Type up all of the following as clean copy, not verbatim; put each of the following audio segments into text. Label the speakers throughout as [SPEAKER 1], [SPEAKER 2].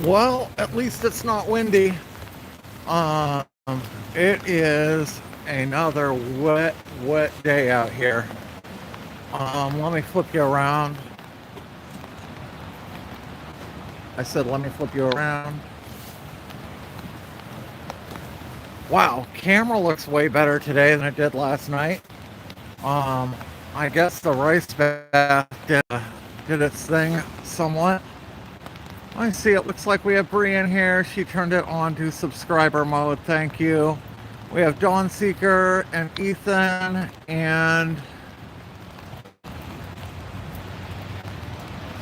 [SPEAKER 1] Well, at least it's not windy. Um, it is another wet day out here. Let me flip you around. I said, let me flip you around. Wow, camera looks way better today than it did last night. I guess the rice bath did its thing somewhat. I see it looks like we have Bree in here. She turned it on to subscriber mode. Thank you. We have Dawn Seeker and Ethan and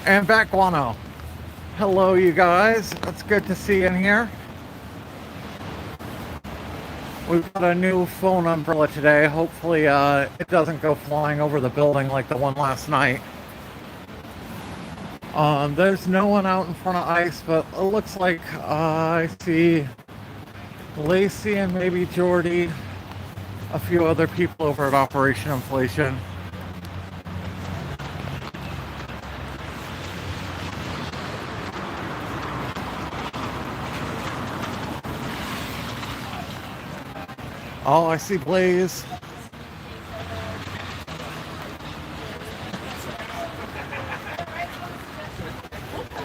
[SPEAKER 1] Back Guano. Hello, you guys. It's good to see you in here. We've got a new phone umbrella today. Hopefully it doesn't go flying over the building like the one last night. There's no one out in front of ICE, but it looks like I see Lacey and maybe Jordy, a few other people over at Operation Inflation. Oh, I see Blaze.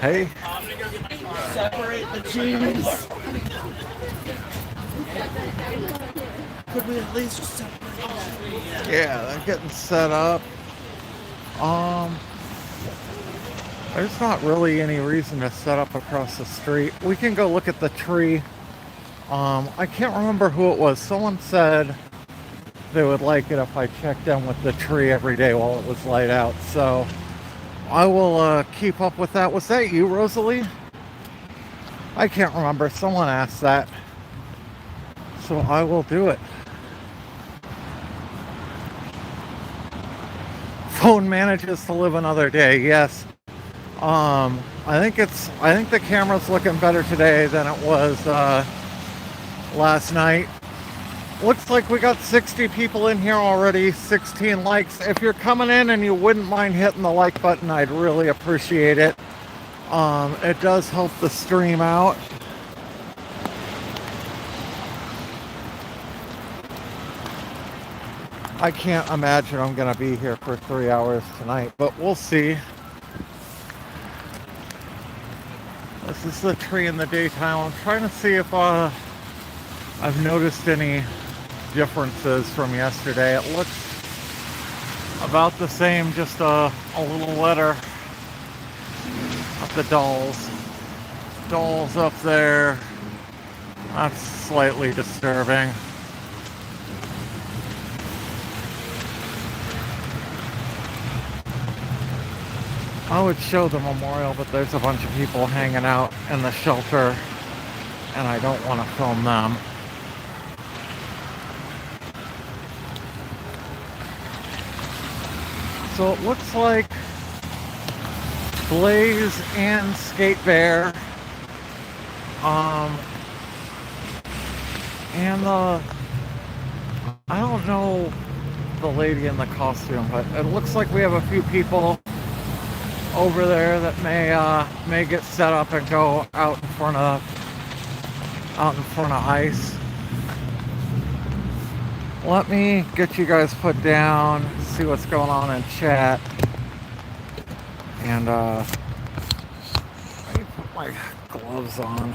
[SPEAKER 1] Hey.
[SPEAKER 2] Separate the teams. Could we at least separate that?
[SPEAKER 1] Yeah, they're getting set up. There's not really any reason to set up across the street. We can go look at the tree. I can't remember who it was. Someone said they would like it if I checked in with the tree every day while it was light out. So I will keep up with that. Was that you, Rosalie? I can't remember. Someone asked that. So I will do it. Phone manages to live another day. Yes. I think the camera's looking better today than it was last night. Looks like we got 60 people in here already, 16 likes. If you're coming in and you wouldn't mind hitting the like button, I'd really appreciate it. It does help the stream out. I can't imagine I'm gonna be here for 3 hours tonight, but we'll see. This is the tree in the daytime. I'm trying to see if I've noticed any differences from yesterday. It looks about the same, just a little wetter. Up the dolls. Dolls up there. That's slightly disturbing. I would show the memorial, but there's a bunch of people hanging out in the shelter, and I don't want to film them. So it looks like Blaze and Skate Bear, and I don't know the lady in the costume, but it looks like we have a few people over there that may get set up and go out in front of ICE. Let me get you guys put down, see what's going on in chat, and let me put my gloves on.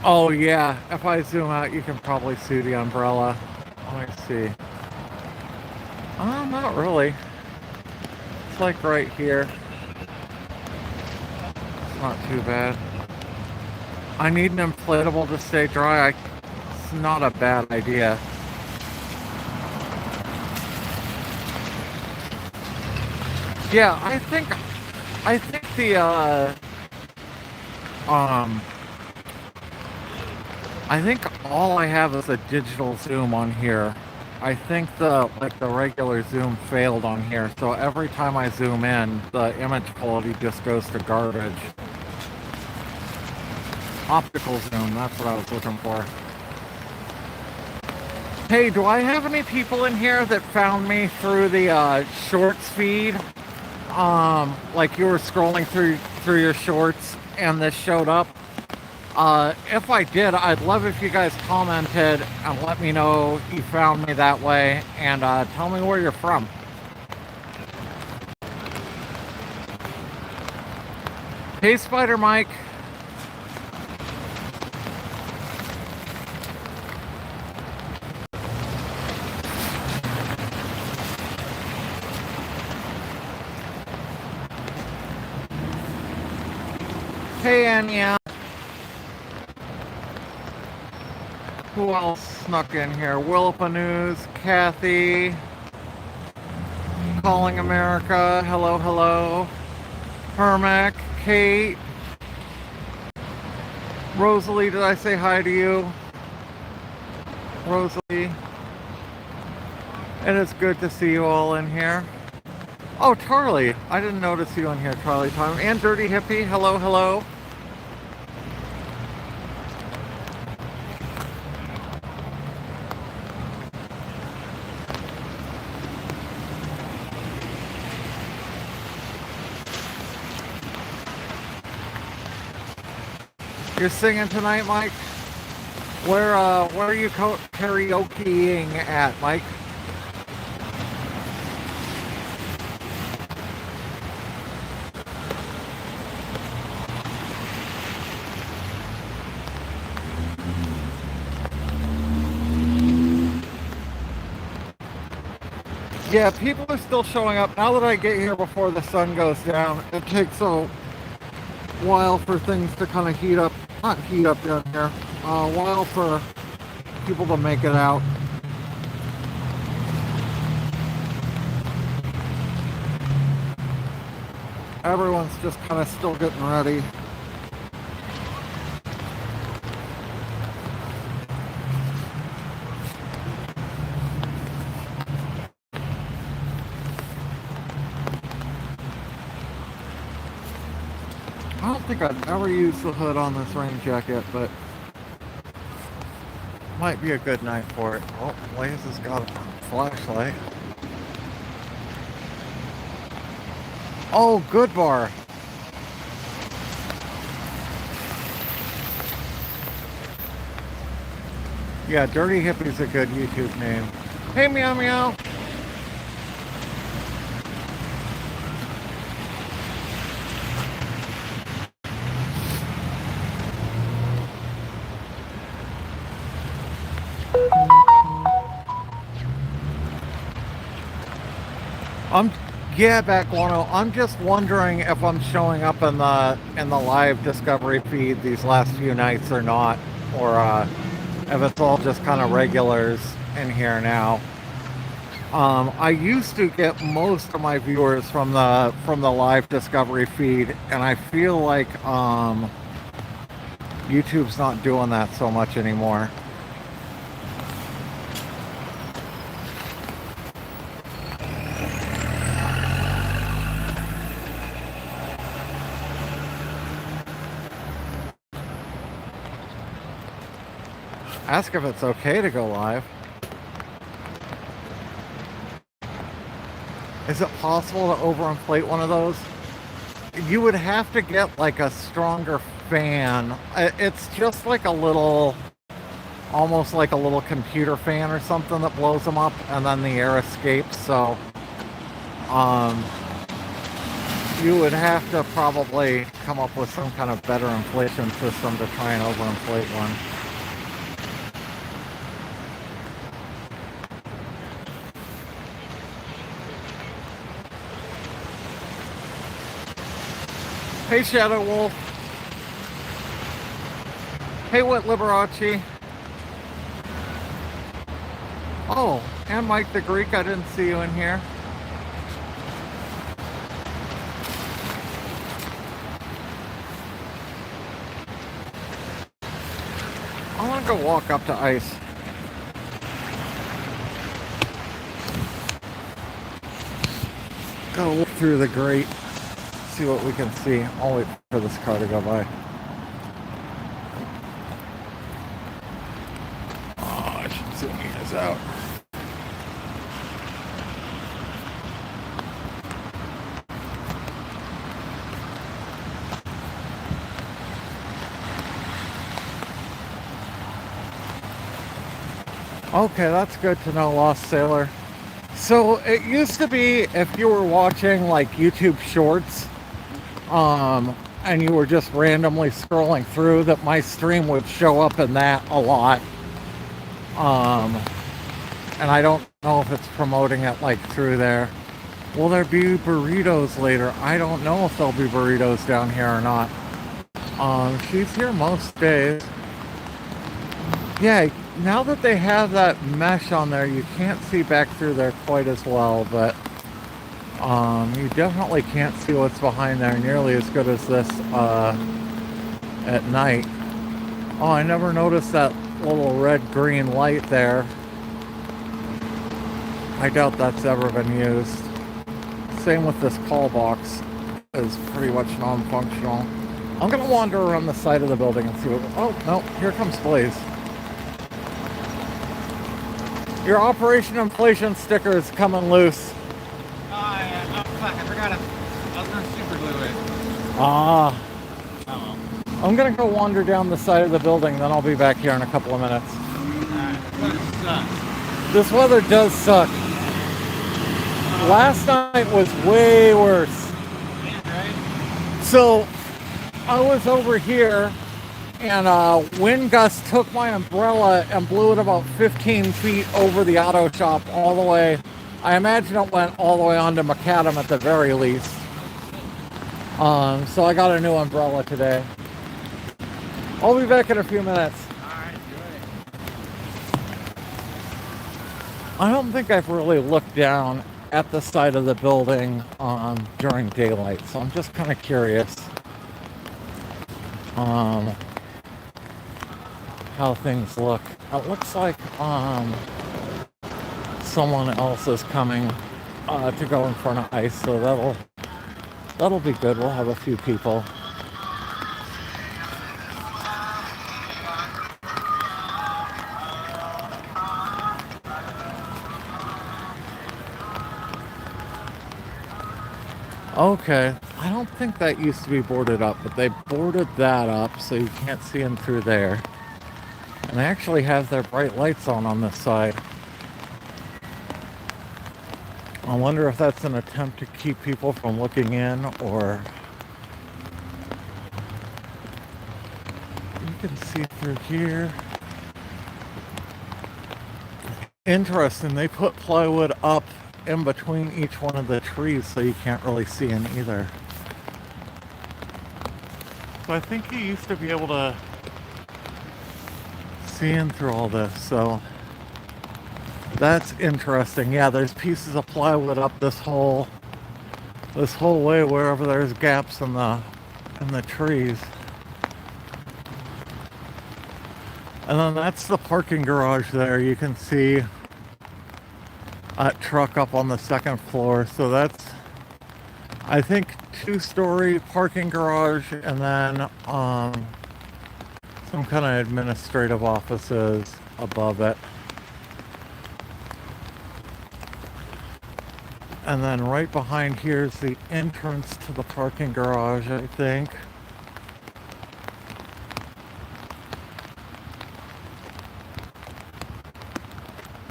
[SPEAKER 1] Oh yeah, if I zoom out, you can probably see the umbrella. Let me see. Not really. It's like right here. It's not too bad. I need an inflatable to stay dry. It's not a bad idea. Yeah, I think the I think all I have is a digital zoom on here. I think the regular zoom failed on here, so every time I zoom in, the image quality just goes to garbage. Optical zoom, that's what I was looking for. Hey, do I have any people in here that found me through the shorts feed? Like you were scrolling through your shorts and this showed up? If I did, I'd love if you guys commented and let me know you found me that way, and tell me where you're from. Hey, Spider Mike. Hey, Anya. Who else snuck in here? Wilpa News, Kathy, Calling America, hello, hello. Hermac, Kate, Rosalie, did I say hi to you? Rosalie. It is good to see you all in here. Oh, Charlie, I didn't notice you in here, Charlie Time. And Dirty Hippie, hello, hello. You're singing tonight, Mike? Where are you karaokeing at, Mike? Yeah, people are still showing up. Now that I get here before the sun goes down, it takes a while for things to kind of heat up. Not heat up down here. A while for people to make it out. Everyone's just kind of still getting ready. I don't think I've ever used the hood on this rain jacket, but might be a good night for it. Oh, Blaze has got a flashlight. Oh, Good Bar. Yeah, Dirty Hippie's a good YouTube name. Hey, Meow Meow. Yeah, Backguano. I'm just wondering if I'm showing up in the live Discovery feed these last few nights or not, or if it's all just kind of regulars in here now. I used to get most of my viewers from the live Discovery feed, and I feel like YouTube's not doing that so much anymore. Ask if it's okay to go live. Is it possible to overinflate one of those? You would have to get like a stronger fan. It's just like a little, almost like a little computer fan or something that blows them up and then the air escapes. So you would have to probably come up with some kind of better inflation system to try and overinflate one. Hey, Shadow Wolf. Hey, what Liberace? Oh, and Mike the Greek. I didn't see you in here. I want to go walk up to I.C.E. Go look through the grate, see what we can see. I'll wait for this car to go by. Oh, I should zoom you guys out. Okay, that's good to know, Lost Sailor. So it used to be if you were watching like YouTube shorts, and you were just randomly scrolling through, that my stream would show up in that a lot. And I don't know if it's promoting it like through there. Will there be burritos later? I don't know if there'll be burritos down here or not. She's here most days. Yeah, now that they have that mesh on there, you can't see back through there quite as well, but you definitely can't see what's behind there nearly as good as this at night. Oh, I never noticed that little red-green light there. I doubt that's ever been used. Same with this call box, is pretty much non-functional. I'm gonna wander around the side of the building and see what... Oh, no, here comes Blaze. Your Operation Inflation sticker is coming loose.
[SPEAKER 3] Oh, fuck, I forgot I was going to super glue it.
[SPEAKER 1] Ah.
[SPEAKER 3] Oh, well.
[SPEAKER 1] I'm gonna go wander down the side of the building, then I'll be back here in a couple of minutes.
[SPEAKER 3] Alright, sucks.
[SPEAKER 1] This weather does suck. Last night was way worse.
[SPEAKER 3] Yeah, right?
[SPEAKER 1] So, I was over here, and wind gust took my umbrella and blew it about 15 feet over the auto shop all the way. I imagine it went all the way onto Macadam at the very least. So I got a new umbrella today. I'll be back in a few minutes.
[SPEAKER 3] Alright, good.
[SPEAKER 1] I don't think I've really looked down at the side of the building during daylight, so I'm just kind of curious how things look. It looks like someone else is coming to go in front of I.C.E., so that'll be good. We'll have a few people. Okay, I don't think that used to be boarded up, but they boarded that up so you can't see them through there. And they actually have their bright lights on this side. I wonder if that's an attempt to keep people from looking in, or... You can see through here. Interesting, they put plywood up in between each one of the trees so you can't really see in either. So I think you used to be able to see in through all this, so that's interesting. Yeah, there's pieces of plywood up this whole way wherever there's gaps in the trees. And then that's the parking garage there. You can see that truck up on the second floor. So that's, I think, 2-story parking garage, and then some kind of administrative offices above it. And then right behind here is the entrance to the parking garage, I think.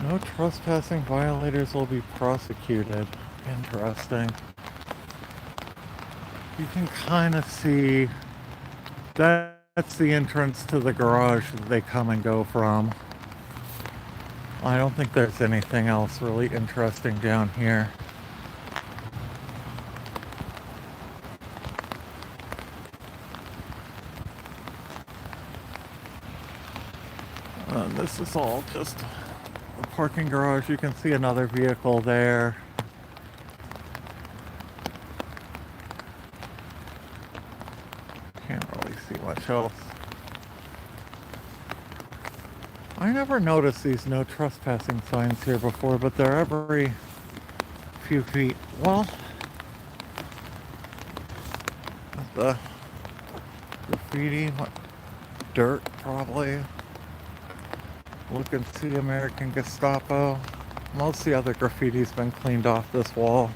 [SPEAKER 1] No trespassing violators will be prosecuted. Interesting. You can kind of see that's the entrance to the garage that they come and go from. I don't think there's anything else really interesting down here. This is all just a parking garage. You can see another vehicle there. Can't really see much else. I never noticed these no trespassing signs here before, but they're every few feet. Well, the graffiti, what, dirt probably. Look and see American Gestapo. Most of the other graffiti's been cleaned off this wall.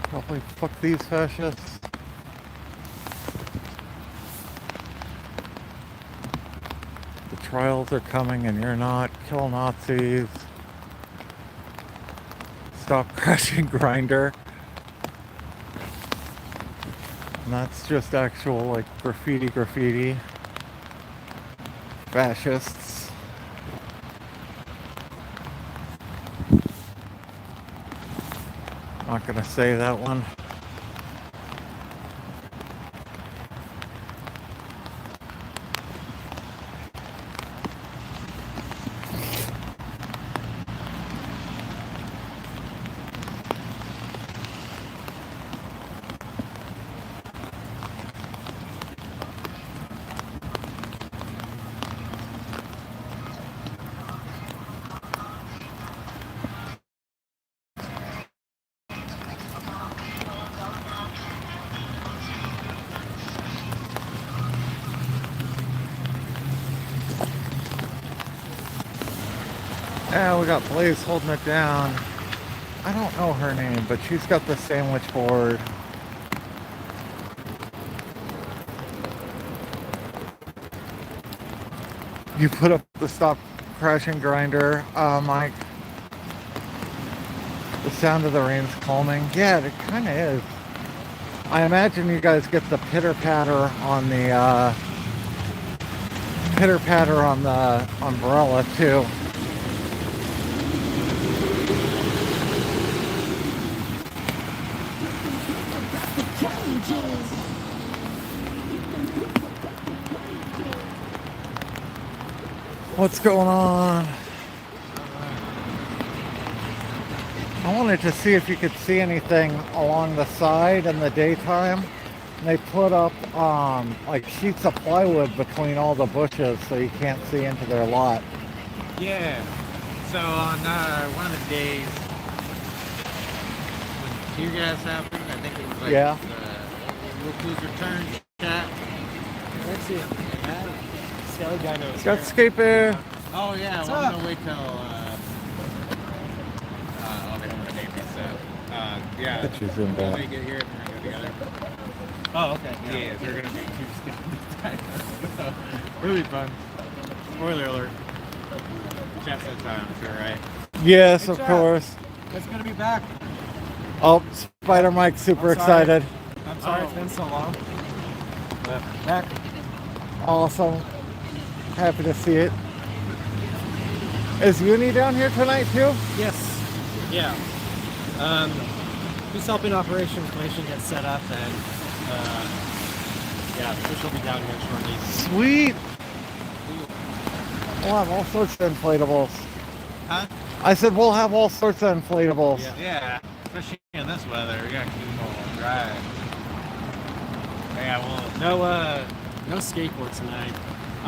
[SPEAKER 1] Probably fuck these fascists. The trials are coming and you're not. Kill Nazis. Stop crashing grinder. And that's just actual like graffiti. Fascists. Not gonna say that one. Yeah, we got Blaze holding it down. I don't know her name, but she's got the sandwich board. You put up the stop crashing grinder, Mike. The sound of the rain's calming. Yeah, it kind of is. I imagine you guys get the pitter patter on the umbrella too. What's going on? I wanted to see if you could see anything along the side in the daytime. And they put up like sheets of plywood between all the bushes so you can't see into their lot.
[SPEAKER 3] Yeah. So on one of the days when tear gas happened, I think it was like Will's return chat.
[SPEAKER 2] Let's see. Skelly Dinos.
[SPEAKER 1] Got Scaper.
[SPEAKER 3] Oh yeah, well, I'm gonna wait till they don't want to name me, so yeah.
[SPEAKER 1] Get you zoomed
[SPEAKER 3] When
[SPEAKER 1] out.
[SPEAKER 3] they get here, we're gonna go together.
[SPEAKER 2] Oh, okay.
[SPEAKER 3] Yeah, they're gonna be two Skelly. It'll be fun. Spoiler alert. Chat said time, I'm sure, right?
[SPEAKER 1] Yes,
[SPEAKER 2] Hey,
[SPEAKER 1] of
[SPEAKER 2] Chad.
[SPEAKER 1] course.
[SPEAKER 2] It's gonna be back.
[SPEAKER 1] Oh, Spider Mike's super
[SPEAKER 2] I'm sorry.
[SPEAKER 1] excited.
[SPEAKER 2] I'm sorry it's been so long. But back.
[SPEAKER 1] Awesome. Happy to see it. Is Uni down here tonight too?
[SPEAKER 2] Yes. Yeah. He's helping Operation Inflation get set up, and yeah, so she'll be down here shortly.
[SPEAKER 1] Sweet. We'll have all sorts of inflatables.
[SPEAKER 3] Huh?
[SPEAKER 1] I said we'll have all sorts of inflatables.
[SPEAKER 3] Yeah, especially in this weather, we gotta keep it all dry. Yeah, well,
[SPEAKER 2] No skateboard tonight.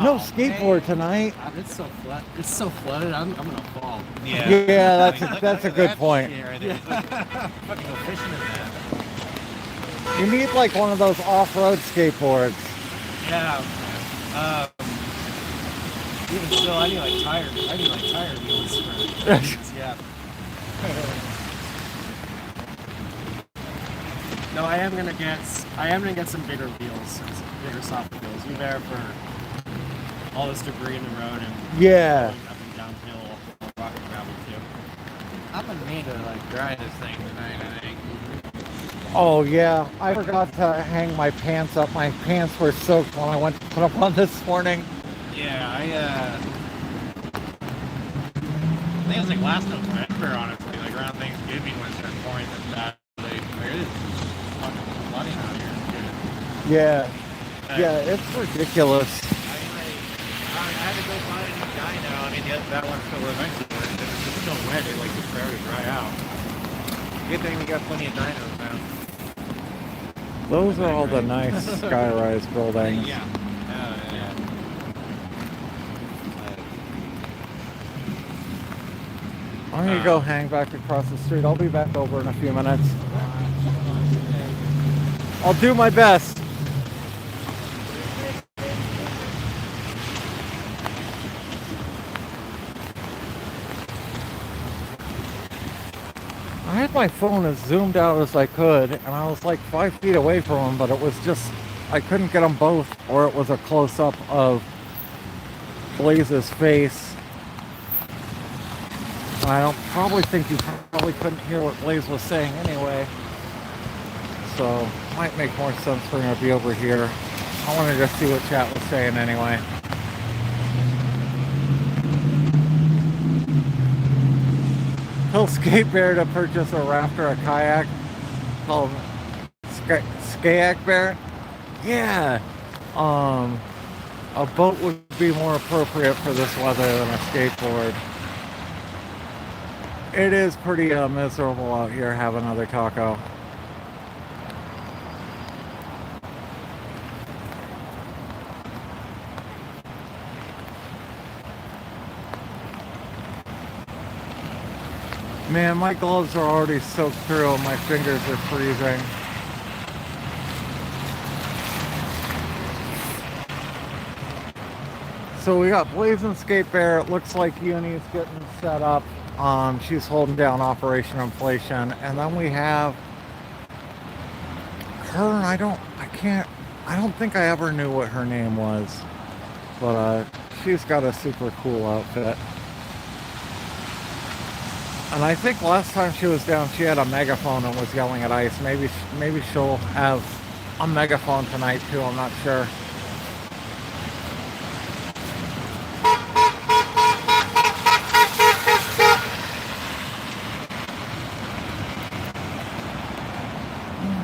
[SPEAKER 1] No
[SPEAKER 3] Oh,
[SPEAKER 1] skateboard tonight.
[SPEAKER 2] It's so flat. It's so flooded. I'm gonna fall.
[SPEAKER 3] yeah.
[SPEAKER 1] Yeah,
[SPEAKER 3] Look
[SPEAKER 1] that's a
[SPEAKER 3] at
[SPEAKER 1] good
[SPEAKER 3] that
[SPEAKER 1] point.
[SPEAKER 3] shit right there. Fucking go fishing in that.
[SPEAKER 1] You need like one of those off-road skateboards.
[SPEAKER 3] Yeah.
[SPEAKER 2] Even still, I need tire wheels for yeah. No, I am gonna get some bigger wheels, some bigger soft wheels. You there for all this debris in the road and
[SPEAKER 1] Yeah.
[SPEAKER 2] going up and downhill, rock and gravel too.
[SPEAKER 3] I'm gonna need to like dry this thing tonight, I think.
[SPEAKER 1] Oh yeah, I forgot to hang my pants up. My pants were soaked when I went to put them on this morning.
[SPEAKER 3] Yeah, I think it was like last November, honestly, like around Thanksgiving when it started pouring this bad. Like, it is fucking flooding out here.
[SPEAKER 1] Yeah, yeah, it's ridiculous.
[SPEAKER 3] I had to go find a guy I know. I mean, that one still eventually works. If it's still wet, it like takes forever to dry out. Good thing we got plenty of dinos now.
[SPEAKER 1] Those are all the nice skyrise buildings.
[SPEAKER 3] Yeah. Yeah.
[SPEAKER 1] I'm gonna go hang back across the street. I'll be back over in a few minutes. I'll do my best. I had my phone as zoomed out as I could, and I was like 5 feet away from him, but it was just, I couldn't get them both, or it was a close-up of Blaze's face. I don't probably think you probably couldn't hear what Blaze was saying anyway. So, might make more sense for him to be over here. I wanted to see what chat was saying anyway. He'll skate bear to purchase a raft or a kayak called Skayak Bear. Yeah. A boat would be more appropriate for this weather than a skateboard. It is pretty miserable out here. Have another taco. Man, my gloves are already soaked through and my fingers are freezing. So we got Blaze and Skate Bear. It looks like Uni's getting set up. She's holding down Operation Inflation. And then we have her, I don't think I ever knew what her name was. But she's got a super cool outfit. And I think last time she was down, she had a megaphone and was yelling at ICE. Maybe she'll have a megaphone tonight too. I'm not sure.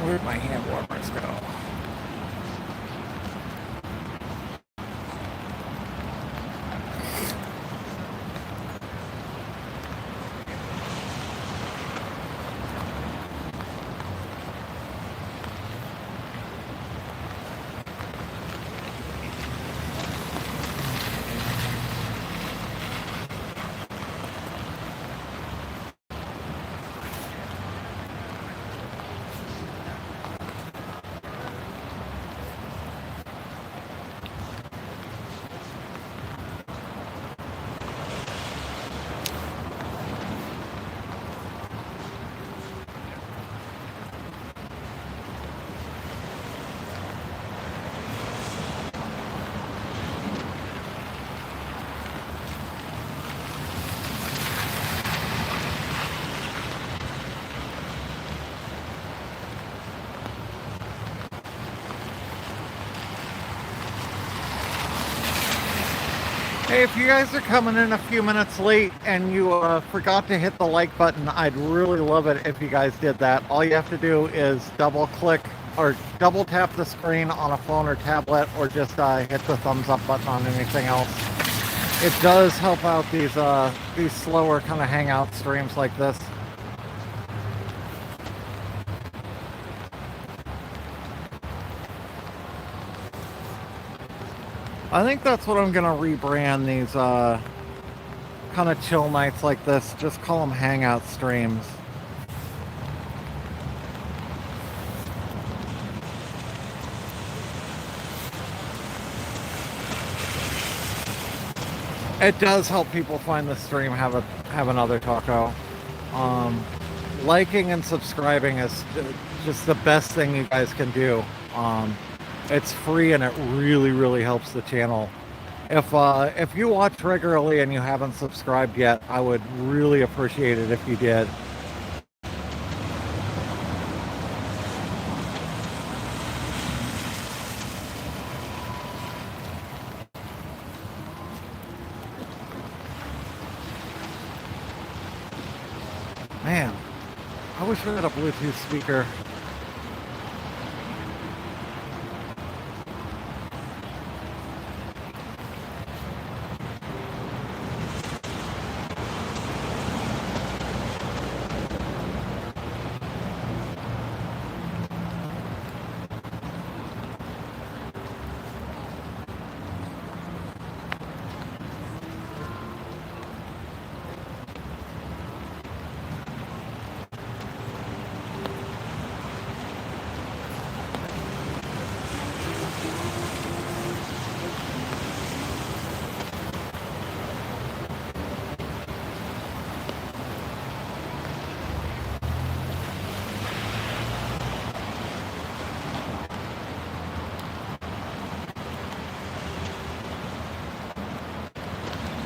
[SPEAKER 1] Where'd my hand warmers go? Hey, if you guys are coming in a few minutes late and you forgot to hit the like button, I'd really love it if you guys did that. All you have to do is double click or double tap the screen on a phone or tablet, or just hit the thumbs up button on anything else. It does help out these slower kind of hangout streams like this. I think that's what I'm gonna rebrand these kind of chill nights like this. Just call them hangout streams. It does help people find the stream. Have another taco. Liking and subscribing is just the best thing you guys can do. It's free and it really helps the channel. If you watch regularly and you haven't subscribed yet, I would really appreciate it if you did. Man, I wish we had a Bluetooth speaker.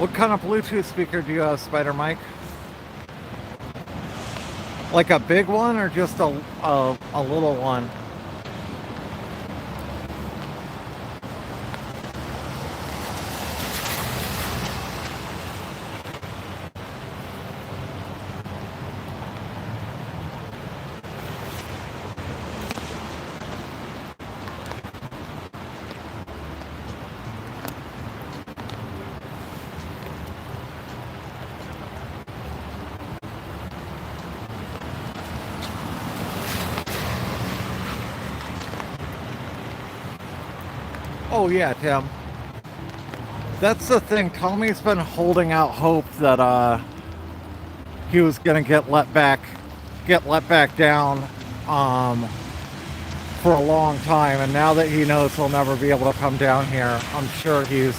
[SPEAKER 1] What kind of Bluetooth speaker do you have, Spider Mike? Like a big one or just a little one? Oh yeah, Tim. That's the thing. Tommy's been holding out hope that he was gonna get let back down for a long time, and now that he knows he'll never be able to come down here, I'm sure he's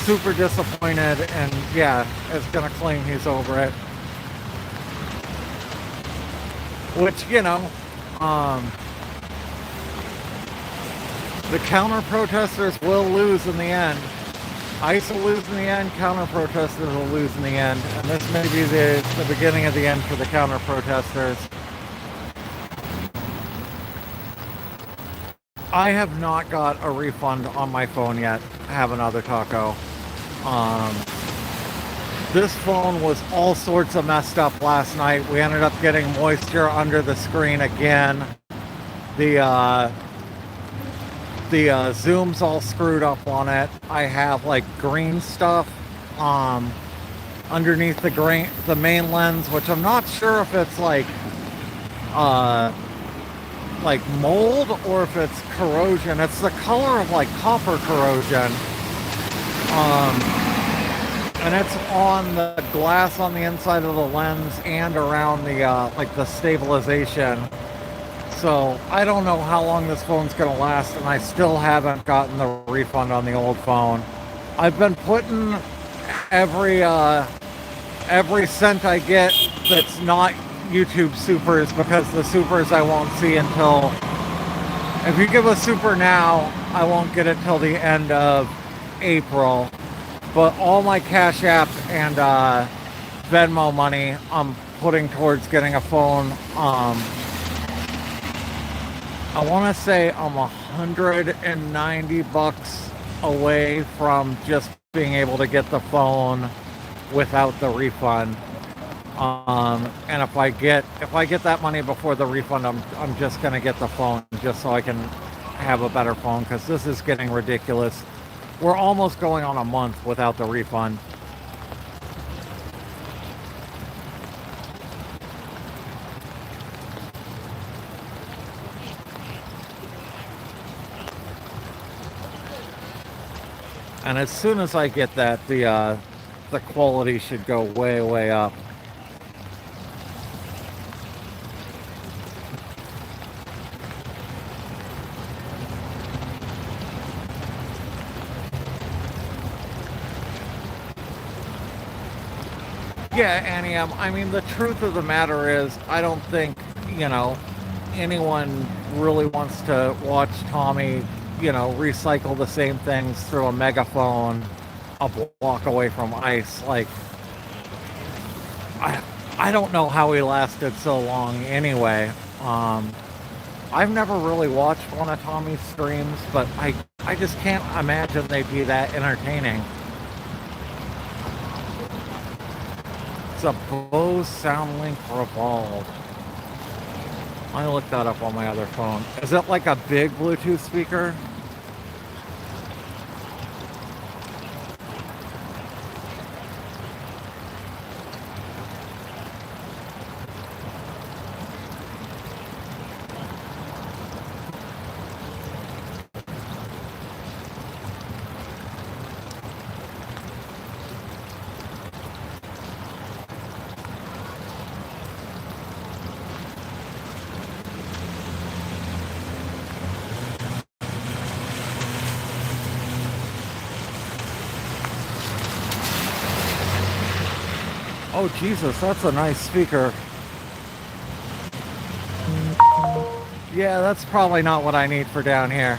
[SPEAKER 1] super disappointed, and yeah, is gonna claim he's over it. Which, you know, the counter-protesters will lose in the end. I.C.E. will lose in the end, counter-protesters will lose in the end. And this may be the beginning of the end for the counter-protesters. I have not got a refund on my phone yet. Have another taco. This phone was all sorts of messed up last night. We ended up getting moisture under the screen again. The zoom's all screwed up on it. I have like green stuff underneath the main lens, which I'm not sure if it's like mold or if it's corrosion. It's the color of like copper corrosion. And it's on the glass on the inside of the lens and around the like the stabilization. So I don't know how long this phone's gonna last, and I still haven't gotten the refund on the old phone. I've been putting every cent I get that's not YouTube supers, because the supers I won't see until, if you give a super now, I won't get it till the end of April. But all my Cash App and Venmo money I'm putting towards getting a phone. I want to say I'm $190 away from just being able to get the phone without the refund. And if I get that money before the refund, I'm just gonna get the phone just so I can have a better phone, because this is getting ridiculous. We're almost going on a month without the refund. And as soon as I get that, the quality should go way, way up. Yeah, Annie, I mean, the truth of the matter is, I don't think, you know, anyone really wants to watch Tommy, you know, recycle the same things through a megaphone a block away from ice. Like, I don't know how he lasted so long anyway. I've never really watched one of Tommy's streams, but I just can't imagine they'd be that entertaining. It's a Bose SoundLink Revolve. I looked that up on my other phone. Is it like a big Bluetooth speaker? Oh, Jesus, that's a nice speaker. Yeah, that's probably not what I need for down here.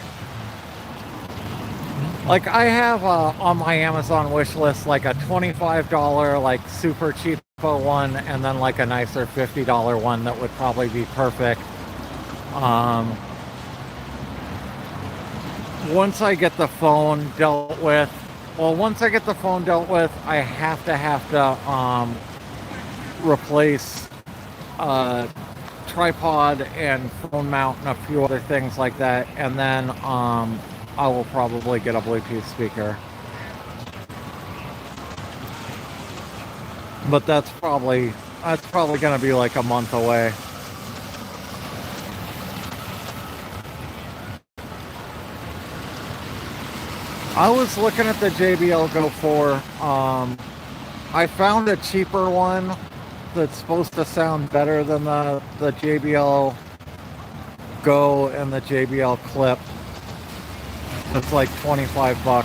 [SPEAKER 1] Like I have on my Amazon wish list like a $25 like super cheapo one, and then like a nicer $50 one that would probably be perfect. Once I get the phone dealt with, I have to replace tripod and phone mount and a few other things like that, and then I will probably get a Bluetooth speaker. But that's probably going to be like a month away. I was looking at the JBL Go 4. I found a cheaper one that's supposed to sound better than the JBL Go and the JBL Clip. It's like $25.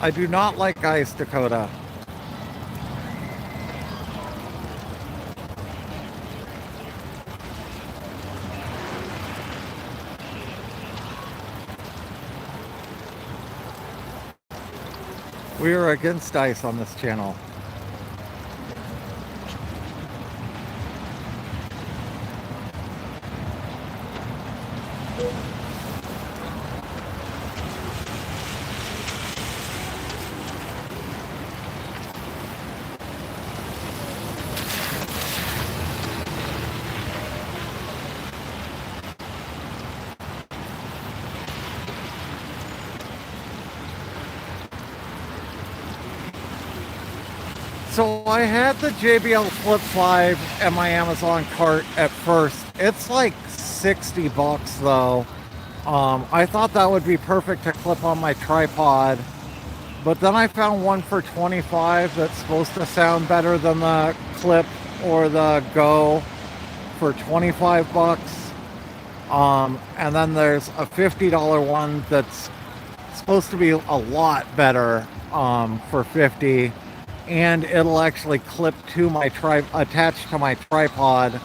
[SPEAKER 1] I do not like ice, Dakota. We are against ice on this channel. So I had the JBL Flip 5 at my Amazon cart at first. It's like $60 though. I thought that would be perfect to clip on my tripod, but then I found one for $25 that's supposed to sound better than the Clip or the Go for $25. And then there's a $50 one that's supposed to be a lot better for $50. And it'll actually clip to my attached to my tripod,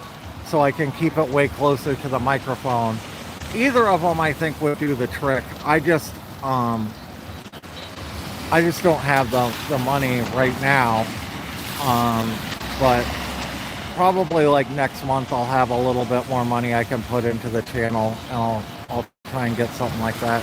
[SPEAKER 1] so I can keep it way closer to the microphone. Either of them I think would do the trick. I just don't have the money right now. But probably like next month I'll have a little bit more money I can put into the channel, and I'll try and get something like that.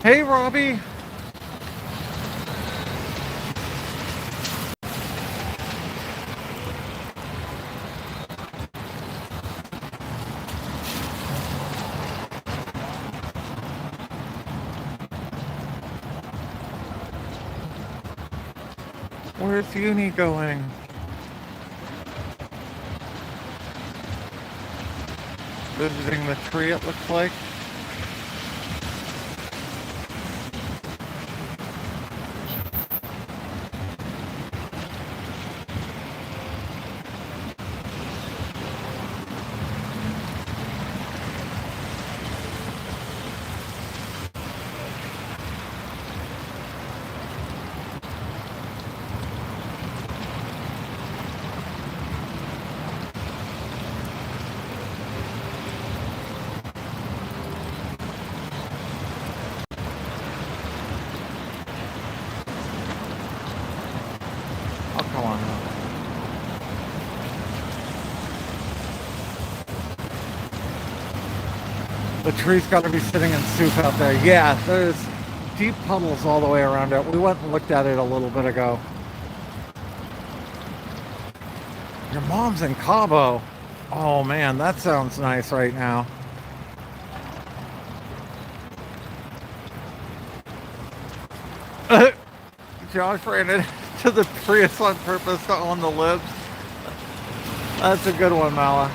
[SPEAKER 1] Hey, Robbie. Where's Uni going? Visiting the tree, it looks like. Come on. The tree's got to be sitting in soup out there. Yeah, there's deep puddles all the way around it. We went and looked at it a little bit ago. Your mom's in Cabo. Oh man, that sounds nice right now. Josh ran into the Prius on purpose to own the libs. That's a good one, Mala.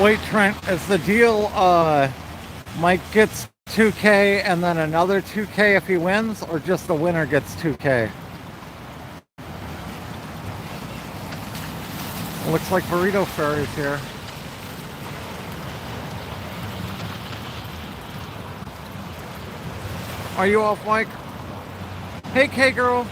[SPEAKER 1] Wait, Trent, is the deal Mike gets 2K and then another 2K if he wins, or just the winner gets 2K? Looks like Burrito Fairy's here. Are you off, Mike? Hey, K-Girl.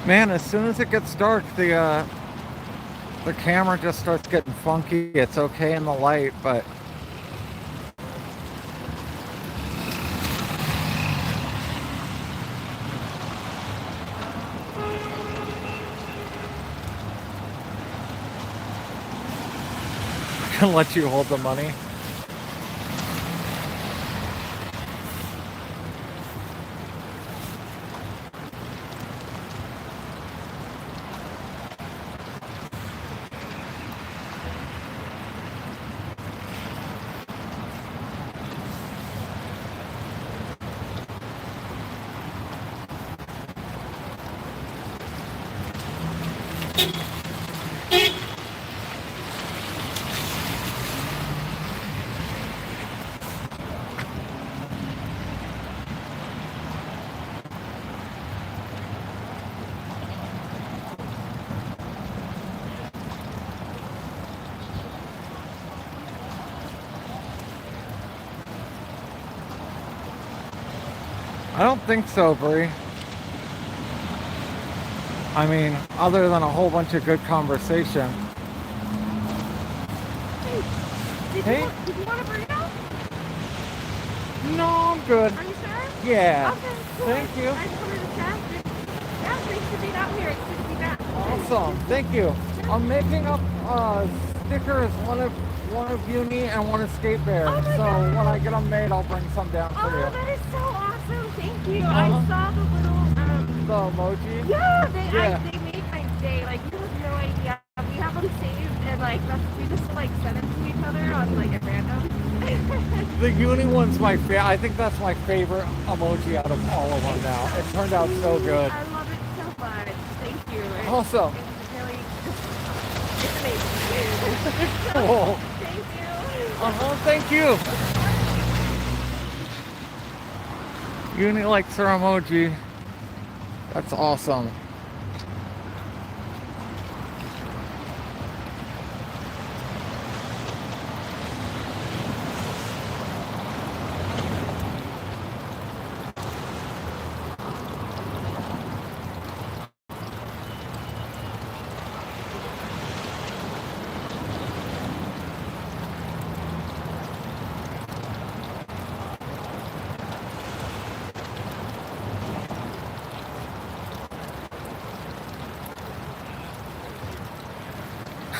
[SPEAKER 1] Man, as soon as it gets dark, the camera just starts getting funky. It's okay in the light, but I can let you hold the money. I don't think so, Bree. I mean, other than a whole bunch of good conversation.
[SPEAKER 4] Hey, did you want a burrito?
[SPEAKER 1] No, I'm good.
[SPEAKER 4] Are you sure?
[SPEAKER 1] Yeah.
[SPEAKER 4] Okay, cool.
[SPEAKER 1] Thank you.
[SPEAKER 4] I just wanted to check. Yeah, thanks for being out here. It's good to be back.
[SPEAKER 1] Awesome. Thank you. I'm making up stickers, one of Uni and one of Skate Bear.
[SPEAKER 4] Oh my
[SPEAKER 1] so
[SPEAKER 4] God.
[SPEAKER 1] when I get them made, I'll bring some down for
[SPEAKER 4] Oh,
[SPEAKER 1] you.
[SPEAKER 4] that is so awesome. Thank you.
[SPEAKER 1] Uh-huh.
[SPEAKER 4] I saw the little,
[SPEAKER 1] The emoji?
[SPEAKER 4] yeah,
[SPEAKER 1] Yeah.
[SPEAKER 4] they made my day. Like, you have no idea. We have them saved, and like, we just like send them to each other on like at random.
[SPEAKER 1] The Uni one's my favorite. I think that's my favorite emoji out of all of them now. It turned out so good.
[SPEAKER 4] I love it so much. Thank you.
[SPEAKER 1] Awesome.
[SPEAKER 4] It's really, it's amazing.
[SPEAKER 1] Cool.
[SPEAKER 4] Thank you.
[SPEAKER 1] Thank you. Uni likes her emoji. That's awesome.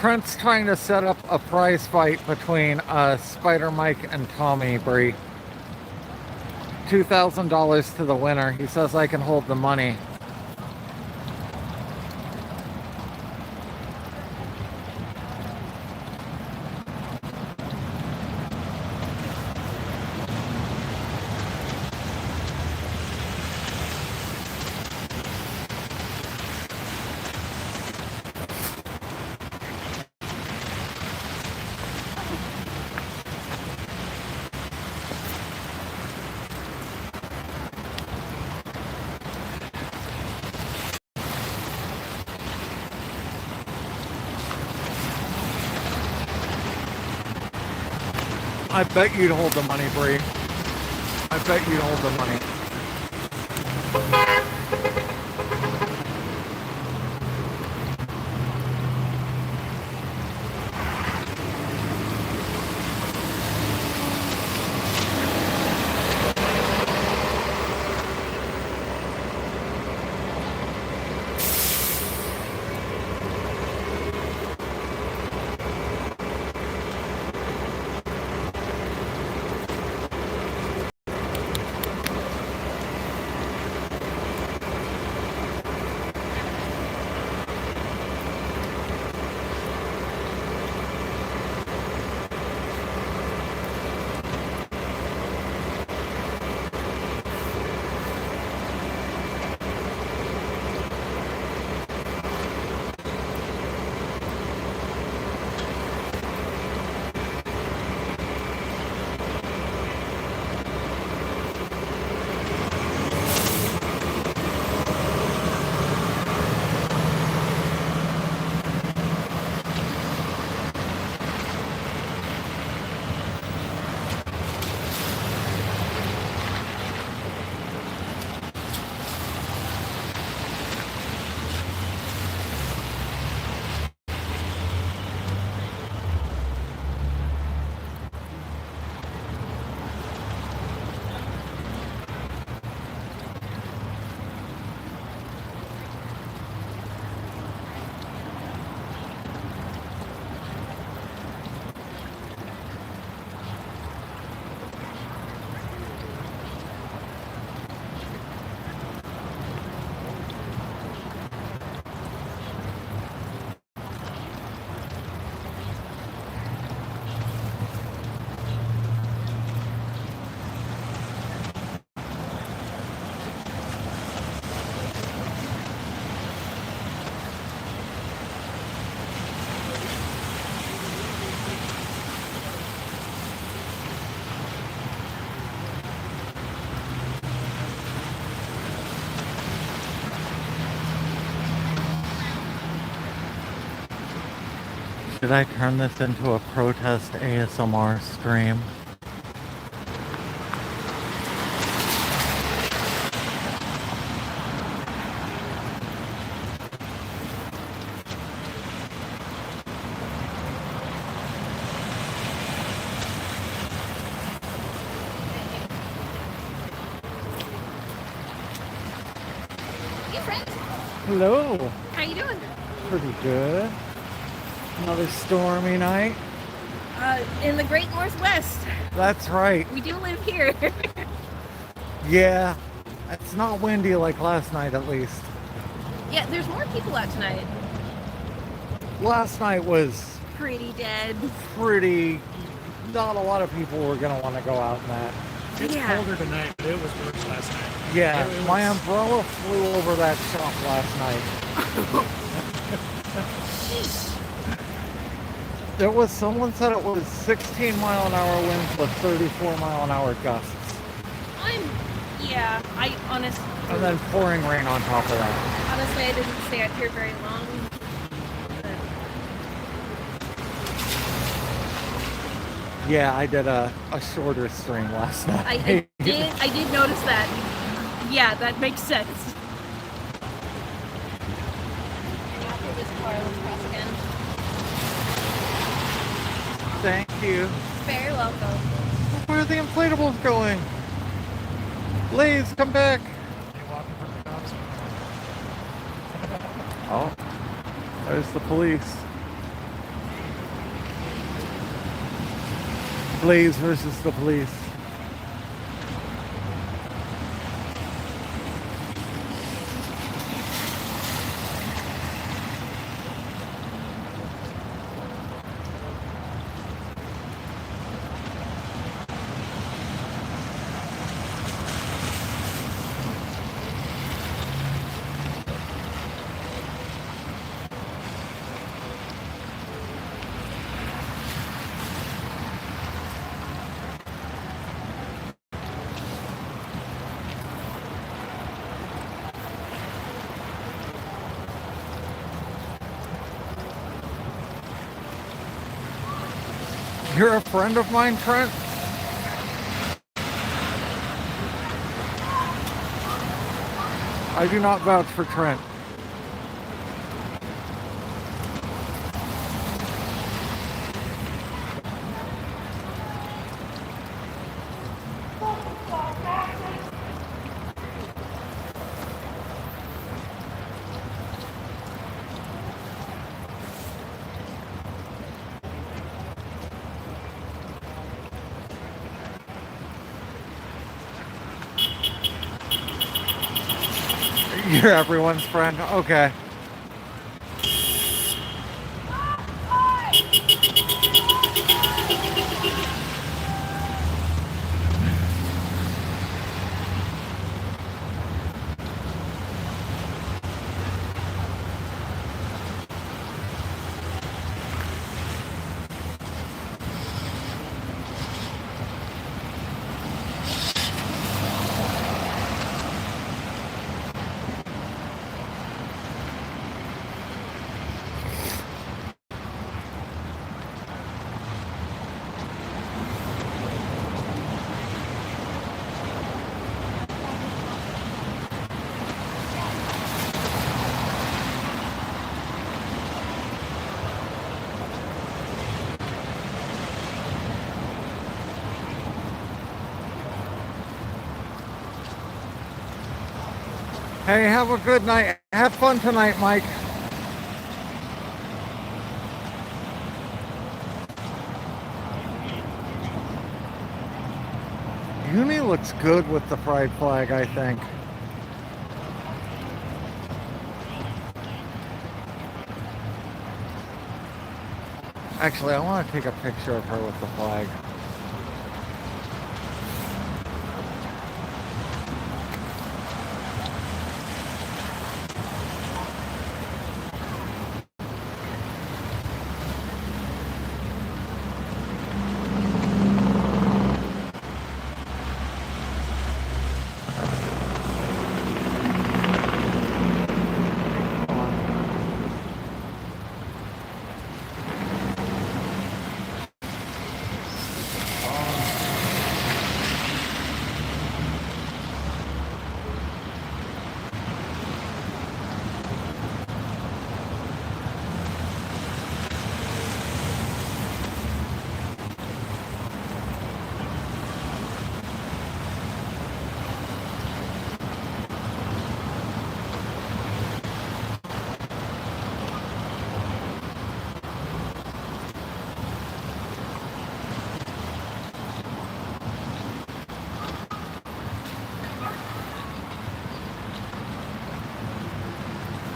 [SPEAKER 1] Trent's trying to set up a prize fight between Spider Mike and Tommy Bree. $2,000 to the winner. He says I can hold the money. I bet you'd hold the money, Bree. I bet you'd hold the money. Should I turn this into a protest ASMR stream?
[SPEAKER 4] Hey, friend.
[SPEAKER 1] Hello.
[SPEAKER 4] How you doing?
[SPEAKER 1] Pretty good. Another stormy night.
[SPEAKER 4] In the Great Northwest.
[SPEAKER 1] That's right.
[SPEAKER 4] We do live here.
[SPEAKER 1] Yeah. It's not windy like last night, at least.
[SPEAKER 4] Yeah, there's more people out tonight.
[SPEAKER 1] Last night was
[SPEAKER 4] Pretty dead.
[SPEAKER 1] pretty... Not a lot of people were going to want to go out in that.
[SPEAKER 2] It's
[SPEAKER 4] Yeah.
[SPEAKER 2] colder tonight, but it was worse last night.
[SPEAKER 1] Yeah,
[SPEAKER 2] It
[SPEAKER 1] my
[SPEAKER 2] was-
[SPEAKER 1] umbrella flew over that shop last night. There was, someone said it was 16 mile an hour winds with 34 mile an hour gusts.
[SPEAKER 4] I honestly,
[SPEAKER 1] And then pouring rain on top of that.
[SPEAKER 4] honestly, I didn't stay out here very long.
[SPEAKER 1] Yeah, I did a shorter stream last night.
[SPEAKER 4] I did notice that. Yeah, that makes sense. After this car, let's cross again.
[SPEAKER 1] Thank you.
[SPEAKER 4] Very welcome.
[SPEAKER 1] Where are the inflatables going? Please, come back.
[SPEAKER 2] You walking from the cops?
[SPEAKER 1] Oh, there's the police. Blaze versus the police. You're a friend of mine, Trent? I do not vouch for Trent. You're everyone's friend. Okay. Hey, have a good night. Have fun tonight, Mike. Uni looks good with the pride flag, I think. Actually, I want to take a picture of her with the flag.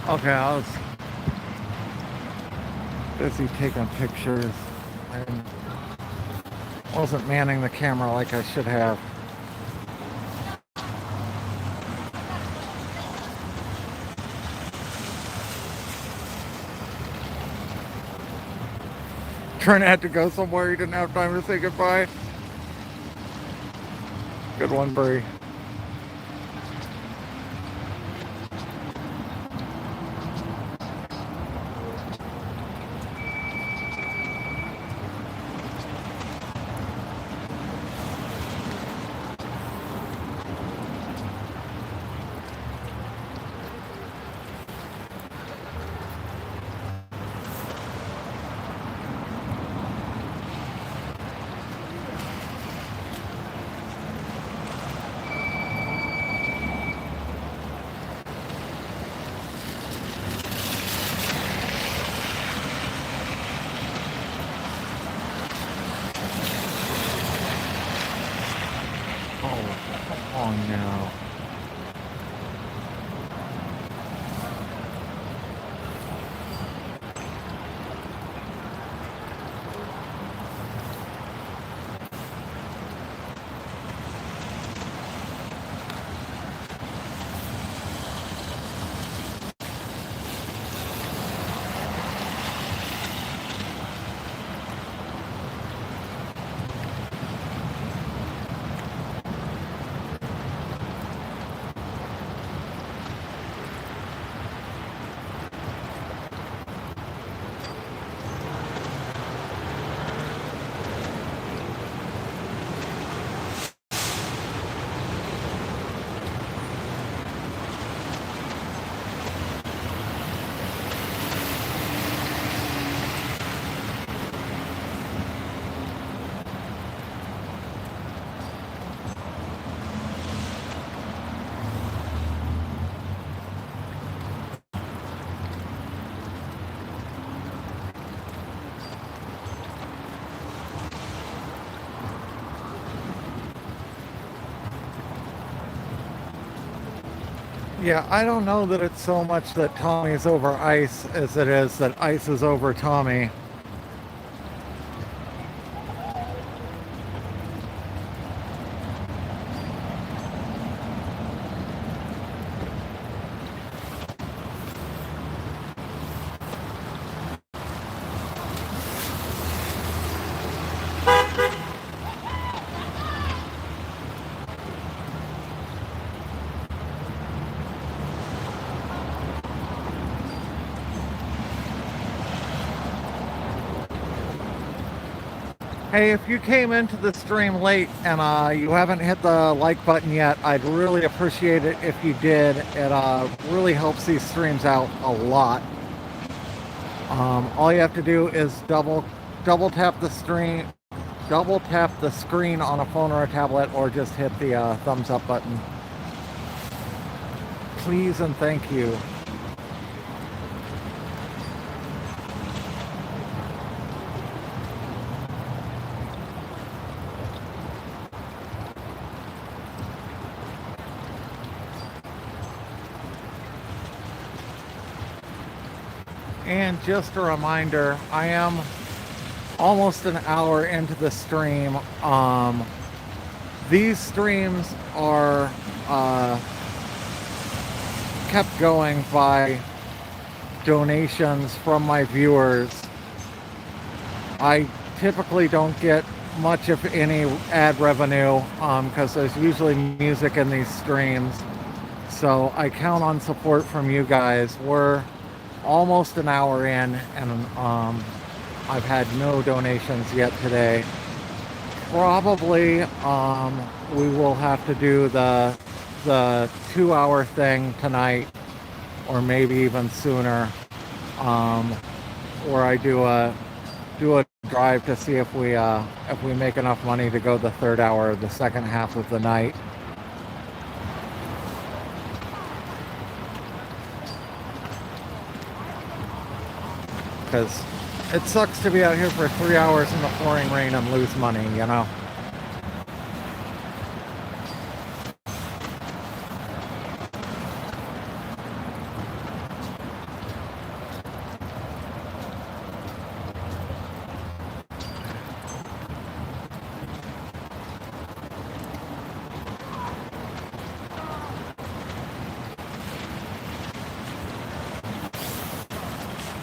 [SPEAKER 1] Okay, I was busy taking pictures. I wasn't manning the camera like I should have. Trent had to go somewhere. He didn't have time to say goodbye. Good one, Bree. no. Yeah, I don't know that it's so much that Tommy's over Ice as it is that Ice is over Tommy. Hey, if you came into the stream late and you haven't hit the like button yet, I'd really appreciate it if you did. It really helps these streams out a lot. All you have to do is double tap the screen on a phone or a tablet, or just hit the thumbs up button. Please and thank you. And just a reminder, I am almost an hour into the stream. These streams are kept going by donations from my viewers. I typically don't get much, if any, ad revenue because there's usually music in these streams. So I count on support from you guys. We're almost an hour in, and I've had no donations yet today. Probably we will have to do the 2-hour thing tonight, or maybe even sooner, where I do a drive to see if we make enough money to go the 3rd hour of the second half of the night. Because it sucks to be out here for 3 hours in the pouring rain and lose money, you know?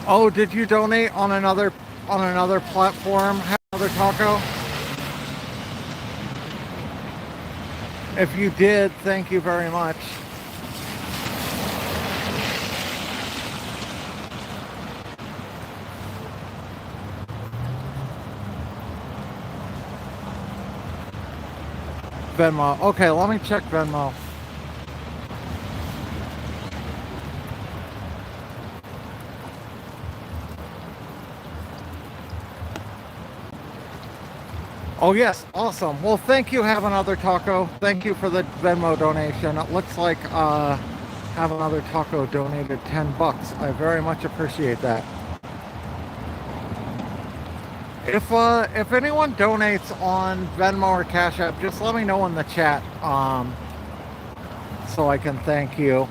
[SPEAKER 1] Oh, did you donate on another platform? Have another taco? If you did, thank you very much. Venmo. Okay, let me check Venmo. Oh yes, awesome. Well, thank you, Have Another Taco. Thank you for the Venmo donation. It looks like Have Another Taco donated $10. I very much appreciate that. If anyone donates on Venmo or Cash App, just let me know in the chat. so I can thank you.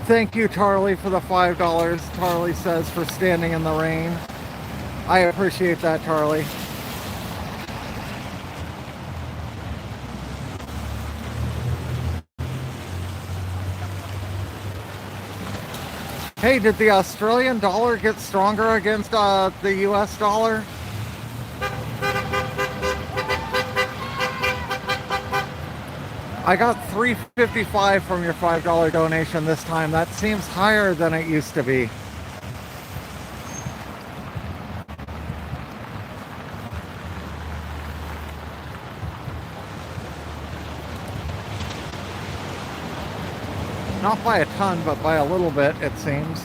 [SPEAKER 1] Thank you, Charlie, for the $5. Charlie says for standing in the rain. I appreciate that, Charlie. Hey, did the Australian dollar get stronger against the US dollar? I got $3.55 from your $5 donation this time. That seems higher than it used to be. Not by a ton, but by a little bit, it seems.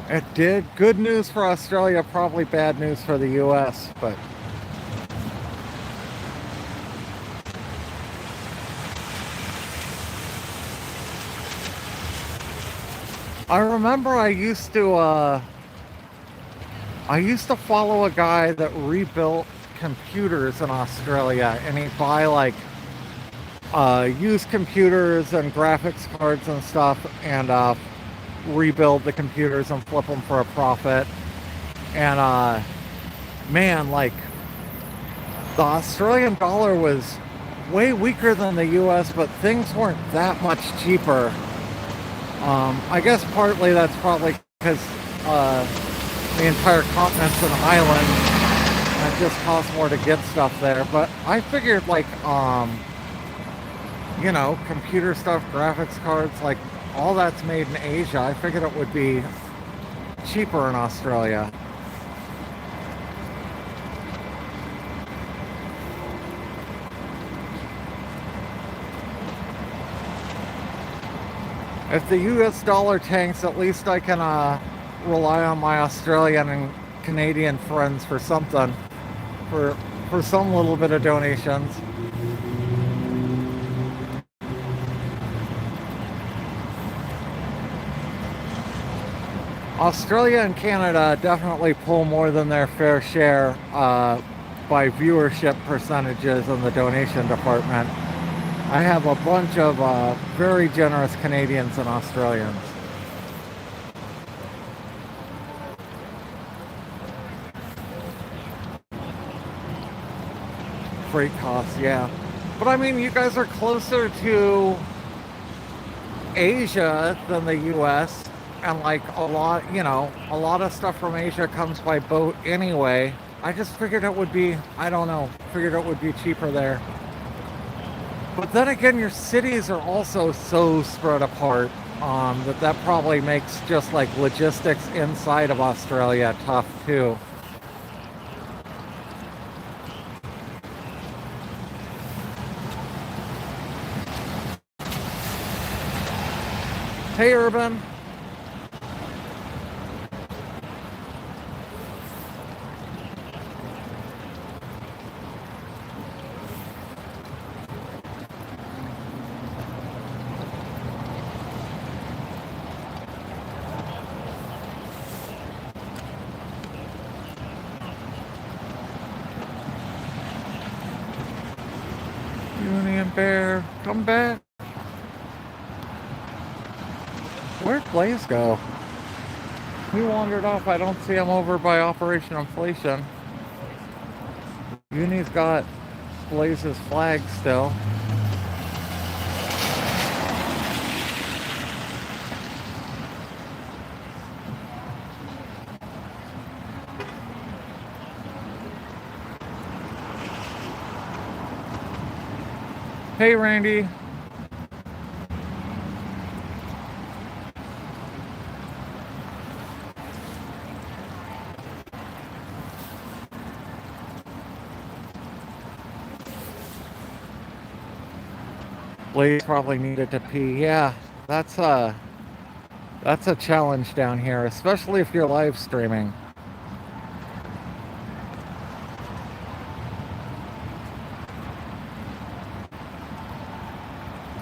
[SPEAKER 1] It did. Good news for Australia, probably bad news for the US, but I remember I used to follow a guy that rebuilt computers in Australia, and he'd buy like used computers and graphics cards and stuff, and rebuild the computers and flip them for a profit. And man, like the Australian dollar was way weaker than the US, but things weren't that much cheaper. I guess partly that's probably because the entire continent's an island and it just costs more to get stuff there. But I figured like you know, computer stuff, graphics cards, like all that's made in Asia. I figured it would be cheaper in Australia. If the US dollar tanks, at least I can rely on my Australian and Canadian friends for something, for some little bit of donations. Australia and Canada definitely pull more than their fair share by viewership percentages in the donation department. I have a bunch of very generous Canadians and Australians. Freight costs, yeah. But I mean, you guys are closer to Asia than the US. And like a lot, you know, a lot of stuff from Asia comes by boat anyway. I just figured it would be, I don't know, figured it would be cheaper there. But then again, your cities are also so spread apart that probably makes just like logistics inside of Australia tough too. Hey, Urban. Union Bear, come back. Where'd Blaze go? He wandered off. I don't see him over by Operation Inflation. Uni's got Blaze's flag still. Hey, Randy. Blaze probably needed to pee. Yeah, that's a challenge down here, especially if you're live streaming.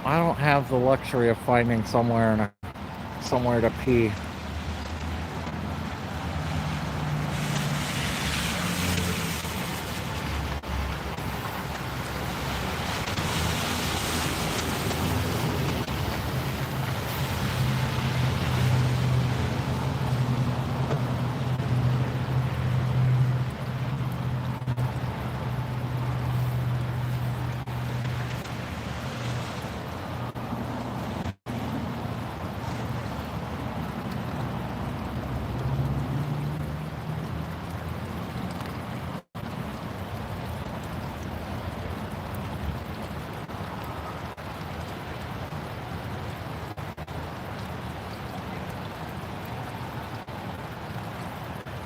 [SPEAKER 1] I don't have the luxury of finding somewhere to pee.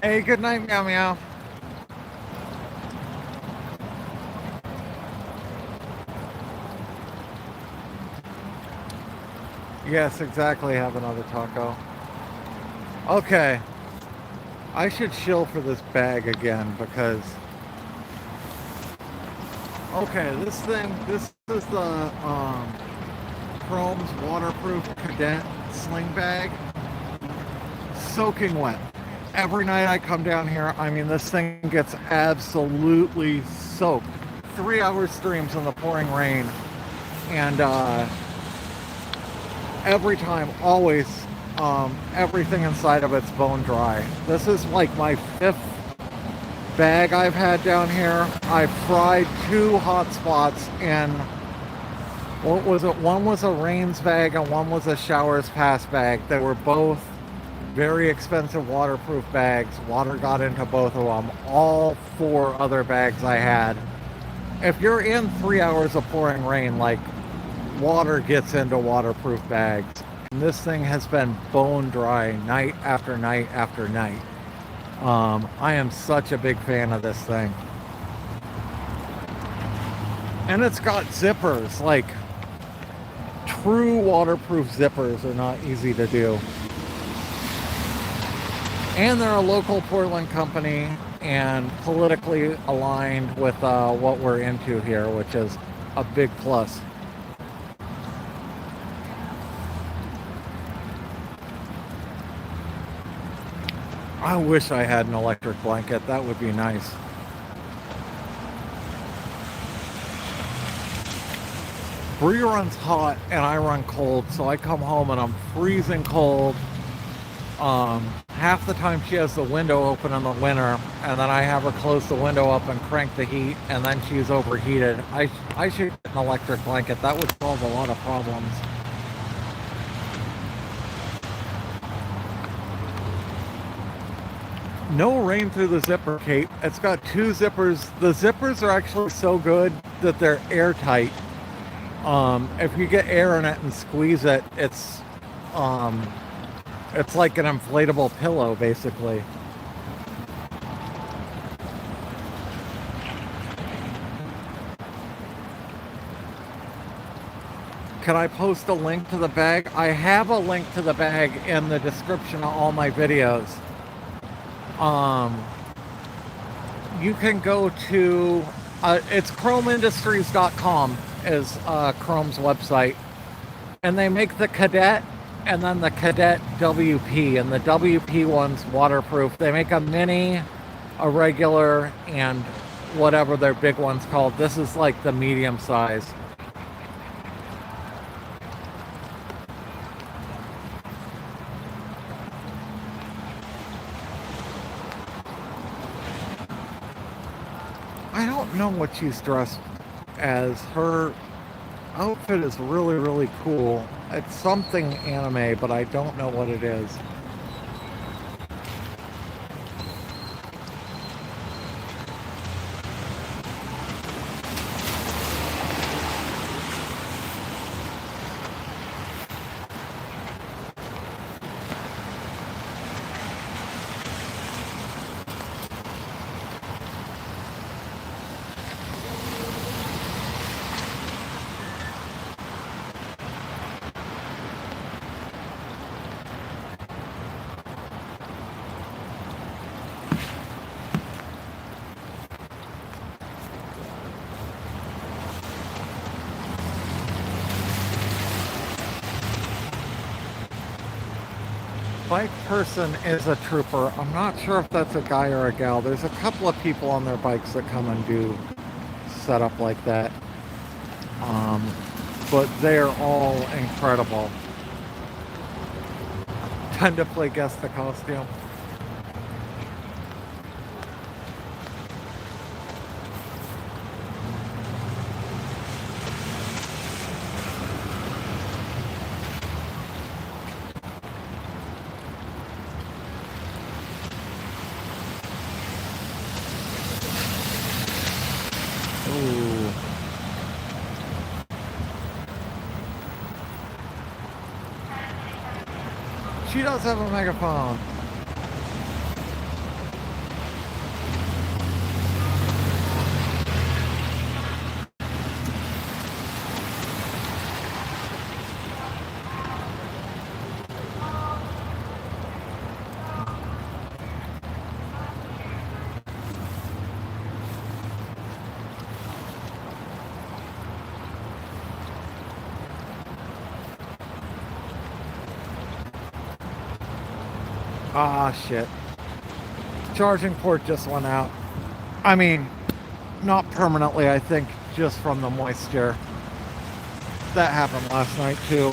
[SPEAKER 1] Hey, good night, Meow Meow. Yes, exactly, have another taco. Okay. I should shill for this bag again because... Okay, this is the Chrome's waterproof cadet sling bag. Soaking wet. Every night I come down here, I mean, this thing gets absolutely soaked. 3-hour streams in the pouring rain. And every time, always, everything inside of it's bone dry. This is like my 5th bag I've had down here. I fried 2 hot spots in, what was it? One was a rains bag and one was a showers pass bag. They were both very expensive waterproof bags. Water got into both of them. All 4 other bags I had. If you're in 3 hours of pouring rain, like, water gets into waterproof bags. And this thing has been bone dry night after night after night. I am such a big fan of this thing. And it's got zippers. Like, true waterproof zippers are not easy to do. And they're a local Portland company and politically aligned with what we're into here, which is a big plus. I wish I had an electric blanket. That would be nice. Bree runs hot and I run cold, so I come home and I'm freezing cold. Half the time she has the window open in the winter, and then I have her close the window up and crank the heat, and then she's overheated. I should get an electric blanket. That would solve a lot of problems. No rain through the zipper, Kate. It's got 2 zippers. The zippers are actually so good that they're airtight. If you get air in it and squeeze it, it's like an inflatable pillow, basically. Can I post a link to the bag? I have a link to the bag in the description of all my videos. You can go to, it's chromeindustries.com is Chrome's website. And they make the Cadet and then the Cadet WP, and the WP one's waterproof. They make a mini, a regular, and whatever their big one's called. This is like the medium size. I don't know what she's dressed as. Her outfit is really, really cool. It's something anime, but I don't know what it is. bike person is a trooper. I'm not sure if that's a guy or a gal. There's a couple of people on their bikes that come and do setup like that. But they're all incredible. Time to play guess the costume. Ooh. She does have a megaphone. Ah, shit. Charging port just went out. I mean, not permanently, I think, just from the moisture. That happened last night, too.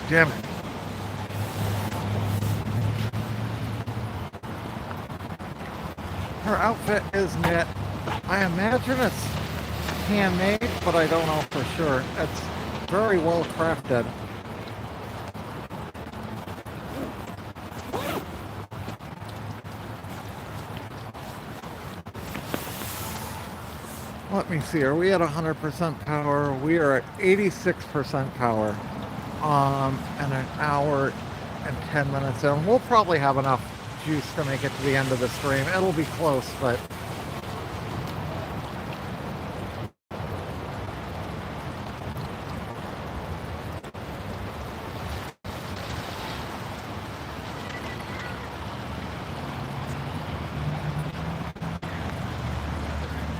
[SPEAKER 1] Damn it. Her outfit is knit. I imagine it's handmade, but I don't know for sure. It's very well crafted. Let me see, are we at 100% power? We are at 86% power. And an hour and 10 minutes in. We'll probably have enough juice to make it to the end of the stream. It'll be close, but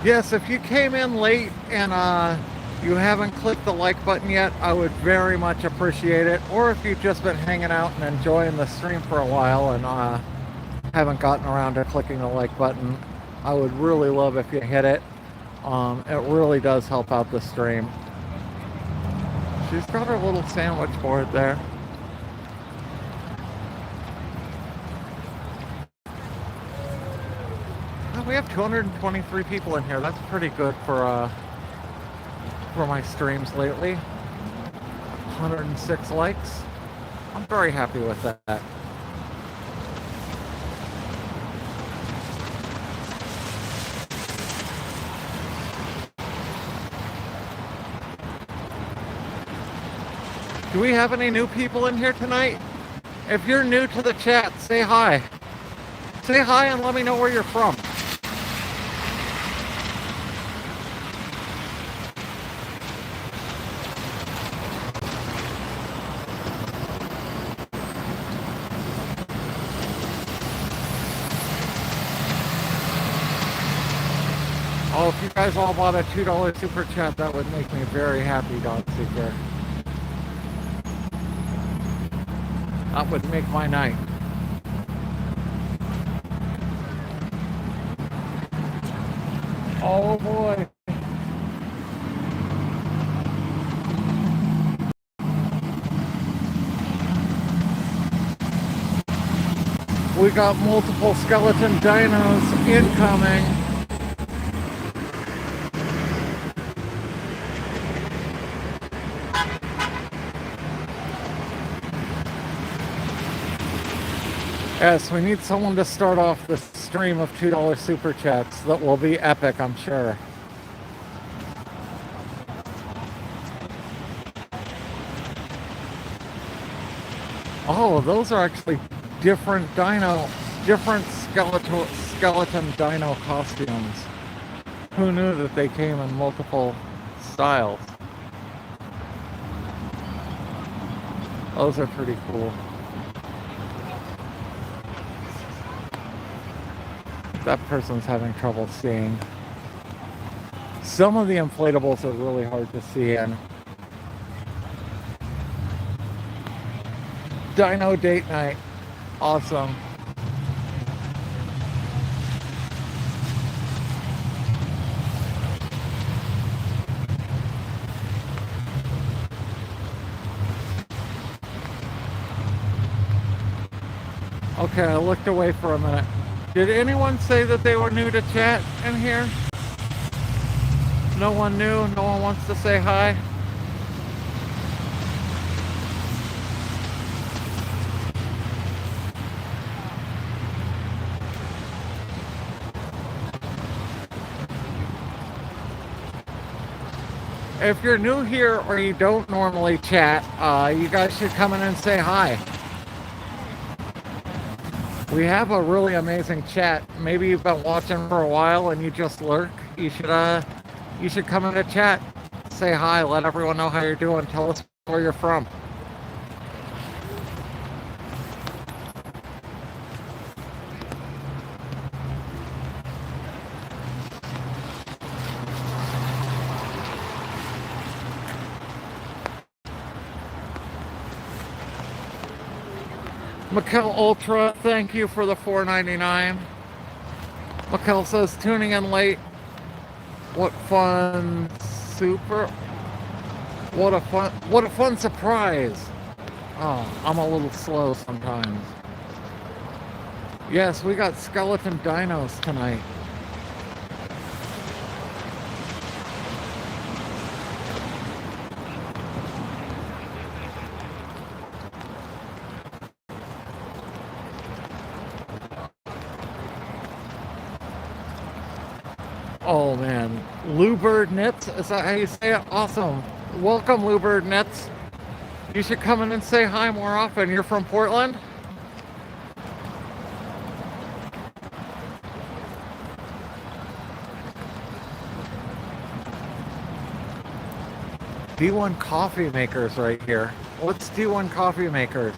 [SPEAKER 1] yes, if you came in late and you haven't clicked the like button yet, I would very much appreciate it. Or if you've just been hanging out and enjoying the stream for a while and haven't gotten around to clicking the like button, I would really love if you hit it. It really does help out the stream. She's got her little sandwich board there. Oh, we have 223 people in here. That's pretty good for my streams lately. 106 likes. I'm very happy with that. Do we have any new people in here tonight? If you're new to the chat, say hi. Say hi and let me know where you're from. Oh, if you guys all bought a $2 super chat, that would make me very happy, Dog Seeker. That would make my night. Oh boy. We got multiple skeleton dinos incoming. Yes, we need someone to start off the stream of $2 super chats. That will be epic, I'm sure. Oh, those are actually different skeleton dino costumes. Who knew that they came in multiple styles? Those are pretty cool. That person's having trouble seeing. Some of the inflatables are really hard to see in. Dino date night. Awesome. Okay, I looked away for a minute. Did anyone say that they were new to chat in here? No one new? No one wants to say hi? If you're new here or you don't normally chat, you guys should come in and say hi. We have a really amazing chat. Maybe you've been watching for a while and you just lurk. You should come in to chat. Say hi, let everyone know how you're doing. Tell us where you're from. Mikkel Ultra, thank you for the $4.99. Mikkel says, tuning in late. What fun what a fun surprise. Oh, I'm a little slow sometimes. Yes, we got skeleton dinos tonight. Oh man, Bluebird Knits, is that how you say it? Awesome. Welcome, Bluebird Knits. You should come in and say hi more often. You're from Portland? D1 Coffee Makers right here. What's D1 Coffee Makers?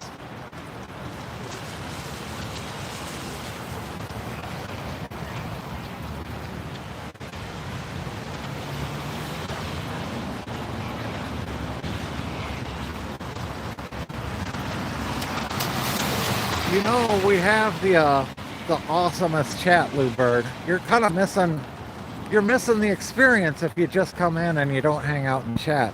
[SPEAKER 1] You know, we have the awesomest chat, Bluebird. You're kind of missing the experience if you just come in and you don't hang out and chat.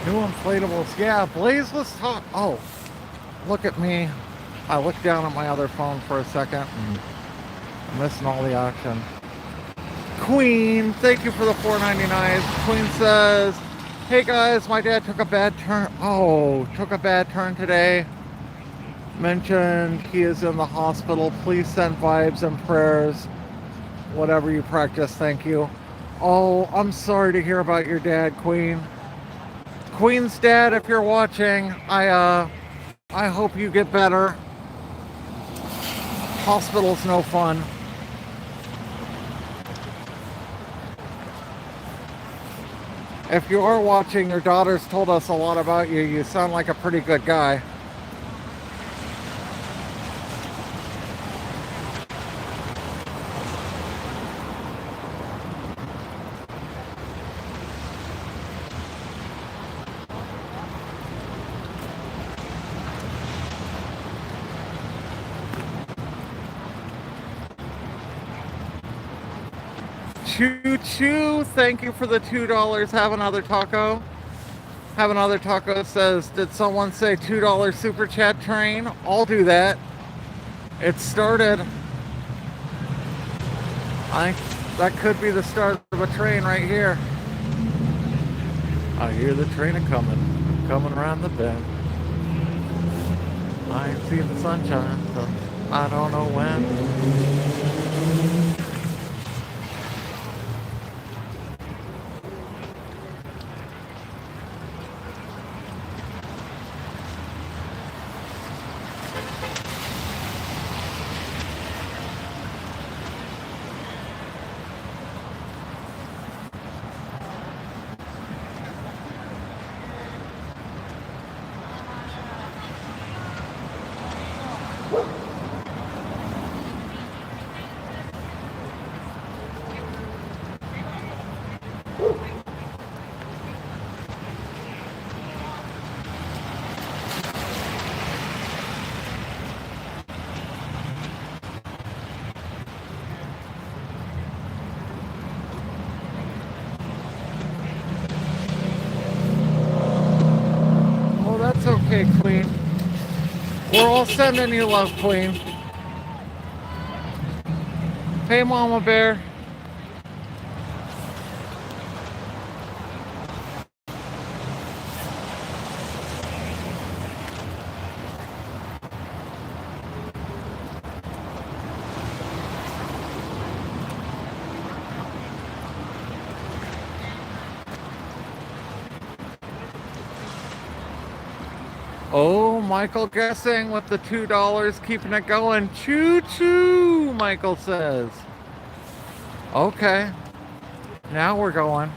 [SPEAKER 1] New inflatables. Yeah, Blaze was talking. Oh, look at me. I looked down at my other phone for a second and I'm missing all the action. Queen, thank you for the $4.99. Queen says, hey guys, my dad took a bad turn. Oh, took a bad turn today. Mentioned he is in the hospital. Please send vibes and prayers. Whatever you practice, thank you. Oh, I'm sorry to hear about your dad, Queen. Queen's dad, if you're watching, I hope you get better. Hospital's no fun. If you are watching, your daughter's told us a lot about you. You sound like a pretty good guy. Choo Choo, thank you for the $2. Have another taco. Have another taco says, did someone say $2 super chat train? I'll do that. It started. I think that could be the start of a train right here. I hear the train coming. Coming around the bend. I ain't seen the sunshine, so I don't know when. That's okay, Queen. We're all sending you love, Queen. Hey, Mama Bear. Oh, Michael guessing with the $2, keeping it going. Choo choo, Michael says. Okay. Now we're going.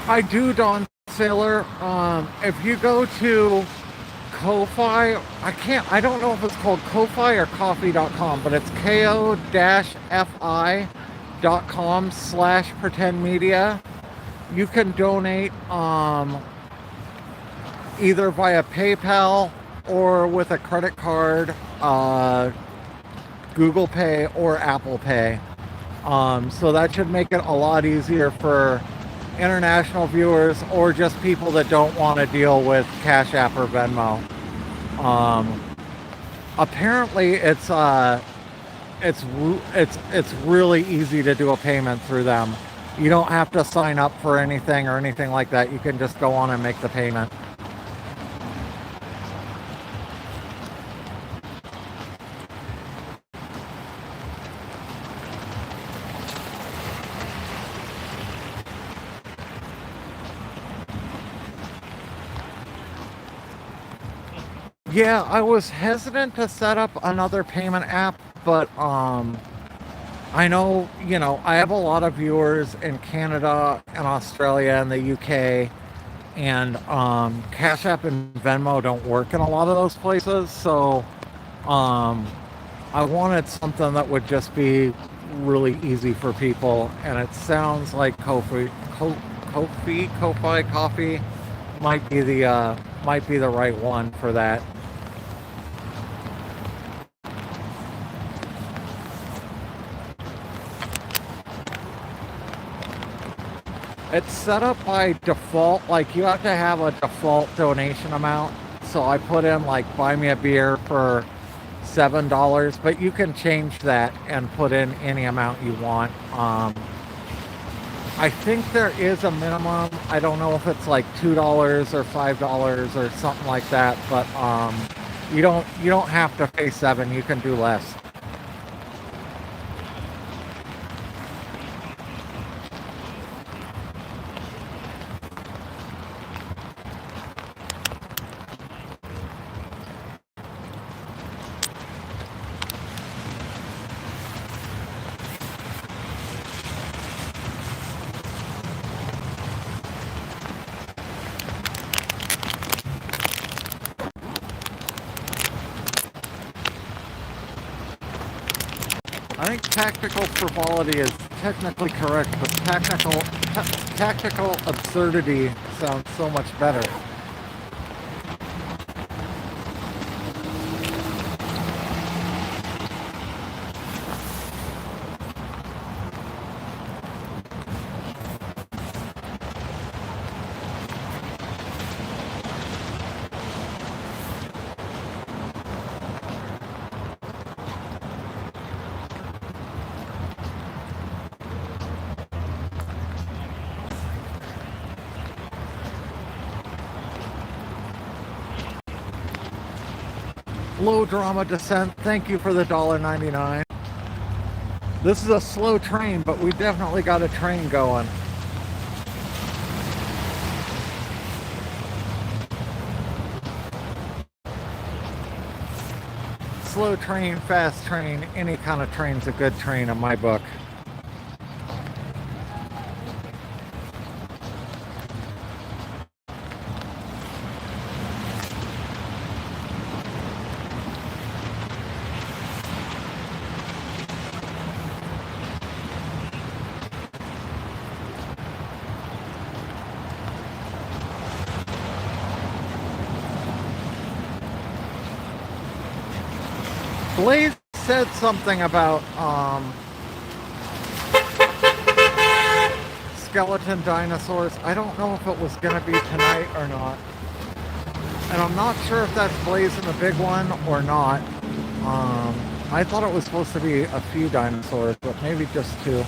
[SPEAKER 1] I do, Don Sailor. If you go to Ko-Fi, I don't know if it's called Ko-Fi or coffee.com, but it's ko-fi.com/PretendMedia. You can donate either via PayPal or with a credit card, Google Pay or Apple Pay. So that should make it a lot easier for international viewers or just people that don't want to deal with Cash App or Venmo. Apparently it's really easy to do a payment through them. You don't have to sign up for anything or anything like that. You can just go on and make the payment. Yeah, I was hesitant to set up another payment app, but I know, I have a lot of viewers in Canada and Australia and the UK, and Cash App and Venmo don't work in a lot of those places, so I wanted something that would just be really easy for people, and it sounds like Ko-Fi Coffee might be the right one for that. It's set up by default, like you have to have a default donation amount. So I put in like buy me a beer for $7, but you can change that and put in any amount you want. I think there is a minimum. I don't know if it's like $2 or $5 or something like that, but you don't have to pay $7. You can do less. tactical frivolity is technically correct, but tactical absurdity sounds so much better. Low drama descent, thank you for the $1.99. This is a slow train, but we definitely got a train going. Slow train, fast train, any kind of train's a good train in my book. Blaze said something about skeleton dinosaurs. I don't know if it was going to be tonight or not. And I'm not sure if that's blazing the big one or not. I thought it was supposed to be a few dinosaurs, but maybe just two.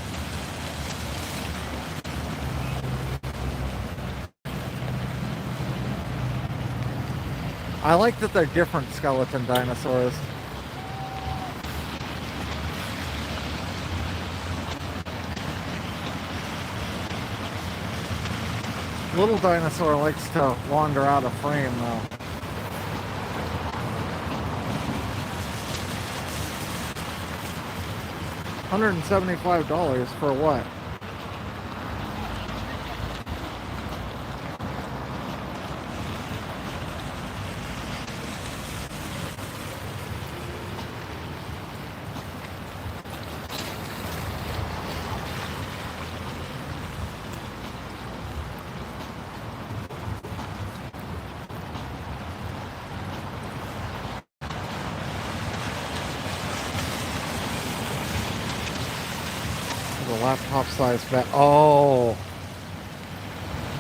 [SPEAKER 1] I like that they're different skeleton dinosaurs. Little dinosaur likes to wander out of frame though. $175 for what? Laptop size bat. Oh,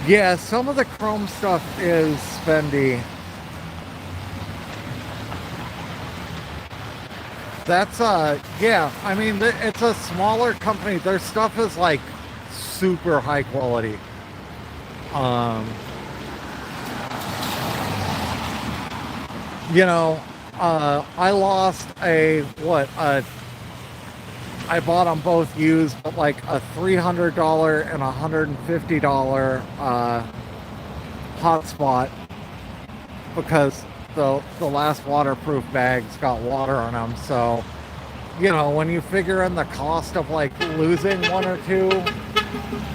[SPEAKER 1] yeah. Some of the chrome stuff is spendy. That's yeah. I mean, it's a smaller company. Their stuff is like super high quality. You know, I lost I bought them both used, but like a $300 and $150 hotspot because the last waterproof bags got water on them. So, you know, when you figure in the cost of like losing one or two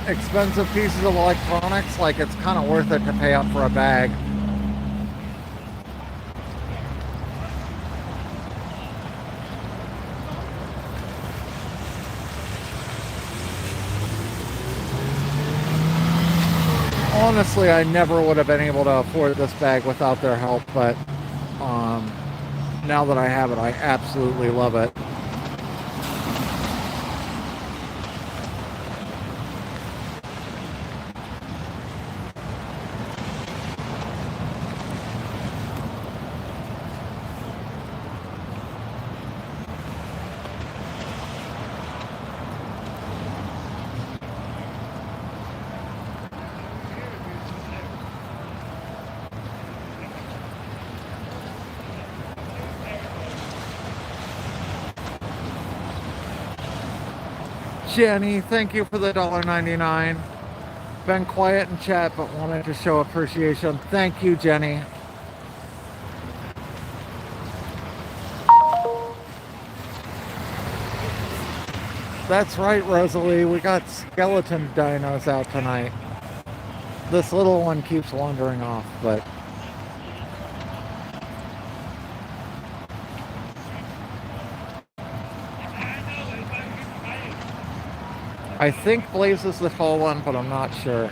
[SPEAKER 1] expensive pieces of electronics, like it's kind of worth it to pay up for a bag. Honestly, I never would have been able to afford this bag without their help, but now that I have it, I absolutely love it. Jenny, thank you for the $1.99. Been quiet in chat, but wanted to show appreciation. Thank you, Jenny. That's right, Rosalie. We got skeleton dinos out tonight. This little one keeps wandering off, but... I think Blaze is the tall one, but I'm not sure.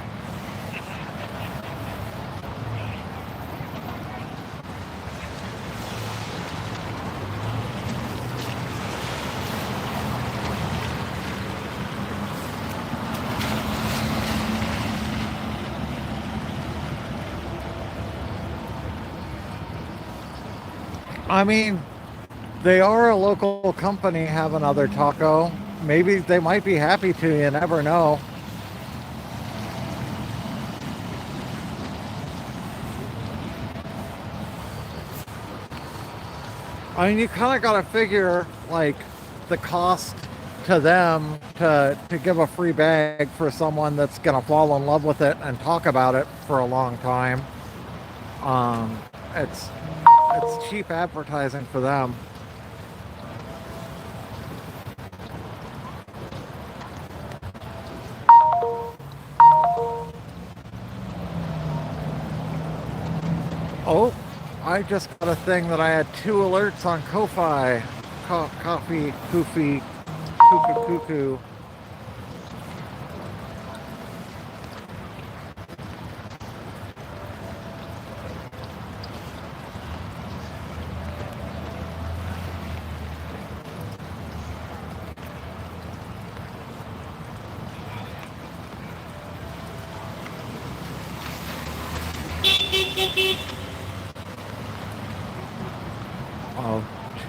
[SPEAKER 1] I mean, they are a local company, Have Another Taco. Maybe they might be happy to, you never know. I mean, you kind of got to figure, like, the cost to them to give a free bag for someone that's going to fall in love with it and talk about it for a long time. It's cheap advertising for them. Oh, I just got a thing that I had 2 alerts on Ko-Fi. Coffee, Koofy, Cuckoo. Oh,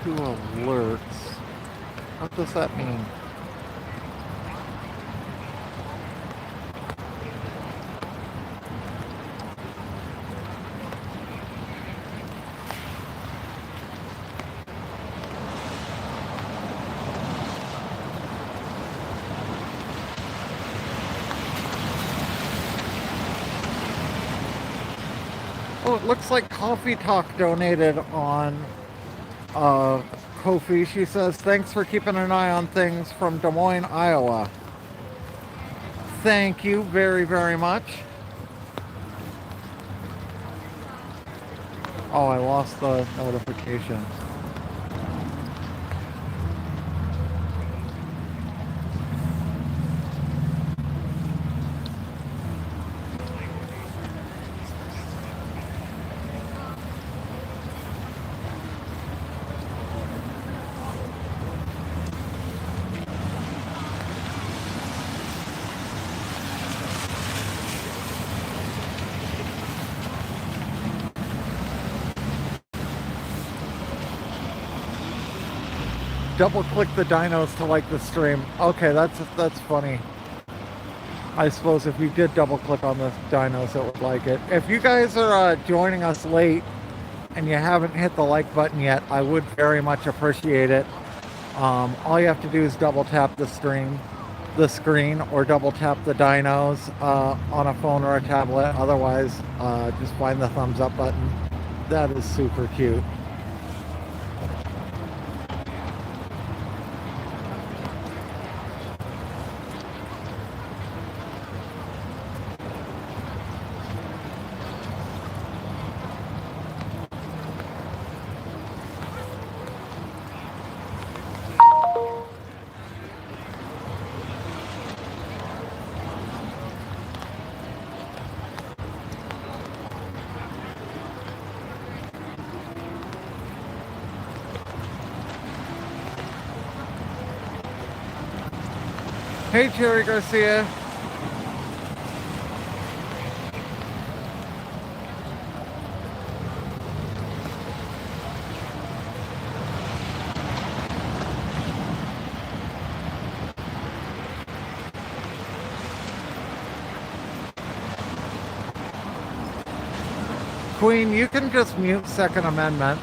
[SPEAKER 1] 2 alerts. What does that mean? Oh, it looks like Coffee Talk donated on Ko-fi. She says, thanks for keeping an eye on things from Des Moines, Iowa. Thank you very, very much. Oh, I lost the notification. Double click the dinos to like the stream. Okay, that's funny. I suppose if you did double click on the dinos, it would like it. If you guys are joining us late and you haven't hit the like button yet, I would very much appreciate it. All you have to do is double tap the screen, or double tap the dinos on a phone or a tablet. Otherwise, just find the thumbs up button. That is super cute. Hey, Cherry Garcia. Queen, you can just mute Second Amendment.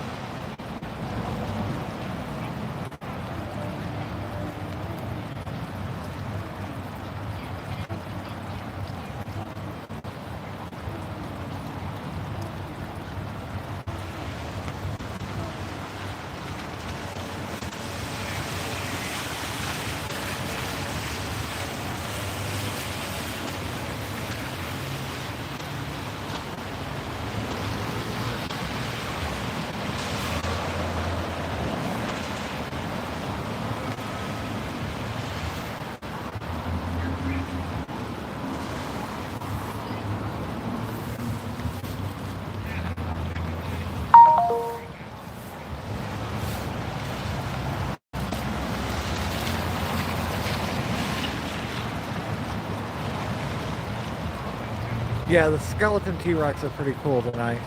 [SPEAKER 1] Yeah, the skeleton T-Rex are pretty cool tonight.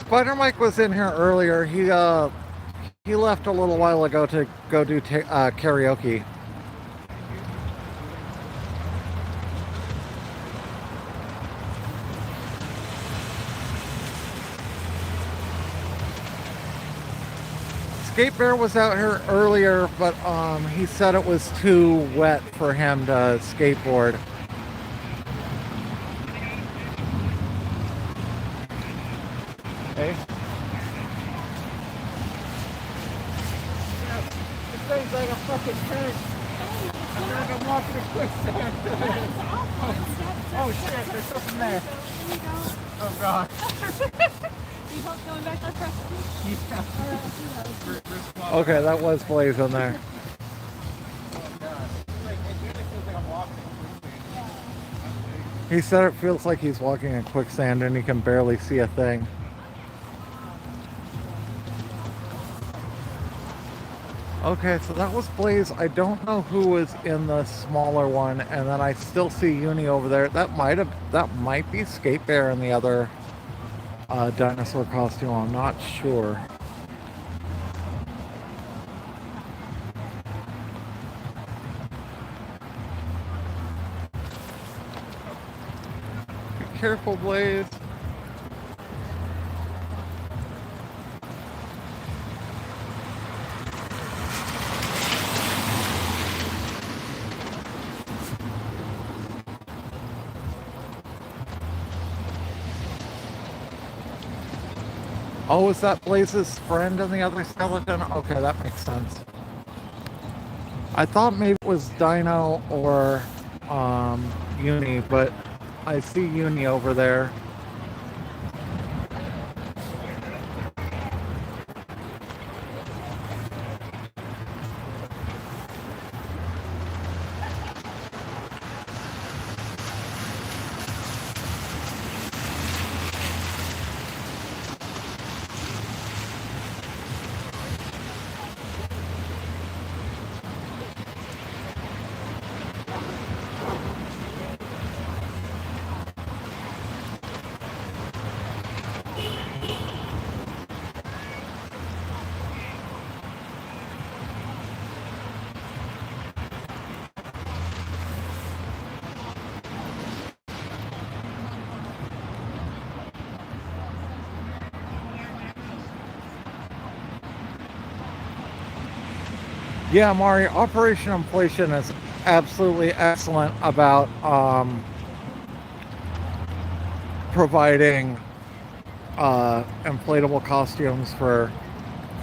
[SPEAKER 1] Spider Mike was in here earlier. He left a little while ago to go do karaoke. Skate Bear was out here earlier, but he said it was too wet for him to skateboard. Hey. This thing's like a fucking tank. I'm gonna walk in a quicksand. Oh shit, there's something there.
[SPEAKER 4] There we go.
[SPEAKER 3] Oh god.
[SPEAKER 4] You help going back across the beach?
[SPEAKER 3] Yeah.
[SPEAKER 1] Okay, that was Blaze in there. He said it feels like he's walking in quicksand and he can barely see a thing. Okay, so that was Blaze. I don't know who was in the smaller one, and then I still see Uni over there. That might be Skate Bear in the other dinosaur costume. I'm not sure. Be careful, Blaze. Oh, is that Blaze's friend and the other skeleton? Okay, that makes sense. I thought maybe it was Dino or Uni, but I see Uni over there. Yeah, Mari, Operation Inflation is absolutely excellent about providing inflatable costumes for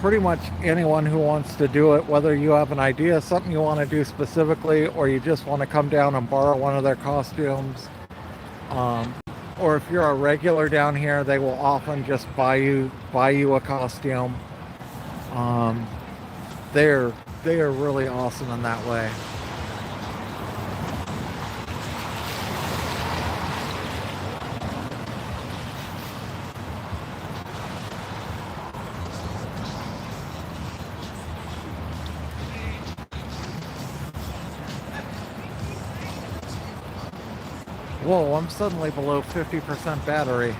[SPEAKER 1] pretty much anyone who wants to do it, whether you have an idea, something you want to do specifically, or you just want to come down and borrow one of their costumes. Or if you're a regular down here, they will often just buy you a costume. They are really awesome in that way. Whoa, I'm suddenly below 50% battery.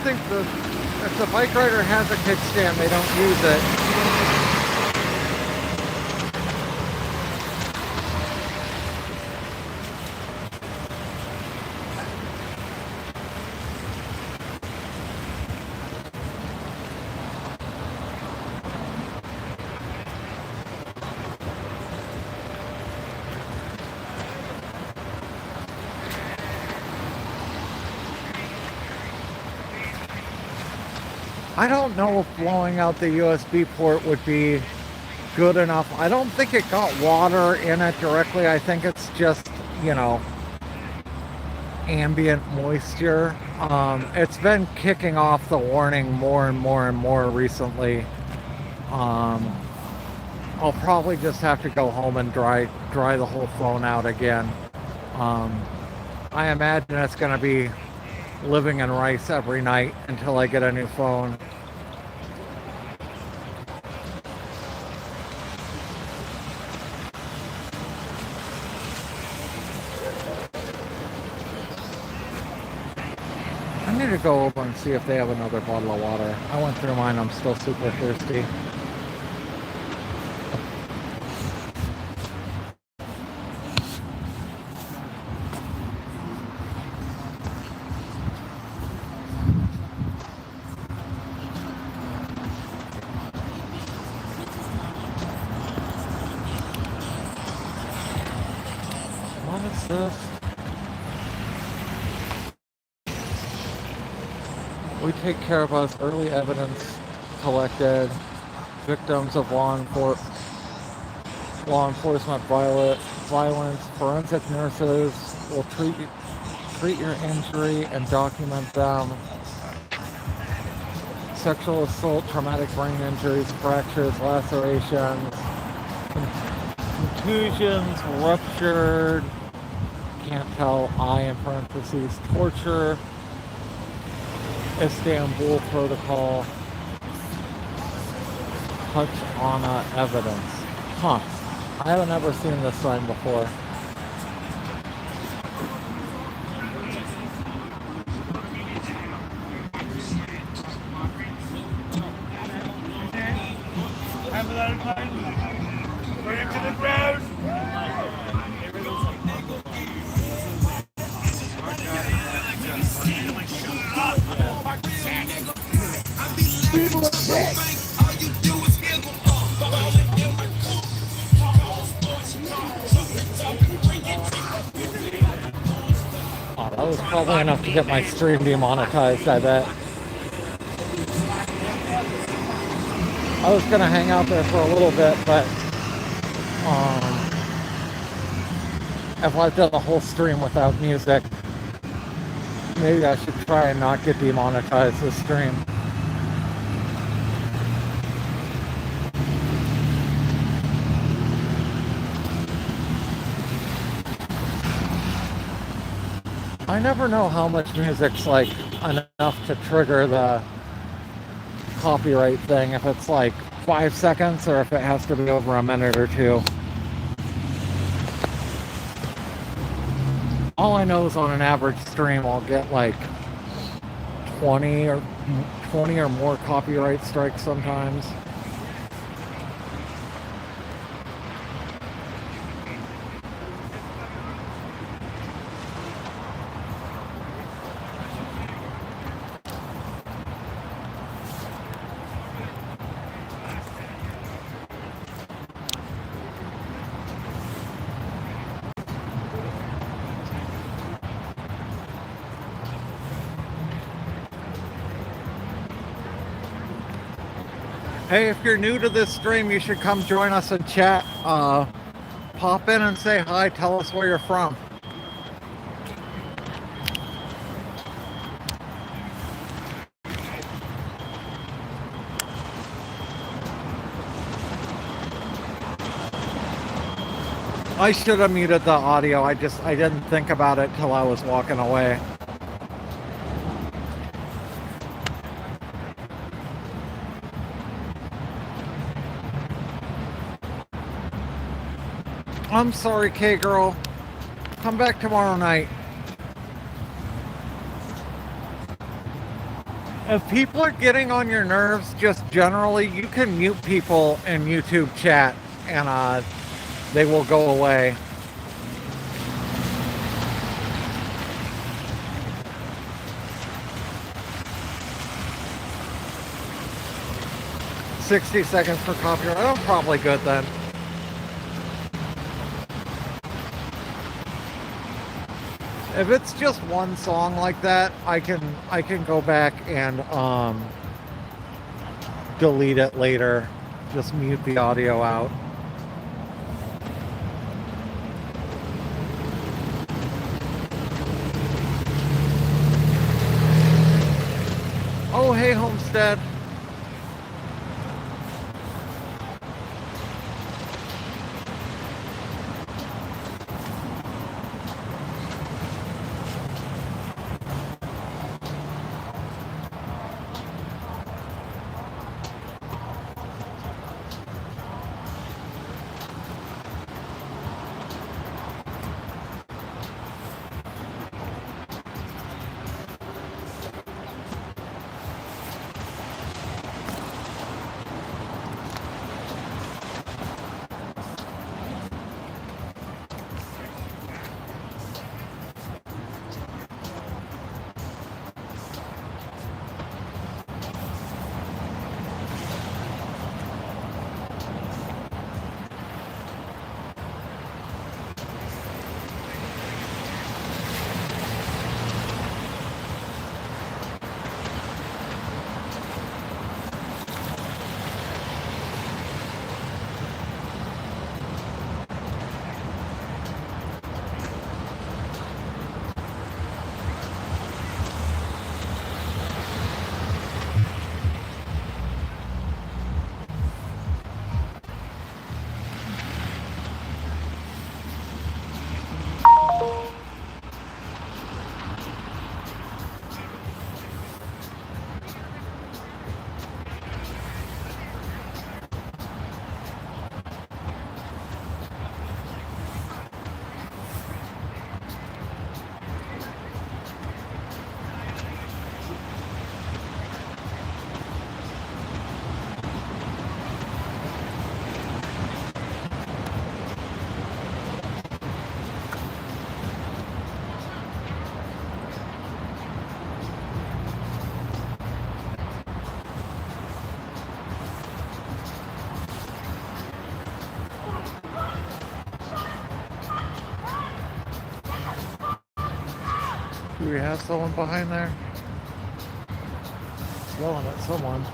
[SPEAKER 1] think if the bike rider has a kickstand, they don't use it. I don't know if blowing out the USB port would be good enough. I don't think it got water in it directly. I think it's just, you know, ambient moisture. It's been kicking off the warning more and more and more recently. I'll probably just have to go home and dry the whole phone out again. I imagine it's going to be living in rice every night until I get a new phone. I need to go over and see if they have another bottle of water. I went through mine, I'm still super thirsty. What is this? We take care of us, early evidence collected, victims of law enforcement violence, forensic nurses will treat your injury and document them. Sexual assault, traumatic brain injuries, fractures, lacerations, contusions, ruptured, can't tell, eye in parentheses, torture, Istanbul Protocol, touch on evidence. Huh. I haven't ever seen this sign before.
[SPEAKER 5] Bring it to the ground!
[SPEAKER 1] Oh, that was probably enough to get my stream demonetized, I bet. I was gonna hang out there for a little bit, but if I've done the whole stream without music, maybe I should try and not get demonetized this stream. I never know how much music's like enough to trigger the copyright thing, if it's like 5 seconds or if it has to be over a minute or two. All I know is on an average stream I'll get like 20 or more copyright strikes sometimes. Hey, if you're new to this stream, you should come join us in chat. Pop in and say hi, tell us where you're from. I should have muted the audio. I didn't think about it till I was walking away. I'm sorry, K-Girl. Come back tomorrow night. If people are getting on your nerves, just generally, you can mute people in YouTube chat and they will go away. $60 seconds for copyright. I'm probably good then. If it's just one song like that, I can go back and delete it later. Just mute the audio out. Oh, hey, Homestead. Do we have someone behind there? Yelling at someone.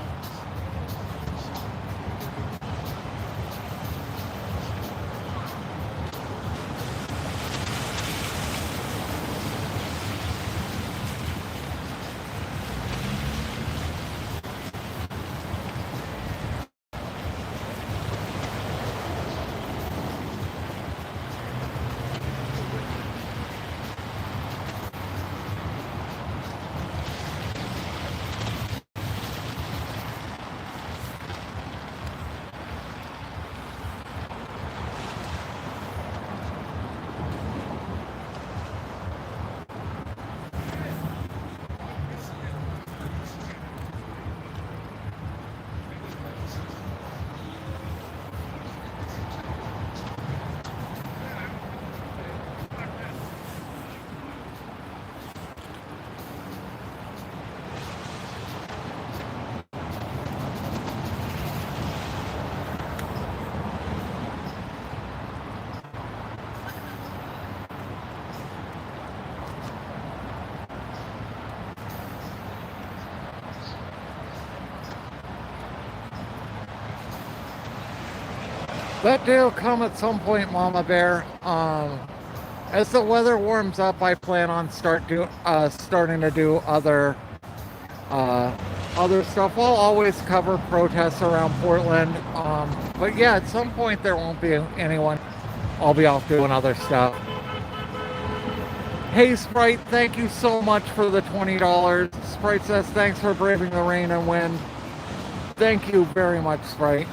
[SPEAKER 1] That day will come at some point, Mama Bear. As the weather warms up, I plan on starting to do other stuff. I'll always cover protests around Portland. But yeah, at some point there won't be anyone. I'll be off doing other stuff. Hey Sprite, thank you so much for the $20. Sprite says thanks for braving the rain and wind. Thank you very much, Sprite.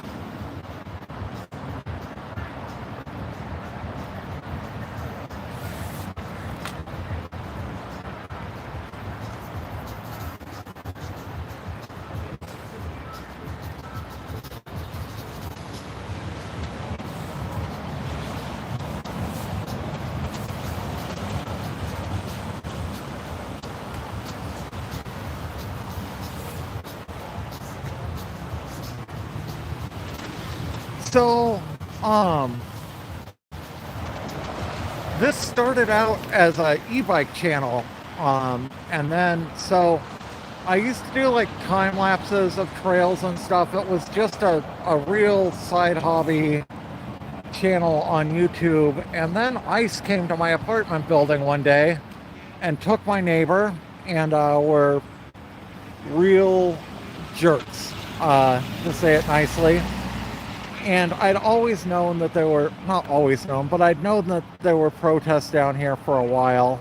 [SPEAKER 1] So, this started out as a e-bike channel, and then so I used to do like time lapses of trails and stuff. It was just a real side hobby channel on YouTube, and then I.C.E came to my apartment building one day and took my neighbor, and were real jerks, to say it nicely. And I'd always known that there were, not always known, but I'd known that there were protests down here for a while,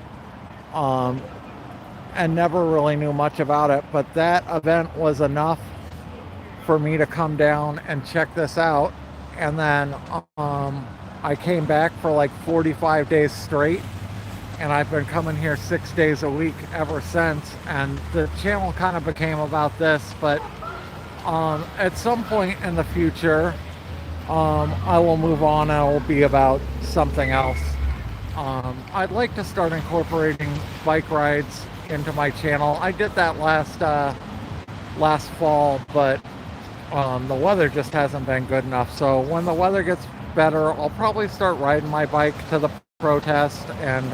[SPEAKER 1] and never really knew much about it. But that event was enough for me to come down and check this out. And then I came back for like 45 days straight, and I've been coming here 6 days a week ever since. And the channel kind of became about this, but at some point in the future, I will move on and it will be about something else. I'd like to start incorporating bike rides into my channel. I did that last fall, but the weather just hasn't been good enough. So when the weather gets better, I'll probably start riding my bike to the protest, and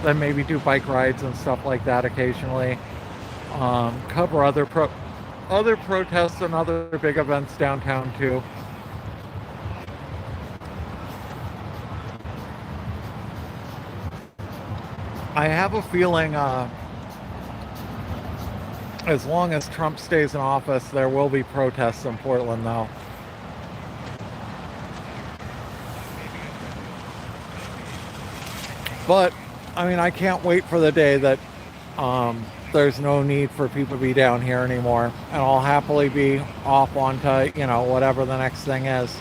[SPEAKER 1] then maybe do bike rides and stuff like that occasionally. Cover other protests and other big events downtown too. I have a feeling as long as Trump stays in office, there will be protests in Portland, though. But, I mean, I can't wait for the day that there's no need for people to be down here anymore. And I'll happily be off onto, you know, whatever the next thing is.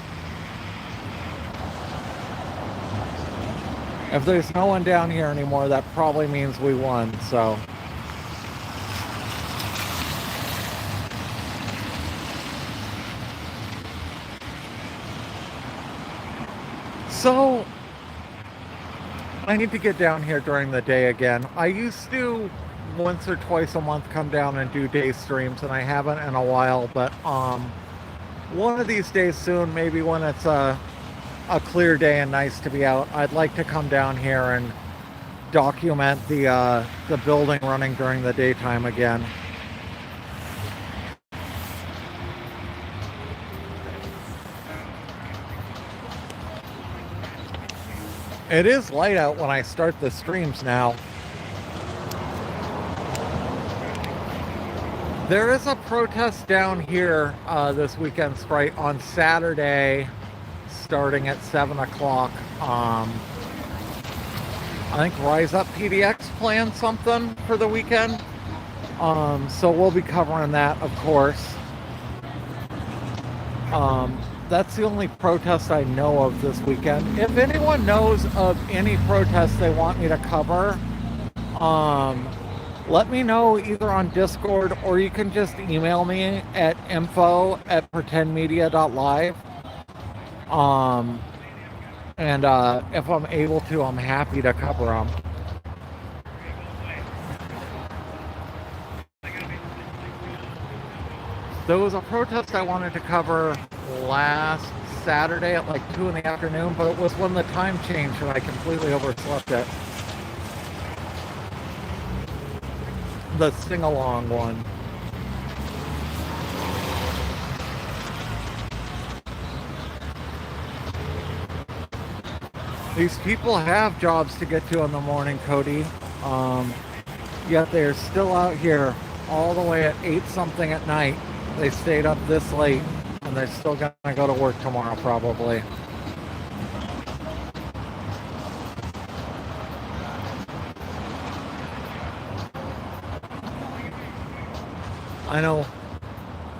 [SPEAKER 1] If there's no one down here anymore, that probably means we won, so. So, I need to get down here during the day again. I used to once or twice a month come down and do day streams, and I haven't in a while, but one of these days soon, maybe when it's a clear day and nice to be out, I'd like to come down here and document the building running during the daytime again. It is light out when I start the streams now. There is a protest down here this weekend, Sprite, on Saturday, starting at 7 o'clock. I think Rise Up PDX planned something for the weekend. So we'll be covering that, of course. That's the only protest I know of this weekend. If anyone knows of any protests they want me to cover, let me know either on Discord, or you can just email me at info@pretendmedia.live. And if I'm able to, I'm happy to cover them. There was a protest I wanted to cover last Saturday at like 2 in the afternoon, but it was when the time changed and I completely overslept it. The sing-along one. These people have jobs to get to in the morning, Cody. Yet they're still out here all the way at 8 something at night. They stayed up this late, and they're still gonna go to work tomorrow probably. I know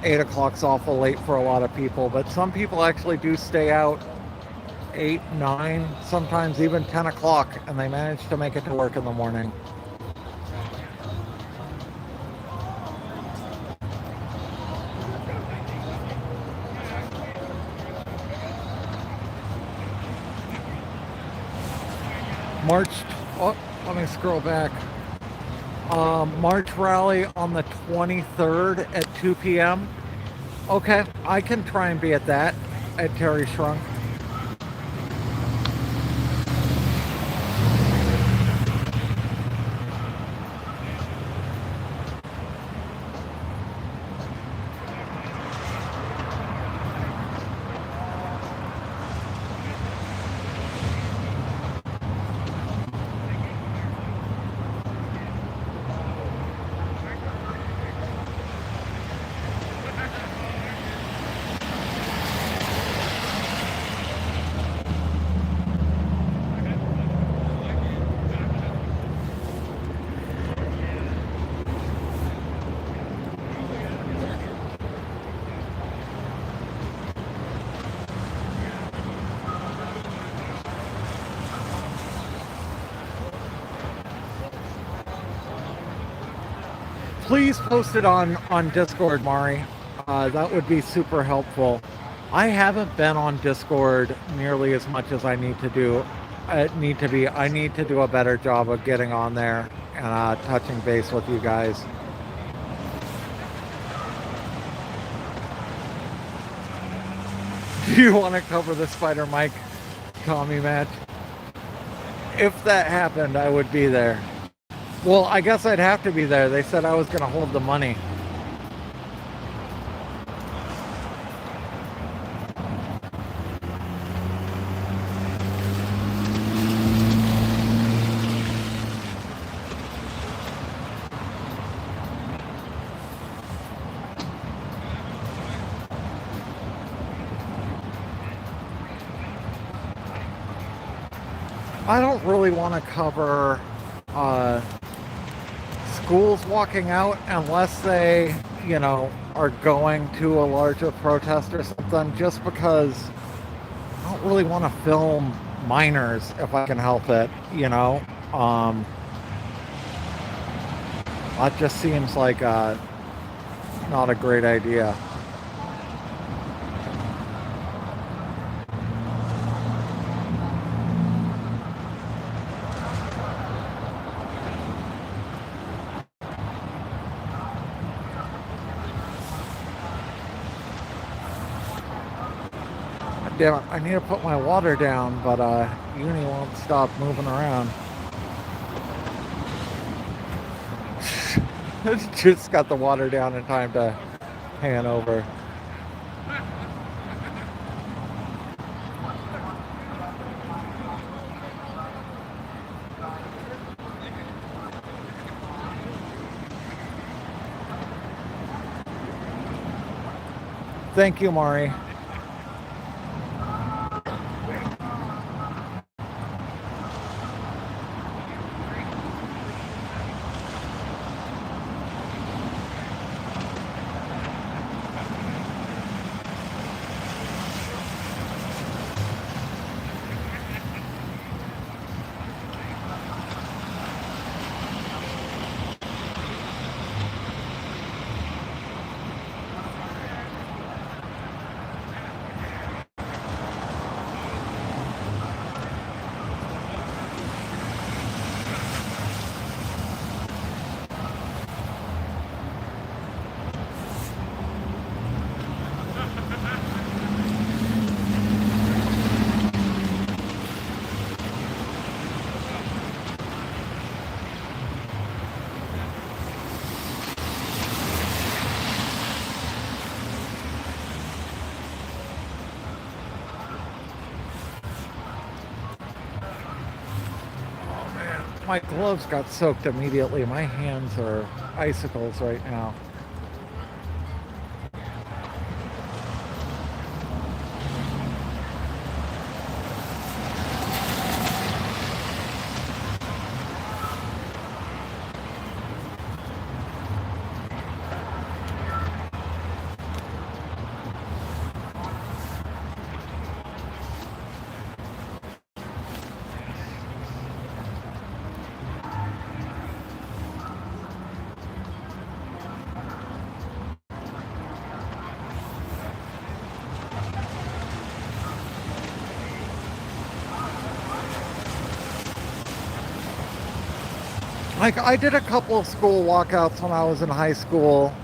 [SPEAKER 1] 8 o'clock's awful late for a lot of people, but some people actually do stay out 8, 9, sometimes even 10 o'clock, and they manage to make it to work in the morning. Let me scroll back. March rally on the 23rd at 2 p.m. Okay, I can try and be at that. at Terry Shrunk. Please post it on Discord, Mari. That would be super helpful. I haven't been on Discord nearly as much as I need to do. I need to do a better job of getting on there and touching base with you guys. Do you want to cover the Spider Mike Tommy match? If that happened, I would be there. Well, I guess I'd have to be there. They said I was going to hold the money. I don't really want to cover schools walking out unless they, are going to a larger protest or something, just because I don't really want to film minors if I can help it, That just seems like not a great idea. Damn it, I need to put my water down, but Uni won't stop moving around. Just got the water down in time to pan over. Thank you, Mari. My gloves got soaked immediately. My hands are icicles right now. Like, I did a couple of school walkouts when I was in high school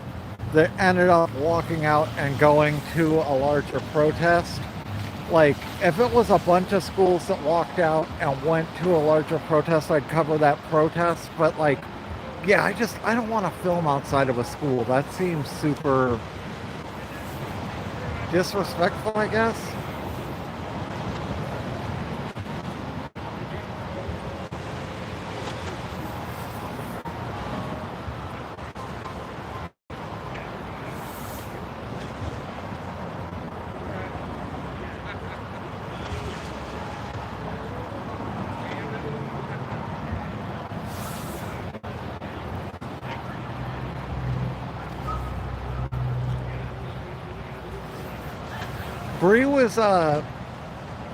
[SPEAKER 1] that ended up walking out and going to a larger protest. Like, if it was a bunch of schools that walked out and went to a larger protest, I'd cover that protest. But, like, yeah, I don't want to film outside of a school. That seems super disrespectful, I guess. Bree was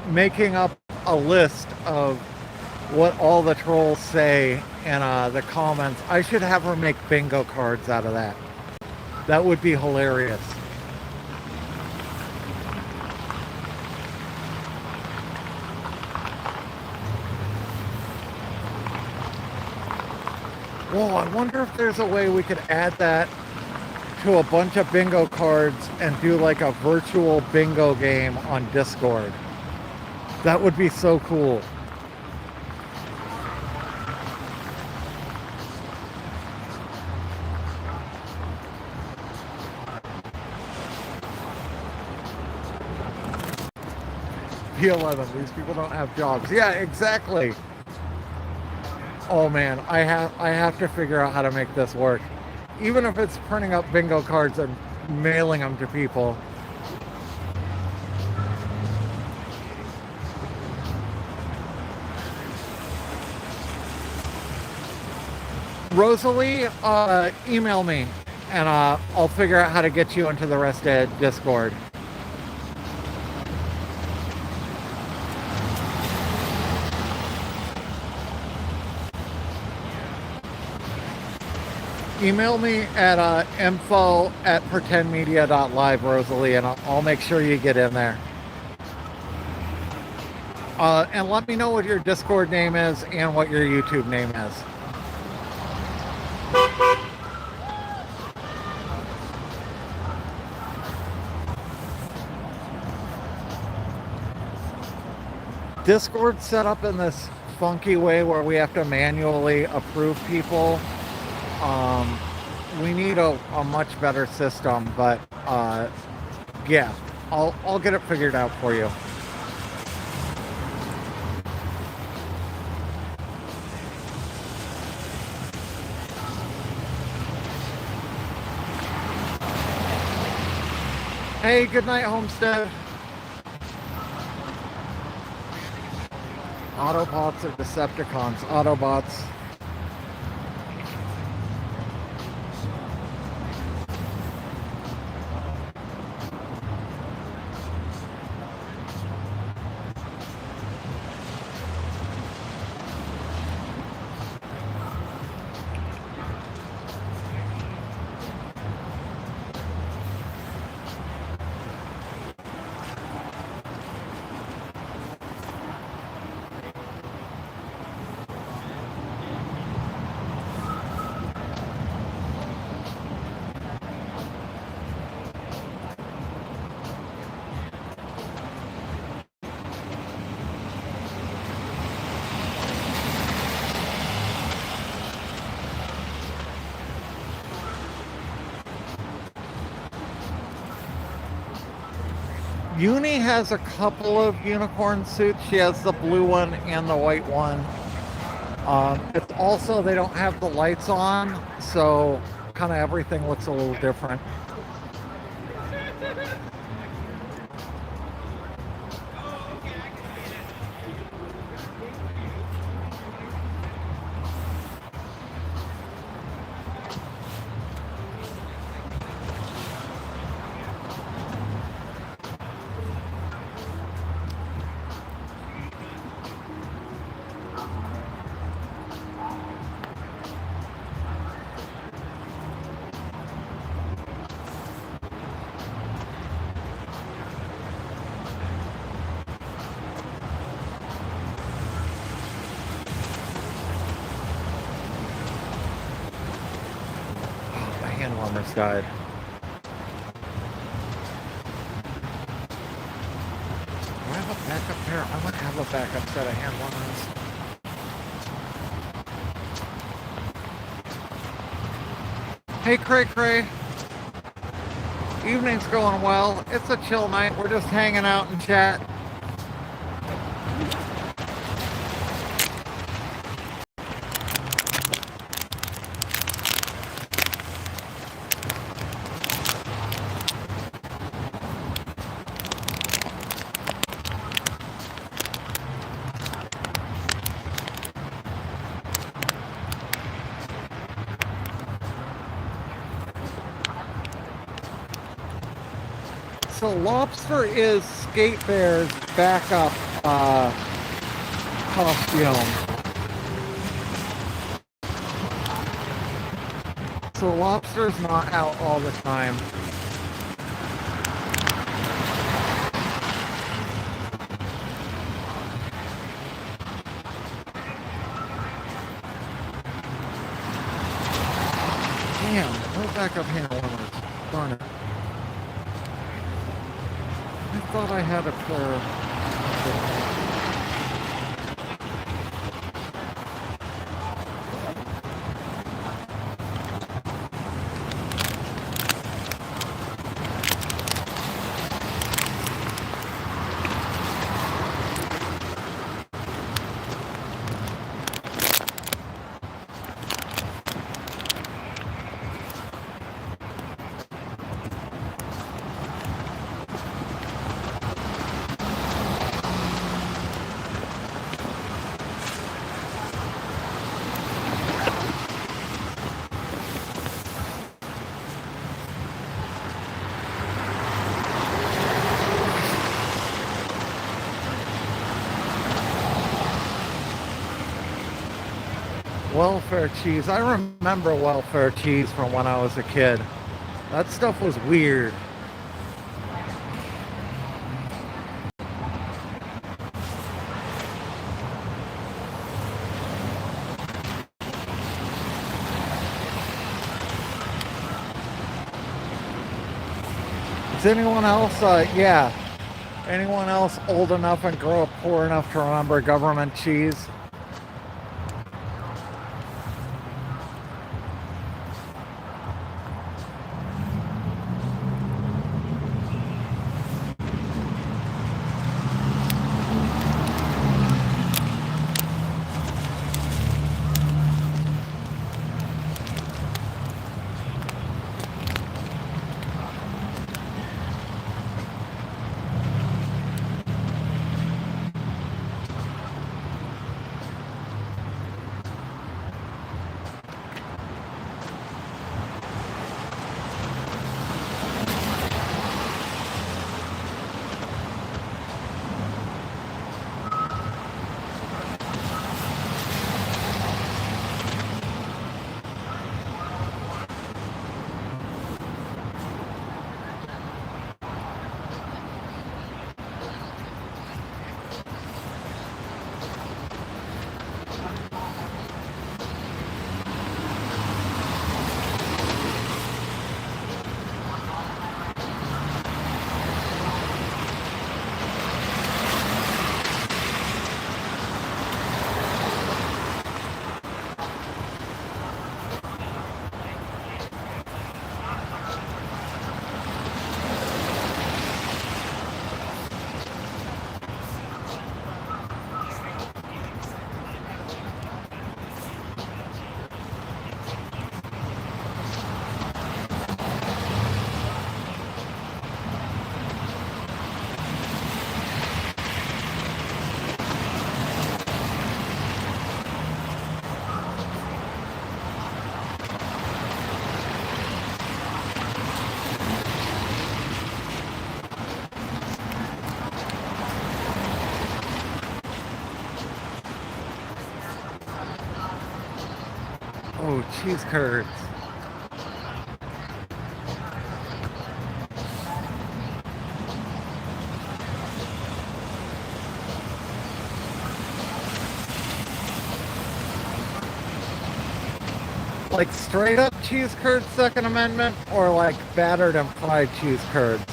[SPEAKER 1] making up a list of what all the trolls say in the comments. I should have her make bingo cards out of that. That would be hilarious. Whoa, I wonder if there's a way we could add that to a bunch of bingo cards and do like a virtual bingo game on Discord. That would be so cool. P11, these people don't have jobs. Yeah, exactly. Oh man, I have to figure out how to make this work. Even if it's printing up bingo cards and mailing them to people. Rosalie, email me and I'll figure out how to get you into the rest of Discord. Email me at info@pretendmedia.live, Rosalie, and I'll make sure you get in there. And let me know what your Discord name is and what your YouTube name is. Discord's set up in this funky way where we have to manually approve people. We need a much better system, but yeah, I'll get it figured out for you. Hey, good night, Homestead. Autobots or Decepticons? Autobots. Uni has a couple of unicorn suits. She has the blue one and the white one. It's also, they don't have the lights on, so kind of everything looks a little different. Almost died. Backup pair. I might have a backup set of hand warmers. Hey, Cray Cray. Evening's going well. It's a chill night. We're just hanging out and chat. So Lobster is Skate Bear's backup costume. So Lobster's not out all the time. Damn, no backup hand warmers. Darn it. I thought I had a pair. Welfare cheese. I remember welfare cheese from when I was a kid. That stuff was weird. Is anyone else, yeah. Anyone else old enough and grow up poor enough to remember government cheese? Oh, cheese curds. Like straight up cheese curds, Second Amendment, or like battered and fried cheese curds?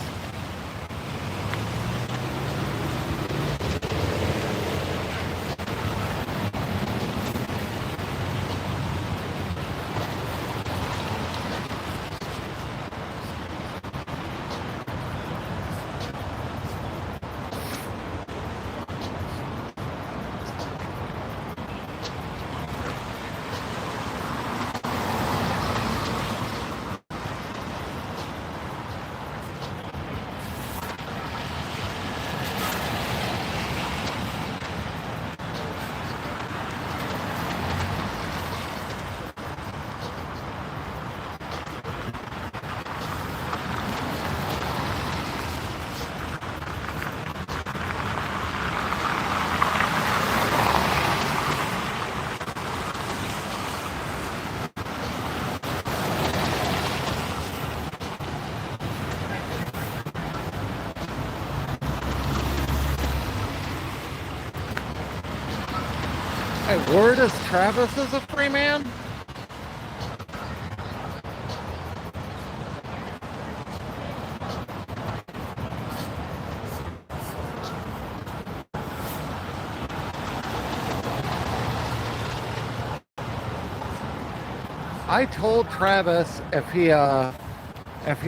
[SPEAKER 1] Hey, word is Travis is a free man? I told Travis if he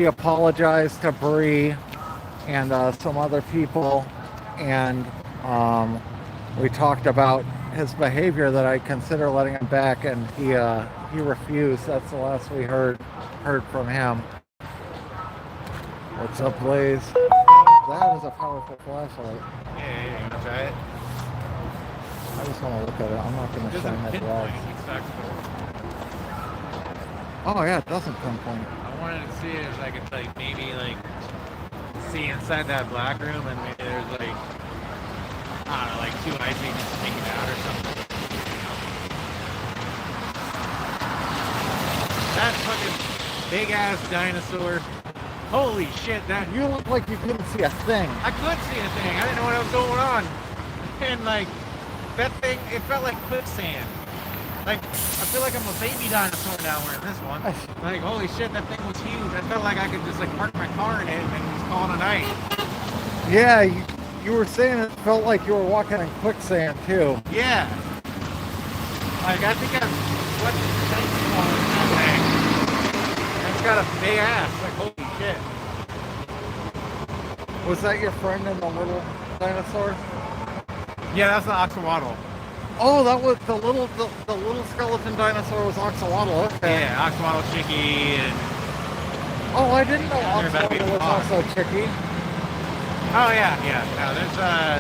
[SPEAKER 1] apologized to Bree and some other people, and we talked about his behavior, that I'd consider letting him back, and he refused. That's the last we heard from him. What's up, Blaze? That is a powerful flashlight.
[SPEAKER 3] Yeah, you wanna try it?
[SPEAKER 1] I just want to look at it. I'm not going to shine that light. Oh yeah, it doesn't pinpoint.
[SPEAKER 3] I wanted to see if I could like maybe like see inside that black room and maybe there's like I don't know, like 2 eye agents sneaking out or something. That fucking big ass dinosaur. Holy shit, that
[SPEAKER 1] You look like you couldn't see a thing.
[SPEAKER 3] I could see a thing. I didn't know what was going on. And like that thing, it felt like quicksand. Like I feel like I'm a baby dinosaur now wearing this one. Like holy shit, that thing was huge. I felt like I could just like park my car in it and just call it a night.
[SPEAKER 1] Yeah, you were saying it felt like you were walking in quicksand too.
[SPEAKER 3] Yeah. Like I think I'm sweating the tank on that thing. And it's got a big ass. Like holy shit.
[SPEAKER 1] Was that your friend in the little dinosaur?
[SPEAKER 3] Yeah, that's the axolotl.
[SPEAKER 1] Oh, that was the little skeleton dinosaur was Axolotl. Okay.
[SPEAKER 3] Yeah, axolotl Chicky and
[SPEAKER 1] Oh, I didn't know
[SPEAKER 3] They're about to be
[SPEAKER 1] Axolotl was
[SPEAKER 3] lost.
[SPEAKER 1] also Chicky.
[SPEAKER 3] oh yeah. No,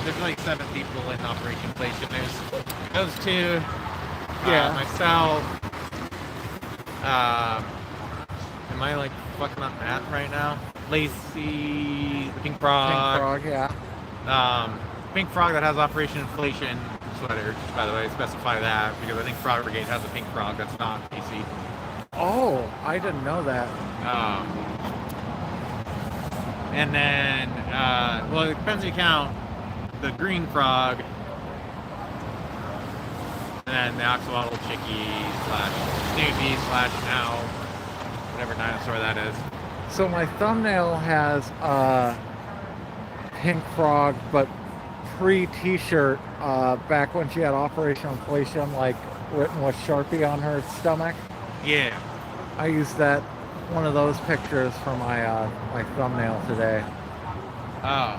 [SPEAKER 3] there's like 7 people in Operation Inflation. There's those 2.
[SPEAKER 1] Yeah.
[SPEAKER 3] Myself. Am I like fucking up math right now? Lacey, the Pink Frog.
[SPEAKER 1] Pink Frog, yeah.
[SPEAKER 3] Pink Frog that has Operation Inflation sweater, by the way, specify that because I think Frog Brigade has a Pink Frog that's not I.C.E.
[SPEAKER 1] Oh, I didn't know that.
[SPEAKER 3] And then, well, it depends if you count the Green Frog, and then the Axolotl Chicky / Snoopy / now whatever dinosaur that is.
[SPEAKER 1] So my thumbnail has Pink Frog, but pre-t-shirt, back when she had Operation Inflation, like written with Sharpie on her stomach.
[SPEAKER 3] Yeah.
[SPEAKER 1] I used that, one of those pictures for my my thumbnail today.
[SPEAKER 3] Oh.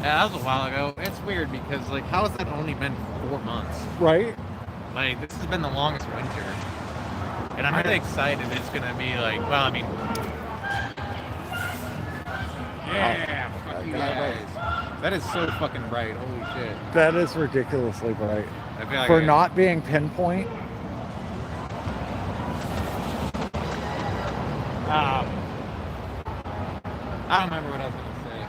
[SPEAKER 3] Yeah, that was a while ago. It's weird because, like, how has that only been 4 months?
[SPEAKER 1] Right?
[SPEAKER 3] Like, this has been the longest winter. And I'm really excited it's gonna be like, well, I mean... Yeah, fuck you guys. That is so fucking bright, holy shit.
[SPEAKER 1] That is ridiculously bright.
[SPEAKER 3] I feel like
[SPEAKER 1] For not being pinpoint.
[SPEAKER 3] I don't remember what I was gonna say.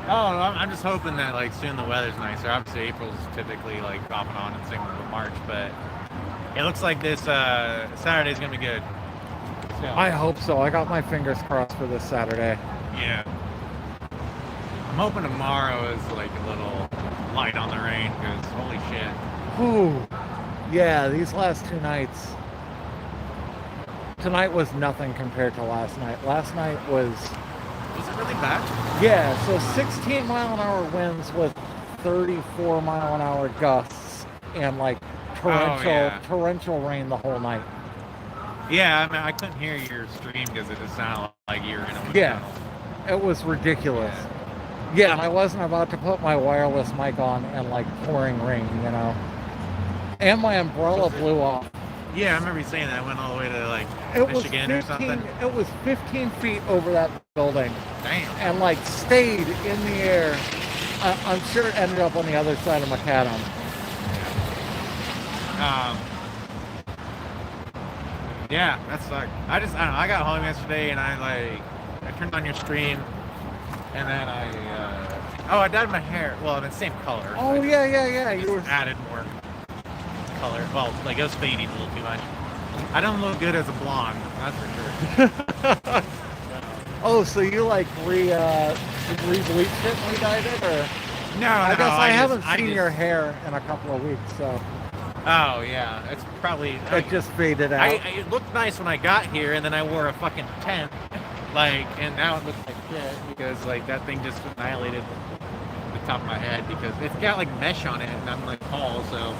[SPEAKER 3] Oh, I'm just hoping that like soon the weather's nicer. Obviously April's typically like off and on and same with March, but it looks like this Saturday's gonna be good. So,
[SPEAKER 1] I hope so. I got my fingers crossed for this Saturday.
[SPEAKER 3] yeah. I'm hoping tomorrow is like a little light on the rain because holy shit.
[SPEAKER 1] Whew. Yeah, these last 2 nights. Tonight was nothing compared to last night. Last night was...
[SPEAKER 3] Was it really bad?
[SPEAKER 1] Yeah, so 16 mile an hour winds with 34 mile an hour gusts and like torrential rain the whole night.
[SPEAKER 3] Yeah, I mean I couldn't hear your stream because it just sounded like you were in a wind
[SPEAKER 1] Yeah,
[SPEAKER 3] tunnel.
[SPEAKER 1] it was ridiculous. Yeah, and I wasn't about to put my wireless mic on and like pouring rain, you know. And my umbrella blew off.
[SPEAKER 3] Yeah, I remember you saying that. I went all the way to like
[SPEAKER 1] It was
[SPEAKER 3] Michigan or something.
[SPEAKER 1] It was 15 feet over that building.
[SPEAKER 3] Damn.
[SPEAKER 1] And like stayed in the air. I'm sure it ended up on the other side of Macadam.
[SPEAKER 3] Yeah, that sucked. I don't know. I got home yesterday and I turned on your stream, and then I dyed my hair. Well, in the same color.
[SPEAKER 1] Oh yeah. You were
[SPEAKER 3] added more color. Well, like it was fading a little too much. I don't look good as a blonde, that's for sure.
[SPEAKER 1] Oh, so you like re-bleached it and re-dyed it, or?
[SPEAKER 3] No,
[SPEAKER 1] I guess I haven't seen
[SPEAKER 3] just-
[SPEAKER 1] your hair in a couple of weeks, so
[SPEAKER 3] Oh yeah, it's probably.
[SPEAKER 1] it just faded out.
[SPEAKER 3] It looked nice when I got here, and then I wore a fucking tent, like, and now it looks like shit because like that thing just annihilated the top of my head because it's got like mesh on it, and I'm like tall, so.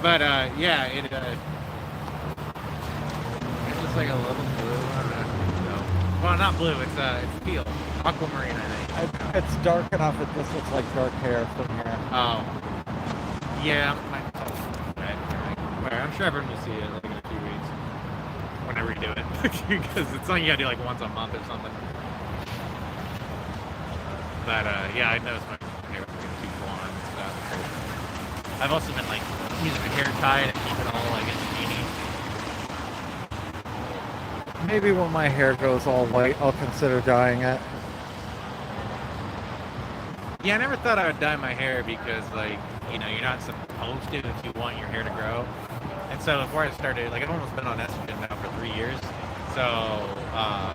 [SPEAKER 3] But yeah, it it's just like a little blue. I don't know. No. Well, not blue. It's teal, aquamarine, I think.
[SPEAKER 1] It's dark enough. It just looks like dark hair from here.
[SPEAKER 3] Oh. Yeah, I'm sure everyone will see it like in a few weeks when I redo it because it's something you gotta do like once a month or something. But yeah, I noticed my hair was getting too blonde and stuff. I've also been like using my hair tie to keep it all like in the beanie.
[SPEAKER 1] Maybe when my hair goes all white, I'll consider dyeing it.
[SPEAKER 3] Yeah, I never thought I would dye my hair because like, you know, you're not supposed to if you want your hair to grow. And so before I started, like I've almost been on estrogen now for 3 years. So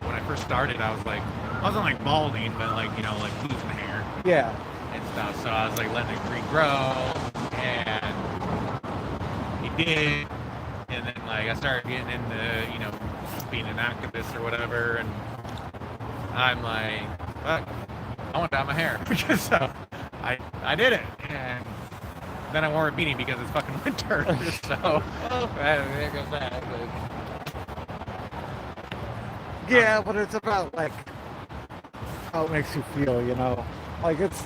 [SPEAKER 3] when I first started, I was like, I wasn't like balding, but like, you know, like losing hair
[SPEAKER 1] Yeah.
[SPEAKER 3] and stuff. So I was like letting it regrow, and it did. And then like I started getting into, you know, being an activist or whatever, and I'm like, fuck, I want to dye my hair because so I did it, and then I wore a beanie because it's fucking winter. So there goes that. But,
[SPEAKER 1] Yeah, but it's about like how it makes you feel, you know. Like it's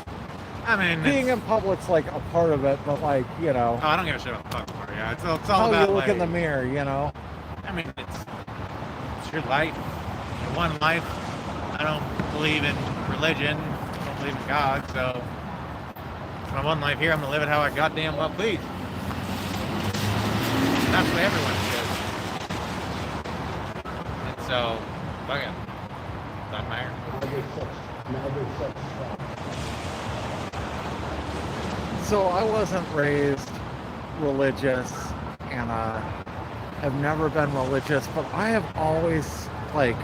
[SPEAKER 3] I mean,
[SPEAKER 1] being in public's like a part of it, but like, you know,
[SPEAKER 3] oh, I don't give a shit about the fucking part. Yeah, it's all
[SPEAKER 1] how
[SPEAKER 3] about
[SPEAKER 1] you look
[SPEAKER 3] like,
[SPEAKER 1] in the mirror, you know.
[SPEAKER 3] I mean, it's your life, your one life. I don't believe in religion. I don't believe in God. So it's my one life here. I'm gonna live it how I goddamn well please. And that's what everyone says. And so, fuck it. Dye my hair.
[SPEAKER 1] So I wasn't raised religious, and I've never been religious, but I have always like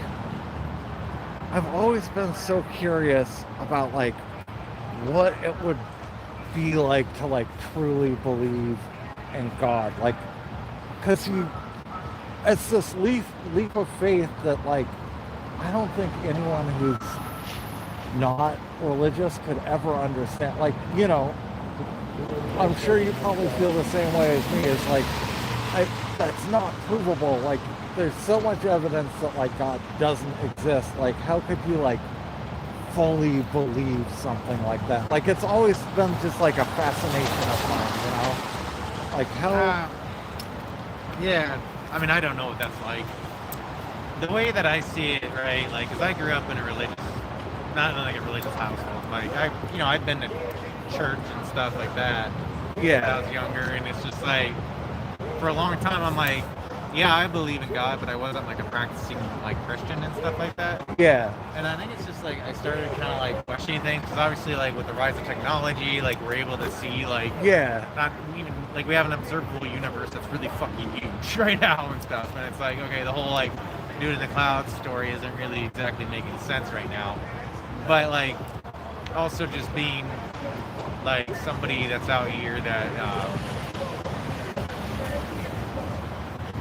[SPEAKER 1] I've always been so curious about like what it would be like to like truly believe in God, like because it's this leap of faith that like I don't think anyone who's not religious could ever understand. Like, you know, I'm sure you probably feel the same way as me. It's like, that's not provable. Like, there's so much evidence that like God doesn't exist. Like, how could you like fully believe something like that? Like, it's always been just like a fascination of mine, you know? Like how?
[SPEAKER 3] Yeah, I mean, I don't know what that's like. The way that I see it, right? Like, because I grew up in a religious, not in like a religious household. Like, I've been to church and stuff like that.
[SPEAKER 1] Yeah.
[SPEAKER 3] When I was younger, and it's just like, for a long time, I'm like, yeah, I believe in God, but I wasn't like a practicing like Christian and stuff like that.
[SPEAKER 1] Yeah.
[SPEAKER 3] And I think it's just like I started kind of like questioning things because obviously like with the rise of technology, like we're able to see like not even like we have an observable universe that's really fucking huge right now and stuff. And it's like, okay, the whole like dude in the clouds story isn't really exactly making sense right now. But like also just being like somebody that's out here that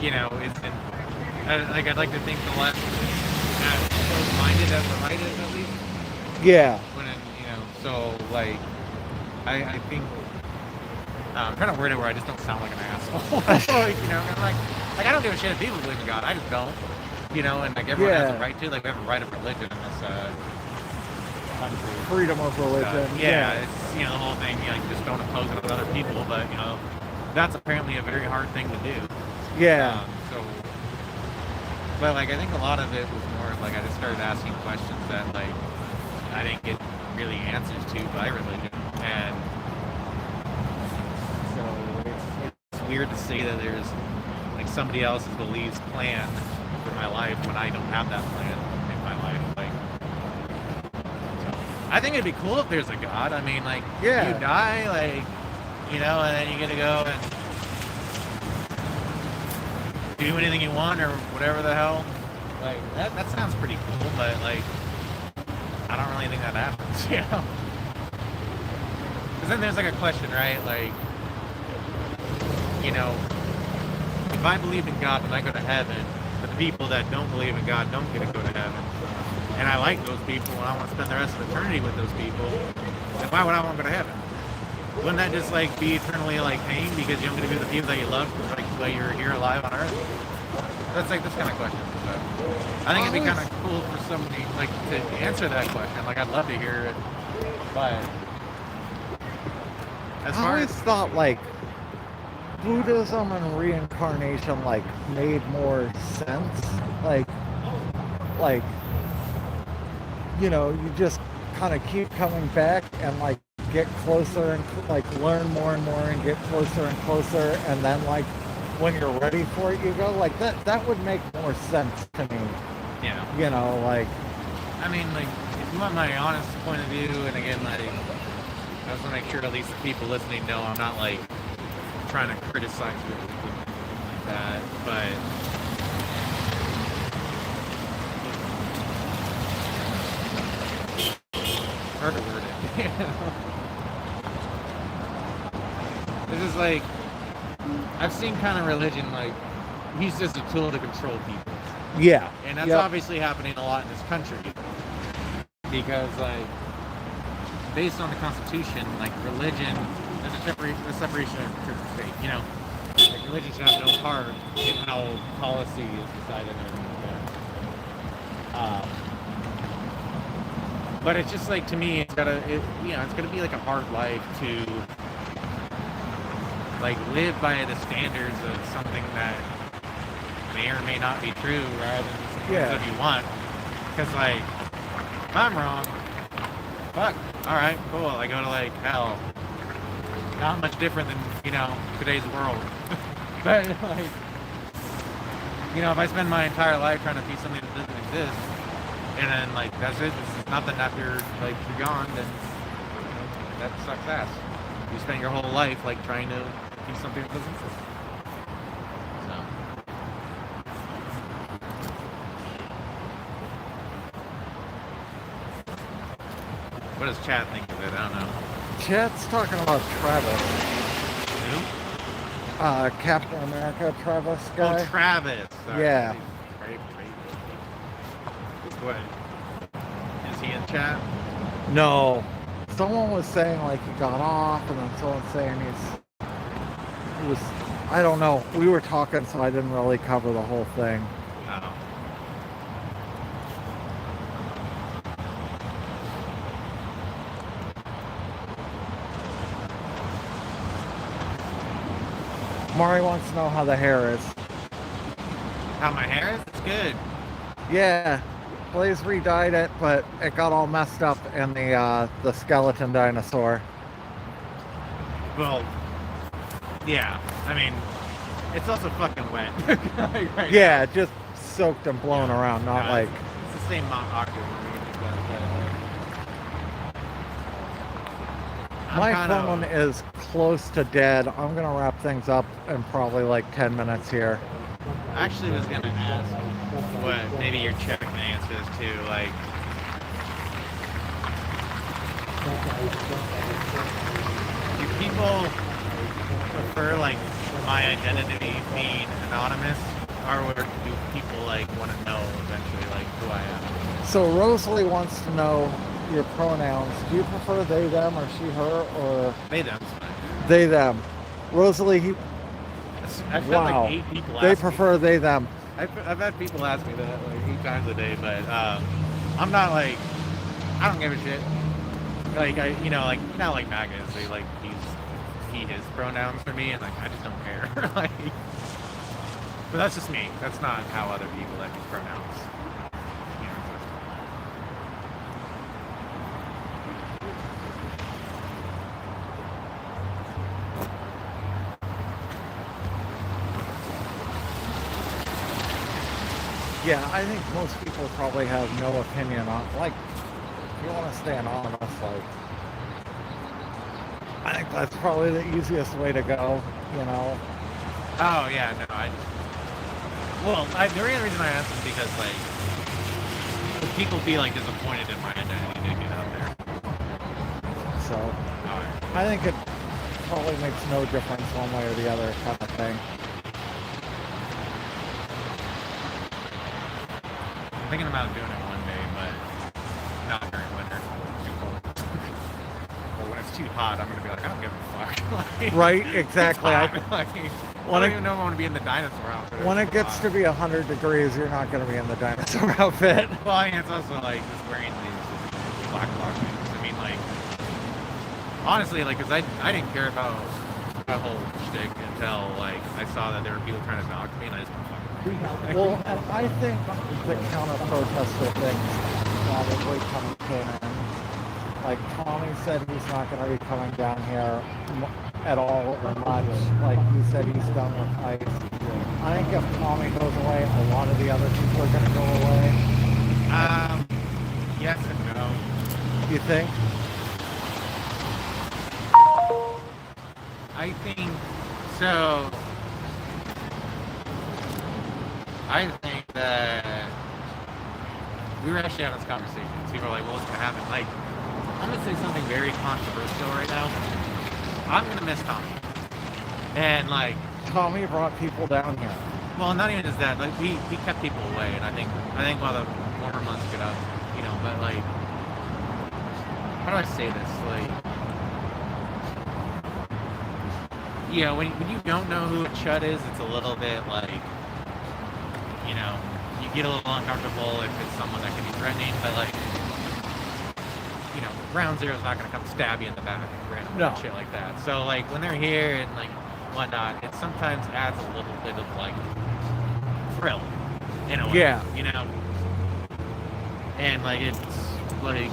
[SPEAKER 3] you know, like I'd like to think the less as close-minded as the right is, at least.
[SPEAKER 1] Yeah.
[SPEAKER 3] When it, you know, so like, I think I'm trying to word it where I just don't sound like an asshole. Like, you know, I'm like I don't give a shit if people believe in God. I just don't. You know, and like everyone has a right to. Like we have a right of religion in this country.
[SPEAKER 1] Freedom of religion.
[SPEAKER 3] Yeah, it's, you know, the whole thing. You know, you just don't oppose it with other people, but you know, that's apparently a very hard thing to do.
[SPEAKER 1] Yeah.
[SPEAKER 3] So, but like I think a lot of it was more of like I just started asking questions that like I didn't get really answers to by religion, and so it's weird to say that there's like somebody else's beliefs plan for my life when I don't have that plan in my life. Like, so I think it'd be cool if there's a God. I mean, like, you die, like, you know, and then you get to go and do anything you want or whatever the hell. Like that sounds pretty cool, but like I don't really think that happens, you know. Because then there's like a question, right? Like, you know, if I believe in God, then I go to heaven. But the people that don't believe in God don't get to go to heaven. And I like those people, and I want to spend the rest of eternity with those people. Then why would I want to go to heaven? Wouldn't that just like be eternally like pain because you don't get to be with the people that you love like while you're here alive on Earth? That's like this kind of question. So I think it'd be kind of cool for somebody like to answer that question. Like I'd love to hear it, but as
[SPEAKER 1] I
[SPEAKER 3] far
[SPEAKER 1] always
[SPEAKER 3] as
[SPEAKER 1] thought like Buddhism and reincarnation like made more sense. Like you know, you just kind of keep coming back and like get closer and like learn more and more and get closer and closer, and then like when you're ready for it, you go like that would make more sense to me.
[SPEAKER 3] yeah.
[SPEAKER 1] You know, like
[SPEAKER 3] I mean, like if you want my honest point of view, and again, like I just want to make sure at least the people listening know I'm not like trying to criticize you or anything like that, but hard to word it. This is like I've seen kind of religion like he's just a tool to control people,
[SPEAKER 1] yeah,
[SPEAKER 3] and that's
[SPEAKER 1] yep.
[SPEAKER 3] obviously happening a lot in this country because like based on the Constitution, like religion, there's a separation of church and state. You know, like religion should have no part in how policy is decided and everything like that. But it's just like to me, it's gonna be like a hard life to like live by the standards of something that may or may not be true, rather than something that you want. Because like, if I'm wrong, fuck. All right, cool. I go to like hell. Not much different than today's world. But like, if I spend my entire life trying to be something that doesn't exist, and then like that's it. This is nothing after like you're gone, then that sucks ass. You spend your whole life like trying to be something that doesn't exist. So. What does Chad think of it? I don't know.
[SPEAKER 1] Chad's talking about Travis.
[SPEAKER 3] Who?
[SPEAKER 1] Captain America, Travis guy.
[SPEAKER 3] Oh, Travis. Sorry.
[SPEAKER 1] Yeah.
[SPEAKER 3] Right. What? Is he in chat?
[SPEAKER 1] No. Someone was saying like he got off, and then someone saying he was. I don't know. We were talking, so I didn't really cover the whole thing.
[SPEAKER 3] Oh.
[SPEAKER 1] Mari wants to know how the hair is.
[SPEAKER 3] How my hair is? It's good.
[SPEAKER 1] Yeah. Blaze re-dyed it, but it got all messed up in the skeleton dinosaur.
[SPEAKER 3] Well, yeah. I mean, it's also fucking wet. Right
[SPEAKER 1] yeah, it just soaked and blown around, not like...
[SPEAKER 3] It's the same Mount Aqua.
[SPEAKER 1] My phone is close to dead. I'm going to wrap things up in probably like 10 minutes here.
[SPEAKER 3] I actually was going to ask what maybe your check can answer this too. Like, do people prefer like my identity being anonymous, or do people like want to know eventually like who I am?
[SPEAKER 1] So Rosalie wants to know your pronouns. Do you prefer they, them, or she, her, or...
[SPEAKER 3] They, them.
[SPEAKER 1] They, them. Rosalie,
[SPEAKER 3] I've had
[SPEAKER 1] wow.
[SPEAKER 3] like 8 people
[SPEAKER 1] They
[SPEAKER 3] ask
[SPEAKER 1] prefer
[SPEAKER 3] me.
[SPEAKER 1] they, them.
[SPEAKER 3] I've had people ask me that like 8 times a day, but I'm not like, I don't give a shit. Like not like MAGAs, they like use he, his pronouns for me, and like I just don't care. Like, but that's just me. That's not how other people that use pronouns.
[SPEAKER 1] Yeah, I think most people probably have no opinion on, like, if you want to stay anonymous, like, I think that's probably the easiest way to go,
[SPEAKER 3] Oh yeah, no, the only reason I asked is because like people be like disappointed in my identity to get out there.
[SPEAKER 1] So,
[SPEAKER 3] Alright.
[SPEAKER 1] I think it probably makes no difference one way or the other kind of thing.
[SPEAKER 3] I'm thinking about doing it one day, but not during winter. It's too cold. Or when it's too hot, I'm gonna be like, I don't give a fuck. Like,
[SPEAKER 1] Right, exactly.
[SPEAKER 3] It's hot. Like, I don't even know if I want to be in the dinosaur outfit.
[SPEAKER 1] When it gets to be 100 degrees, you're not going to be in the dinosaur outfit.
[SPEAKER 3] Well, I mean, it's also like just wearing these black things. I mean, like, honestly, like, because I didn't care about that whole shtick until, like, I saw that there were people trying to dox me, and I just fucking
[SPEAKER 1] Well, and I think the counter-protester thing's probably coming to an end. Like, Tommy said he's not going to be coming down here at all or much. Like, he said he's done with I.C.E. I think if Tommy goes away, a lot of the other people are going to go away.
[SPEAKER 3] Yes and no.
[SPEAKER 1] You think?
[SPEAKER 3] I think so. I think that we were actually having this conversation. People are like, well, what's going to happen? Like, I'm going to say something very controversial right now. I'm going to miss Tommy. And, like,
[SPEAKER 1] Tommy brought people down here.
[SPEAKER 3] well, not even just that. Like, we kept people away. And I think while the warmer months get up, you know, but, like, how do I say this? Like, yeah, when you don't know who a chud is, it's a little bit like, you know, you get a little uncomfortable if it's someone that can be threatening, but like, you know, Ground Zero's not gonna come stab you in the back and random shit like that. So like when they're here and like whatnot, it sometimes adds a little bit of like thrill in a way.
[SPEAKER 1] Yeah.
[SPEAKER 3] You know? And like it's like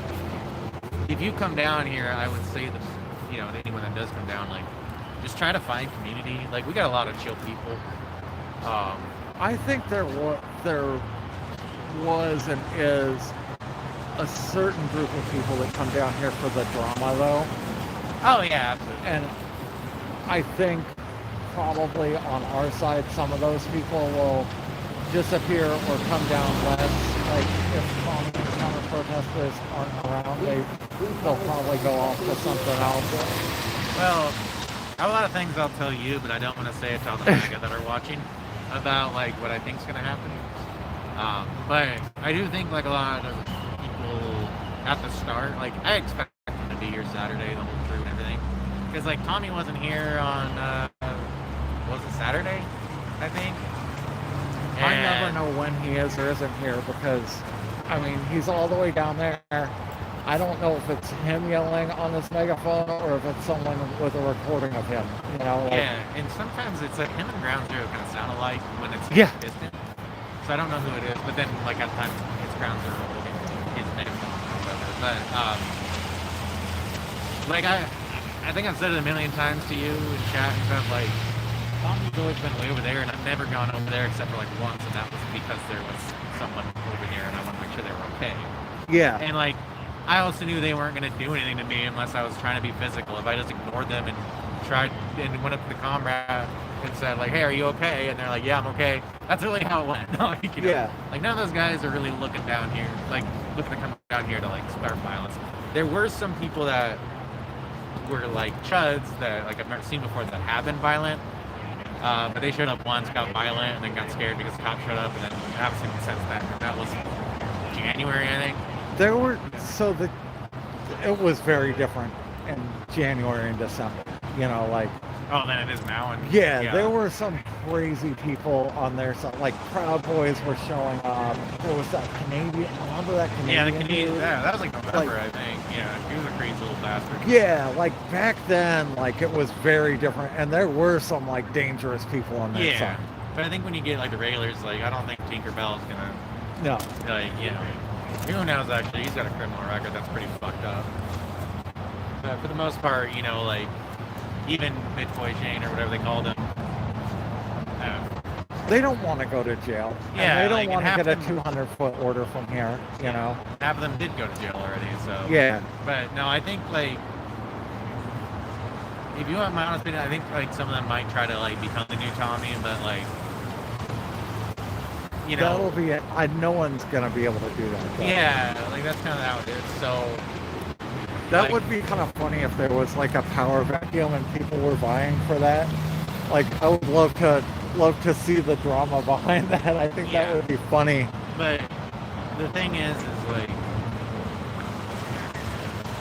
[SPEAKER 3] if you come down here, I would say that, you know, anyone that does come down, like just try to find community. Like we got a lot of chill people.
[SPEAKER 1] I think there was and is a certain group of people that come down here for the drama, though.
[SPEAKER 3] Oh yeah, absolutely.
[SPEAKER 1] And I think probably on our side, some of those people will disappear or come down less. Like if counter protesters aren't around, they'll probably go off to something else.
[SPEAKER 3] Well, I have a lot of things I'll tell you, but I don't want to say it to all the MAGA that are watching about like what I think is going to happen. But I do think like a lot of people at the start, like I expect them to be here Saturday, the whole crew and everything, because like Tommy wasn't here on was it Saturday, I think.
[SPEAKER 1] I never know when he is or isn't here because, I mean, he's all the way down there. I don't know if it's him yelling on this megaphone or if it's someone with a recording of him, you know? Like,
[SPEAKER 3] yeah, and sometimes it's like him and Ground Zero kind of sound alike when it's distant. So I don't know who it is, but then like at times it's Ground Zero holding his megaphone or whatever. But like I think I've said it a million times to you in chat and stuff, like Tommy's always been way over there and I've never gone over there except for like once, and that was because there was someone over there and I wanted to make sure they were okay.
[SPEAKER 1] Yeah.
[SPEAKER 3] And like I also knew they weren't going to do anything to me unless I was trying to be physical. If I just ignored them and tried and went up to the comrade and said like, hey, are you okay? And they're like, yeah, I'm okay. That's really how it went. Like, you know,
[SPEAKER 1] Yeah.
[SPEAKER 3] like none of those guys are really looking down here, like looking to come down here to like start violence. There were some people that were like chuds that like I've never seen before that have been violent. But they showed up once, got violent, and then got scared because the cops showed up, and then I haven't seen them since then. That was January, I think.
[SPEAKER 1] There were, it was very different in January and December, you know, like.
[SPEAKER 3] Oh, then it is now. And,
[SPEAKER 1] yeah, there were some crazy people on their side, like Proud Boys were showing up. There was that Canadian, remember that Canadian?
[SPEAKER 3] Yeah, the Canadian,
[SPEAKER 1] dude?
[SPEAKER 3] yeah, that was like November,
[SPEAKER 1] Like,
[SPEAKER 3] I think. Yeah, he was a crazy little bastard.
[SPEAKER 1] yeah, like back then, like it was very different, and there were some like dangerous people on their side.
[SPEAKER 3] But I think when you get like the regulars, like I don't think Tinkerbell is gonna,
[SPEAKER 1] No.
[SPEAKER 3] like, you know, who knows actually, he's got a criminal record that's pretty fucked up. But for the most part, you know, like, even Midboy Shane or whatever they called him,
[SPEAKER 1] They don't want to go to jail.
[SPEAKER 3] Yeah,
[SPEAKER 1] and they don't
[SPEAKER 3] like,
[SPEAKER 1] want to
[SPEAKER 3] half
[SPEAKER 1] get a
[SPEAKER 3] them-
[SPEAKER 1] 200-foot order from here, you know?
[SPEAKER 3] half of them did go to jail already, so.
[SPEAKER 1] Yeah.
[SPEAKER 3] But no, I think like, if you want my honest opinion, I think like some of them might try to like become the new Tommy, but like, you know.
[SPEAKER 1] That'll be it. No one's going to be able to do that. Though.
[SPEAKER 3] Yeah, like that's kind of how it is. So
[SPEAKER 1] That
[SPEAKER 2] Like-
[SPEAKER 1] would be kind of funny if there was like a power vacuum and people were vying for that. Like, I would love to see the drama behind that. I think that
[SPEAKER 3] Yeah.
[SPEAKER 1] would be funny.
[SPEAKER 3] But the thing is like,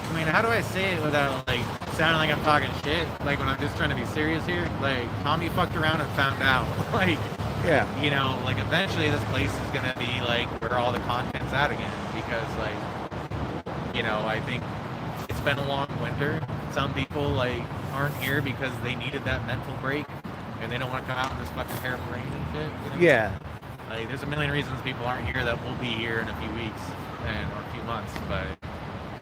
[SPEAKER 3] I mean, how do I say it without like sounding like I'm talking shit? Like when I'm just trying to be serious here. Like Tommy fucked around and found out. Like,
[SPEAKER 1] Yeah.
[SPEAKER 3] you know, like eventually this place is gonna be like where all the content's at again, because like, you know, I think it's been a long winter. Some people like aren't here because they needed that mental break and they don't want to come out in this fucking terrible rain and shit. You know?
[SPEAKER 1] Yeah.
[SPEAKER 3] Like there's a million reasons people aren't here that will be here in a few weeks or a few months, but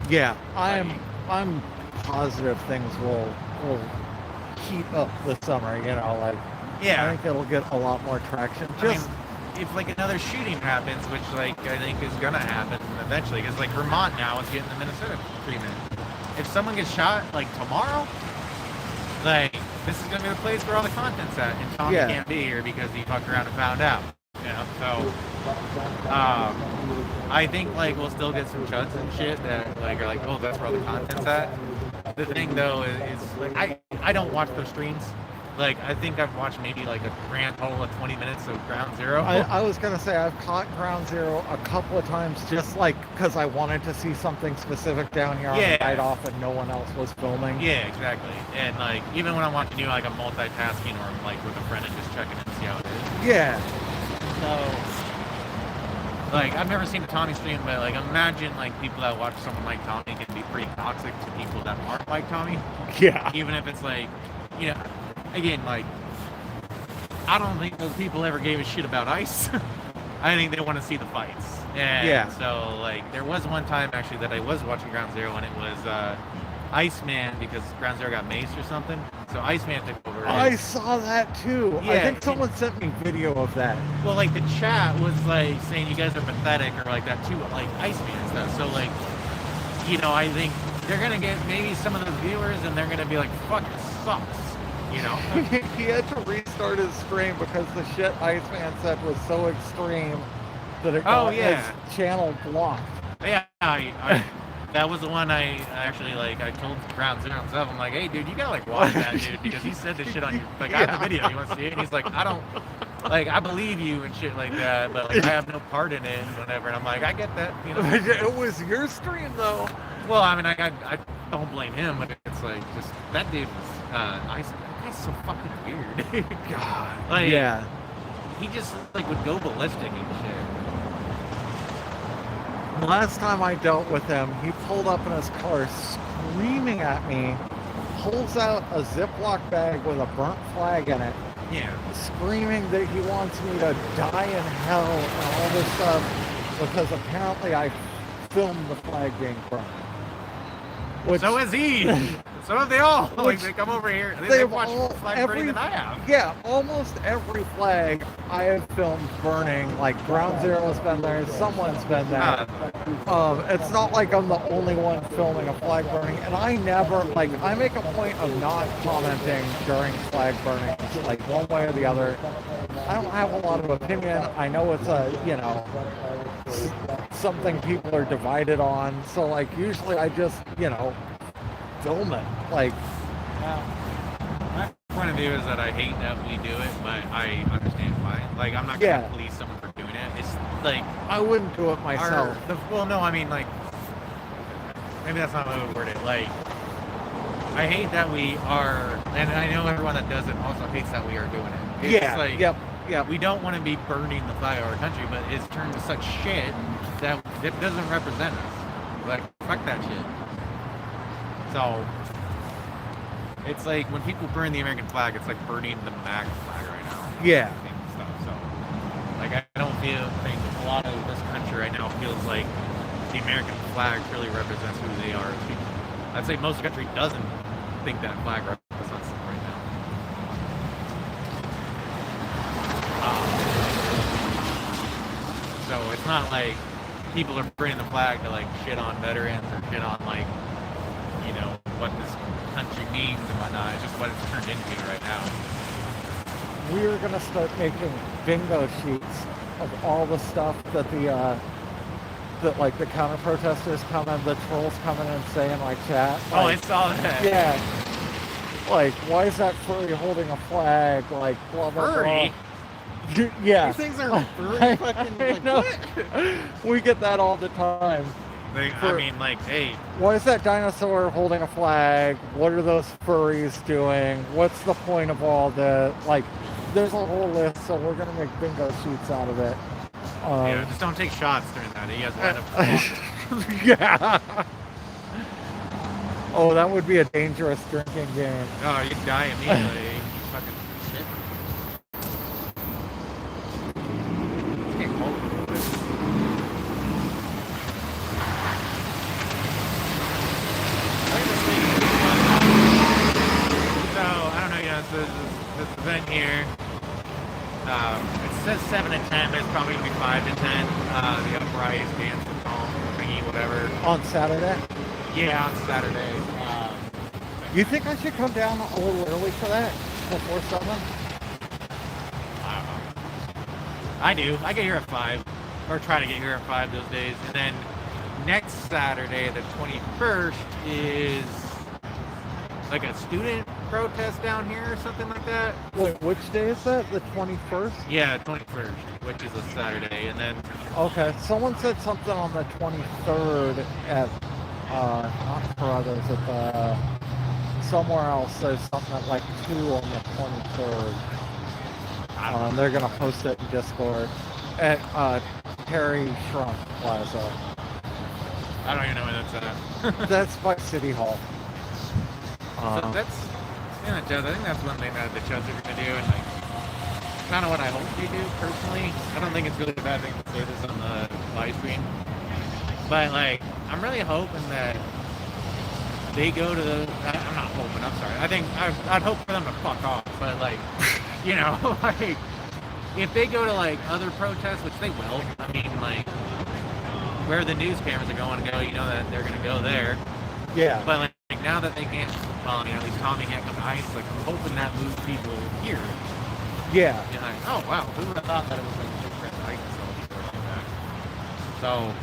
[SPEAKER 1] Yeah. I'm positive things will heat up this summer, you know, like I
[SPEAKER 3] yeah.
[SPEAKER 1] think it'll get a lot more traction.
[SPEAKER 3] I mean,
[SPEAKER 1] Just
[SPEAKER 3] if like another shooting happens, which like I think is gonna happen eventually, because like Vermont now is getting the Minnesota treatment. If someone gets shot like tomorrow, like this is gonna be the place where all the content's at, and Tommy
[SPEAKER 1] Yeah.
[SPEAKER 3] can't be here because he fucked around and found out. You know, so I think like we'll still get some chuds and shit that like are like, oh, that's where all the content's at. The thing though is like I don't watch those streams. Like I think I've watched maybe like a grand total of 20 minutes of Ground Zero.
[SPEAKER 1] I was gonna say I've caught Ground Zero a couple of times just like because I wanted to see something specific down here on
[SPEAKER 3] Yeah.
[SPEAKER 1] the night off and no one else was filming.
[SPEAKER 3] Yeah, exactly. And like even when I'm watching you, like I'm multitasking or I'm like with a friend and just checking in to see how it is.
[SPEAKER 1] Yeah.
[SPEAKER 3] So like I've never seen a Tommy stream, but like imagine like people that watch someone like Tommy can be pretty toxic to people that aren't like Tommy.
[SPEAKER 1] Yeah.
[SPEAKER 3] Even if it's like, you know, again, like I don't think those people ever gave a shit about ice. I think they want to see the fights. And
[SPEAKER 1] Yeah.
[SPEAKER 3] so like there was one time actually that I was watching Ground Zero and it was Iceman, because Ground Zero got maced or something. So Iceman took over.
[SPEAKER 1] I saw that too. I
[SPEAKER 3] Yeah,
[SPEAKER 1] think someone sent me video of that.
[SPEAKER 3] Well, like the chat was like saying you guys are pathetic or like that too, like Iceman stuff. So like, you know, I think they're gonna get maybe some of those viewers and they're gonna be like, fuck, this sucks. You know?
[SPEAKER 1] He had to restart his stream because the shit Iceman said was so extreme that it got his channel blocked.
[SPEAKER 3] Yeah, I that was the one I actually like. I told Ground Zero himself, I'm like, hey, dude, you gotta like watch that, dude, because he said this shit on your like. I have the video. You want to see it? And he's like, I don't like. I believe you and shit like that, but like I have no part in it and whatever. And I'm like, I get that. You know.
[SPEAKER 1] It was your stream though.
[SPEAKER 3] Well, I mean, I don't blame him, but it's like just that dude was nice. That guy's so fucking weird. God. Like,
[SPEAKER 1] Yeah.
[SPEAKER 3] he just like would go ballistic and shit.
[SPEAKER 1] Last time I dealt with him, he pulled up in his car screaming at me, pulls out a Ziploc bag with a burnt flag in it,
[SPEAKER 3] Yeah.
[SPEAKER 1] screaming that he wants me to die in hell and all this stuff because apparently I filmed the flag being burned. Which,
[SPEAKER 3] So is he. So have they all. Like
[SPEAKER 1] Which
[SPEAKER 3] they come over here. They've
[SPEAKER 1] they've
[SPEAKER 3] watched
[SPEAKER 1] all-
[SPEAKER 3] flag burning than I have.
[SPEAKER 1] Yeah, almost every flag I have filmed burning. Like Ground Zero's been there, someone's been there. It's not like I'm the only one filming a flag burning, and I never like. I make a point of not commenting during flag burning, like one way or the other. I don't have a lot of opinion. I know it's a something people are divided on. So like usually I just film it. Like
[SPEAKER 3] My point of view is that I hate that we do it, but I understand why. Like I'm not
[SPEAKER 1] Yeah.
[SPEAKER 3] gonna police someone for doing it. It's like
[SPEAKER 1] I wouldn't do it myself.
[SPEAKER 3] well, no, I mean like maybe that's not how I would word it. Like I hate that we are, and I know everyone that does it also hates that we are doing it. It's
[SPEAKER 1] Yeah.
[SPEAKER 3] like,
[SPEAKER 1] Yep.
[SPEAKER 3] we don't want to be burning the flag of our country, but it's turned to such shit that it doesn't represent us. Like, fuck that shit. So, it's like when people burn the American flag, it's like burning the MAGA flag right now.
[SPEAKER 1] Yeah.
[SPEAKER 3] And stuff. So, like, I don't think a lot of this country right now feels like the American flag really represents who they are as people. I'd say most of the country doesn't think that flag represents them right now. So it's not like people are burning the flag to like shit on veterans or shit on like, what this country means and whatnot. It's just what it's turned into right now.
[SPEAKER 1] We're gonna start making bingo sheets of all the stuff that the that like the counter protesters come in, the trolls coming in and saying like chat.
[SPEAKER 3] Oh, I
[SPEAKER 1] Like,
[SPEAKER 3] saw that.
[SPEAKER 1] yeah. Like, why is that furry holding a flag? Like, blah blah
[SPEAKER 3] Furry?
[SPEAKER 1] blah. Yeah.
[SPEAKER 3] These things are furry fucking like
[SPEAKER 1] know.
[SPEAKER 3] what?
[SPEAKER 1] We get that all the time.
[SPEAKER 3] I mean, like, hey,
[SPEAKER 1] Why is that dinosaur holding a flag? What are those furries doing? What's the point of all the like? There's a whole list, so we're gonna make bingo sheets out of it.
[SPEAKER 3] yeah, just don't take shots during that. You guys wind up.
[SPEAKER 1] Yeah. Oh, that would be a dangerous drinking game.
[SPEAKER 3] Oh, you'd die immediately. You fucking shit. It's getting cold. So, I don't know, you know, this event here, it says 7 to 10, but it's probably going to be 5 to 10. The uprise, dance, and song, thingy, whatever.
[SPEAKER 1] On Saturday?
[SPEAKER 3] Yeah, on Saturday.
[SPEAKER 1] You think I should come down a little early for that? Before 7?
[SPEAKER 3] I don't know. I do. I get here at 5. Or try to get here at 5 those days. And then next Saturday, the 21st, is like a student protest down here or something like that.
[SPEAKER 1] Wait, which day is that? The 21st?
[SPEAKER 3] Yeah, 21st, which is a Saturday. And then,
[SPEAKER 1] Okay, someone said something on the 23rd at, not Brothers, at the, somewhere else says something at like 2 on the 23rd. They're gonna post it in Discord at, Harry Shrunk Plaza.
[SPEAKER 3] I don't even know where that's at.
[SPEAKER 1] That's by City Hall.
[SPEAKER 3] So that's, yeah, Jez, I think that's one thing that the Chess are going to do, and like, kind of what I hope you do personally. I don't think it's really a bad thing to say this on the live stream, but like, I'm really hoping that they go to the, I'm not hoping, I'm sorry. I think I'd hope for them to fuck off, but like, you know, like, if they go to like other protests, which they will, I mean, like, where the news cameras are going to go, you know that they're going to go there.
[SPEAKER 1] Yeah.
[SPEAKER 3] But like now that they can't, well, you know, at least Tommy can't come to ICE, like I'm hoping that moves people here.
[SPEAKER 1] Yeah.
[SPEAKER 3] You know, like, oh wow, who would have thought that it was like a different ICE facility or like that? So,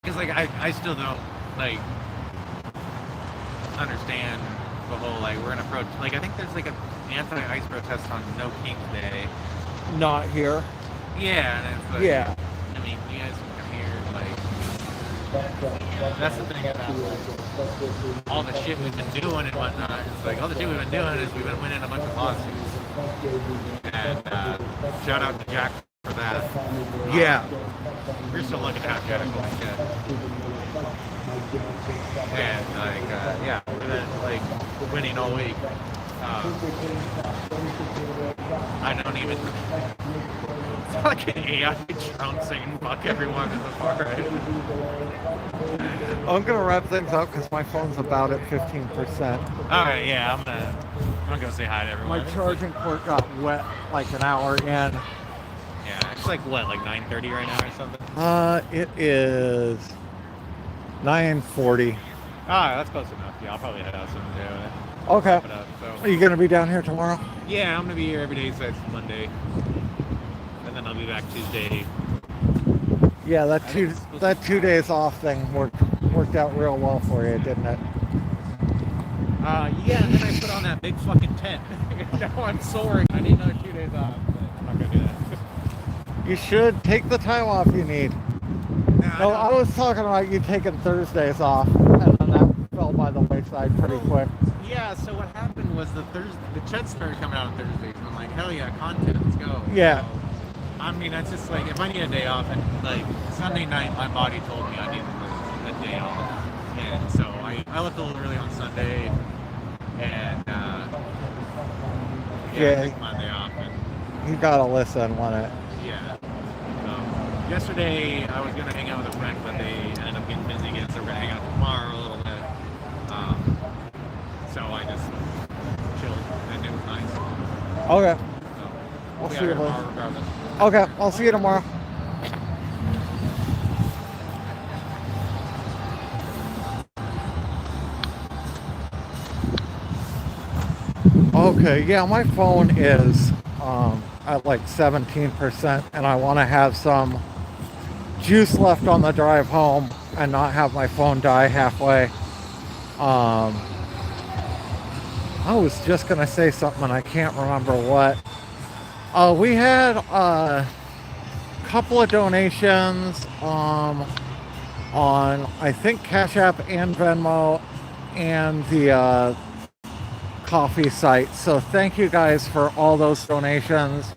[SPEAKER 3] because like I still don't like understand the whole like we're gonna approach, like I think there's like an anti-ICE protest on No King's Day.
[SPEAKER 1] Not here.
[SPEAKER 3] Yeah, and it's like,
[SPEAKER 1] Yeah.
[SPEAKER 3] I mean, you guys can come here, like. That's the thing about like, all the shit we've been doing and whatnot. It's like all the shit we've been doing is we've been winning a bunch of lawsuits. And shout out to Jack for that.
[SPEAKER 1] Yeah.
[SPEAKER 3] We're still looking at Jack like shit. And like yeah, we've been like winning all week. I don't even. It's like an AI Trump saying "fuck everyone" in the far right.
[SPEAKER 1] I'm gonna wrap things up because my phone's about at 15%.
[SPEAKER 3] Alright, yeah, I'm gonna go say hi to everyone.
[SPEAKER 1] My charging port got wet like an hour in.
[SPEAKER 3] Yeah, it's like what, like 9:30 right now or something?
[SPEAKER 1] It is 9:40.
[SPEAKER 3] Ah, that's close enough. Yeah, I'll probably head out soon too.
[SPEAKER 1] Okay.
[SPEAKER 3] Wrap it up, so.
[SPEAKER 1] Are you gonna be down here tomorrow?
[SPEAKER 3] Yeah, I'm gonna be here every day since Monday, and then I'll be back Tuesday.
[SPEAKER 1] Yeah, that 2 days off thing worked out real well for you, didn't it?
[SPEAKER 3] Yeah, and then I put on that big fucking tent. Now I'm soaring. I need another 2 days off, but I'm not gonna do that.
[SPEAKER 1] You should take the time off you need. No, I was talking about you taking Thursdays off, and then that fell by the wayside pretty quick.
[SPEAKER 3] Yeah, so what happened was the Chet started coming out on Thursdays, and I'm like, hell yeah, content, let's go.
[SPEAKER 1] Yeah.
[SPEAKER 3] So, I mean, that's just like, if I need a day off, and like, Sunday night, my body told me I needed a day off. And so I left a little early on Sunday, and
[SPEAKER 1] Yeah.
[SPEAKER 3] I took Monday off. And,
[SPEAKER 1] You gotta listen when it.
[SPEAKER 3] yeah. So, yesterday, I was going to hang out with a friend, but they ended up getting busy again, so we're going to hang out tomorrow a little bit. So I just chilled, and it was nice.
[SPEAKER 1] Okay.
[SPEAKER 3] So,
[SPEAKER 1] I'll
[SPEAKER 3] we
[SPEAKER 1] see
[SPEAKER 3] got
[SPEAKER 1] you
[SPEAKER 3] it tomorrow
[SPEAKER 1] later.
[SPEAKER 3] regardless.
[SPEAKER 1] Okay, I'll see you tomorrow. Okay, yeah, my phone is at like 17%, and I want to have some juice left on the drive home and not have my phone die halfway. I was just gonna say something and I can't remember what. We had a couple of donations on I think Cash App and Venmo and the coffee site. So thank you guys for all those donations.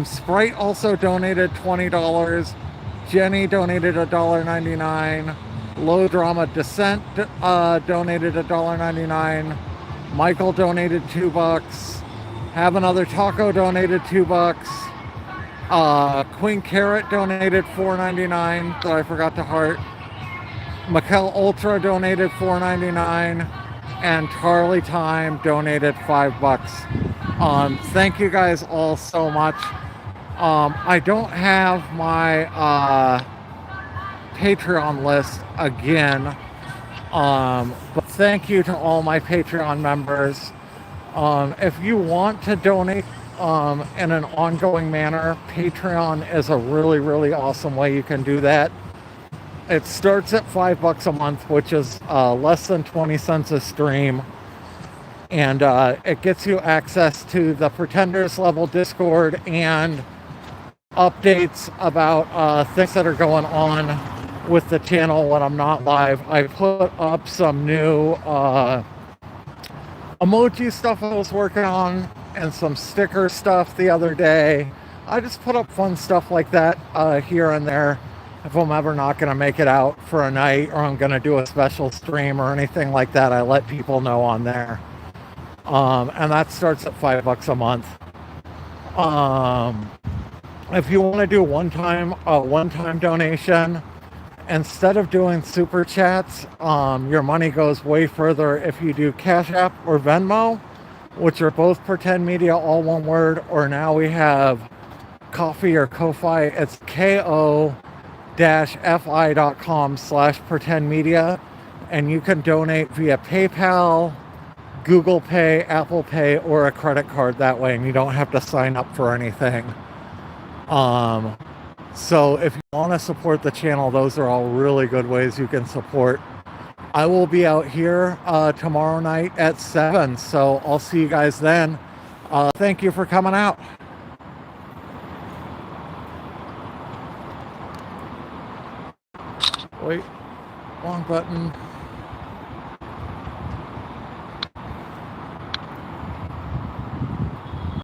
[SPEAKER 1] Sprite also donated $20. Jenny donated $1.99. Low Drama Descent donated $1.99. Michael donated $2. Have Another Taco donated $2. Queen Carrot donated $4.99 that I forgot to heart. Mikkel Ultra donated $4.99. And Charlie Time donated $5. Thank you guys all so much. I don't have my Patreon list again, but thank you to all my Patreon members. If you want to donate in an ongoing manner, Patreon is a really, really awesome way you can do that. It starts at $5 a month, which is less than 20 cents a stream. And it gets you access to the Pretenders level Discord and updates about things that are going on with the channel when I'm not live. I put up some new emoji stuff I was working on and some sticker stuff the other day. I just put up fun stuff like that here and there. If I'm ever not going to make it out for a night or I'm going to do a special stream or anything like that, I let people know on there. And that starts at $5 a month. If you want to do a one-time donation, instead of doing super chats, your money goes way further if you do Cash App or Venmo, which are both PretendMedia, all one word, or now we have Coffee or Ko-Fi. It's ko-fi.com/PretendMedia, and you can donate via PayPal, Google Pay, Apple Pay, or a credit card that way, and you don't have to sign up for anything. So if you want to support the channel, those are all really good ways you can support. I will be out here tomorrow night at 7, so I'll see you guys then. Thank you for coming out. Wait, wrong button.